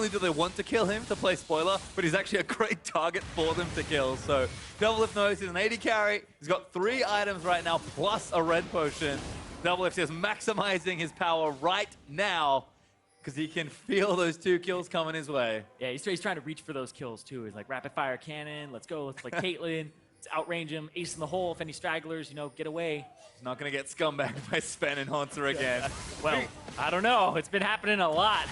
Speaker 1: do they want to kill him to play spoiler, but he's actually a great target for them to kill. So Doublelift knows he's an 80 carry. He's got 3 items right now, plus a red potion. Doublelift is maximizing his power right now, because he can feel those 2 kills coming his way.
Speaker 2: Yeah, he's trying to reach for those kills too. He's like, rapid fire cannon, let's go, let's play Caitlyn. Let's outrange him, ace in the hole. If any stragglers, get away.
Speaker 1: He's not going to get scumbagged by Sven and Haunter again.
Speaker 2: Well, I don't know. It's been happening a lot.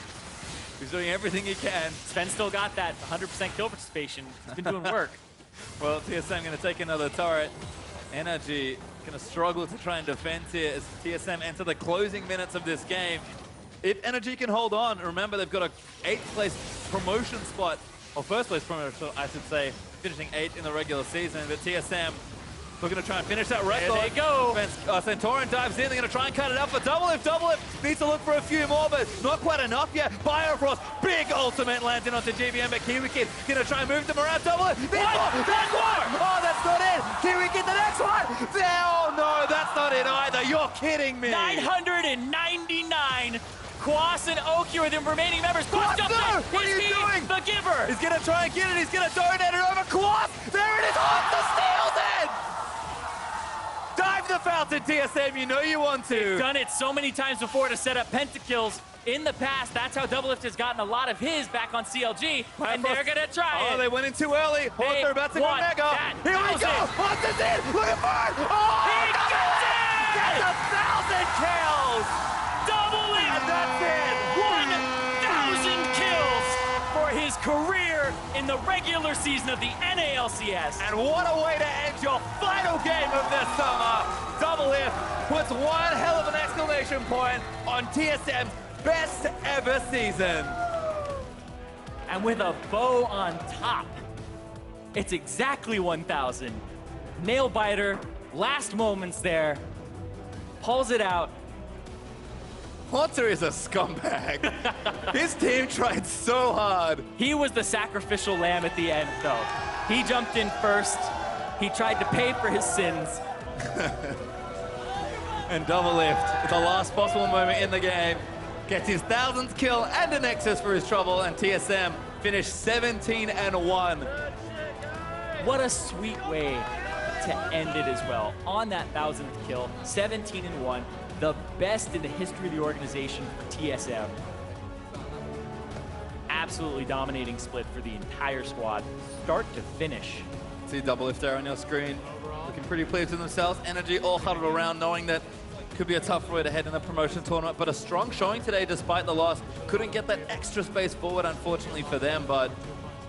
Speaker 1: He's doing everything he can.
Speaker 2: Sven still got that 100% kill participation. He's been doing work.
Speaker 1: Well, TSM going to take another turret. NRG going to struggle to try and defend here as TSM enter the closing minutes of this game. If NRG can hold on, remember they've got a 8th place promotion spot, or 1st place promotion, I should say, finishing 8th in the regular season. But TSM looking to try and finish that record.
Speaker 2: There they go.
Speaker 1: Centauran dives in. They're going to try and cut it up for Doublelift. Doublelift needs to look for a few more, but not quite enough yet. Biofrost, big ultimate landing onto GBM, but KiwiKid going to try and move them around. Doublelift. There's more. Oh, that's not it. KiwiKid, the next one. Oh, no, that's not it either. You're kidding me.
Speaker 2: 999. Quas and Oki are the remaining members. Quas jumps in.
Speaker 1: What are you doing?
Speaker 2: The giver.
Speaker 1: He's going to try and get it. He's going to donate it over Quas. There it is. Hunter steals it. Dive the fountain, TSM. You know you want to.
Speaker 2: They've done it so many times before to set up pentakills. In the past, that's how Doublelift has gotten a lot of his back on CLG, and they're going to try it.
Speaker 1: Oh, they went in too early. Hunter about to go mega. Here we go. Hunter's in. Looking for it. Oh,
Speaker 2: he gets it.
Speaker 1: That's 1,000 kills.
Speaker 2: Doublelift.
Speaker 1: And that's it.
Speaker 2: 1,000 kills for his career in the regular season of the NALCS.
Speaker 1: And what a way to end your final game of this summer. Doublelift puts one hell of an exclamation point on TSM's best ever season.
Speaker 2: And with a bow on top, it's exactly 1,000. Nail biter, last moments there, pulls it out.
Speaker 1: Hunter is a scumbag. His team tried so hard.
Speaker 2: He was the sacrificial lamb at the end, though. He jumped in first. He tried to pay for his sins.
Speaker 1: And Doublelift, at the last possible moment in the game, gets his 1,000th kill and a Nexus for his trouble, and TSM finished 17-1.
Speaker 2: What a sweet way to end it as well. On that 1,000th kill, 17-1, the best in the history of the organization for TSM. Absolutely dominating split for the entire squad, start to finish.
Speaker 1: See Doublelift there on your screen, looking pretty pleased with themselves. NRG all huddled around, knowing that could be a tough road ahead in the promotion tournament, but a strong showing today despite the loss. Couldn't get that extra space forward, unfortunately for them, but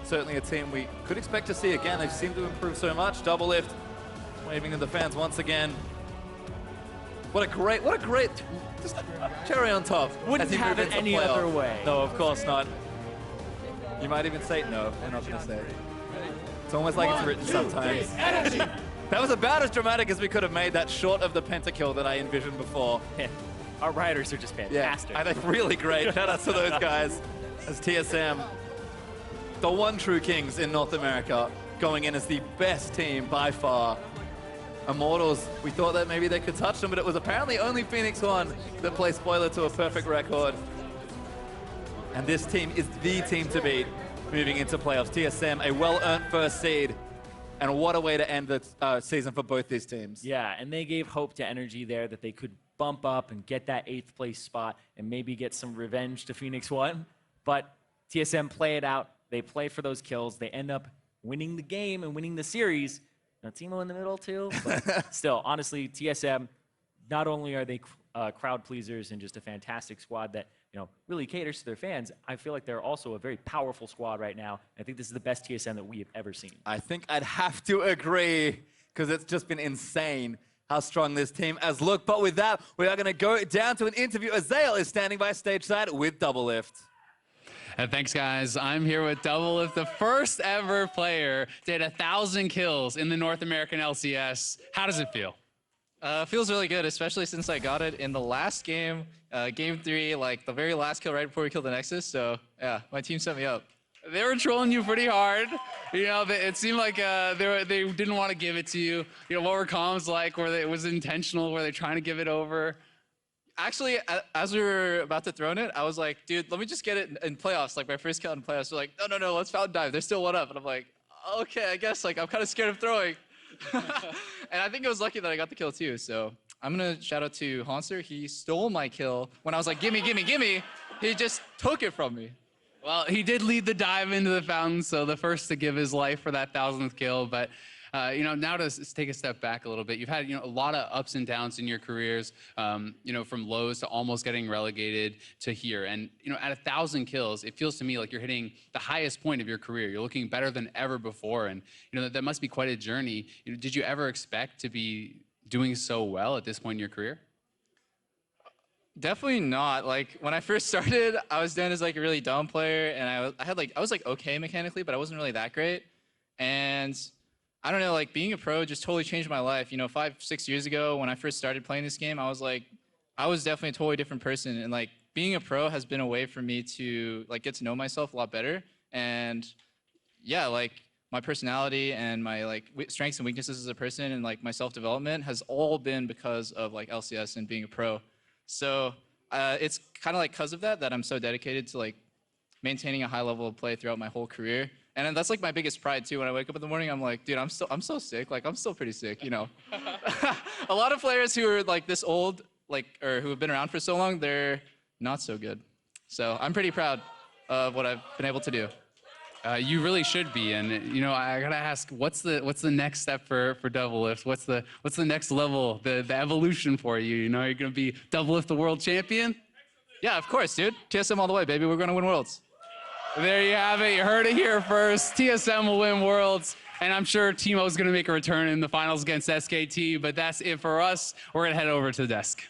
Speaker 1: certainly a team we could expect to see again. They seem to improve so much. Doublelift waving at the fans once again. What a great, just cherry on top.
Speaker 2: Wouldn't have it any other way.
Speaker 1: No, of course not. You might even say, no, we're not going to say it. It's almost like it's written sometimes. That was about as dramatic as we could have made that, short of the pentakill that I envisioned before.
Speaker 2: Our riders are just fantastic.
Speaker 1: Yeah, they're really great. Shout out to those guys. As TSM, the one true kings in North America, going in as the best team by far. Immortals, we thought that maybe they could touch them, but it was apparently only Phoenix One that played spoiler to a perfect record. And this team is the team to beat moving into playoffs. TSM, a well-earned first seed. And what a way to end the season for both these teams.
Speaker 2: Yeah, and they gave hope to NRG there that they could bump up and get that 8th place spot and maybe get some revenge to Phoenix One. But TSM play it out. They play for those kills. They end up winning the game and winning the series. Now, Timo in the middle too, but still, honestly, TSM, not only are they crowd pleasers and just a fantastic squad that really caters to their fans, I feel like they're also a very powerful squad right now. I think this is the best TSM that we have ever seen.
Speaker 1: I think I'd have to agree, because it's just been insane how strong this team has looked. But with that, we are going to go down to an interview. Azael is standing by stage side with Doublelift.
Speaker 6: And thanks, guys. I'm here with Doublelift, the first ever player to hit 1,000 kills in the North American LCS. How does it feel?
Speaker 7: Feels really good, especially since I got it in the last game, game 3, like the very last kill right before we killed the Nexus. So yeah, my team set me up.
Speaker 6: They were trolling you pretty hard. You know, it seemed like they didn't want to give it to you. You know, what were comms like? It was intentional? Were they trying to give it over?
Speaker 7: Actually, as we were about to throw it, I was like, dude, let me just get it in playoffs, like my first kill in playoffs. They're like, no, let's fountain dive. They're still 1-up. And I'm like, okay, I guess, like, I'm kind of scared of throwing. And I think it was lucky that I got the kill too. So I'm going to shout out to Honser. He stole my kill. When I was like, gimme, he just took it from me.
Speaker 6: Well, he did lead the dive into the fountain, so the first to give his life for that 1,000th kill. But you know, now to take a step back a little bit, you've had, you know, a lot of ups and downs in your careers, you know, from lows to almost getting relegated to here. And, you know, at 1,000 kills, it feels to me like you're hitting the highest point of your career. You're looking better than ever before. And, you know, that must be quite a journey. You know, did you ever expect to be doing so well at this point in your career?
Speaker 7: Definitely not. Like, when I first started, I was doing as like a really dumb player, and I was like okay mechanically, but I wasn't really that great. And I don't know, like, being a pro just totally changed my life. You know, 5-6 years ago when I first started playing this game, I was definitely a totally different person. And like, being a pro has been a way for me to like get to know myself a lot better. And yeah, like, my personality and my like strengths and weaknesses as a person and like my self-development has all been because of like LCS and being a pro. So it's kind of like because of that I'm so dedicated to like maintaining a high level of play throughout my whole career. And that's like my biggest pride too. When I wake up in the morning, I'm like, dude, I'm so sick. Like, I'm still pretty sick, you know. A lot of players who are like this old, like, or who have been around for so long, they're not so good. So I'm pretty proud of what I've been able to do.
Speaker 6: You really should be, and you know, I gotta ask, what's the next step for Doublelift? What's the next level, the evolution for you? You know, you're gonna be Doublelift the world champion?
Speaker 7: Yeah, of course, dude. TSM all the way, baby. We're gonna win worlds.
Speaker 6: There you have it. You heard it here first. TSM will win worlds, and I'm sure Teemo's gonna make a return in the finals against SKT. But that's it for us. We're gonna head over to the desk.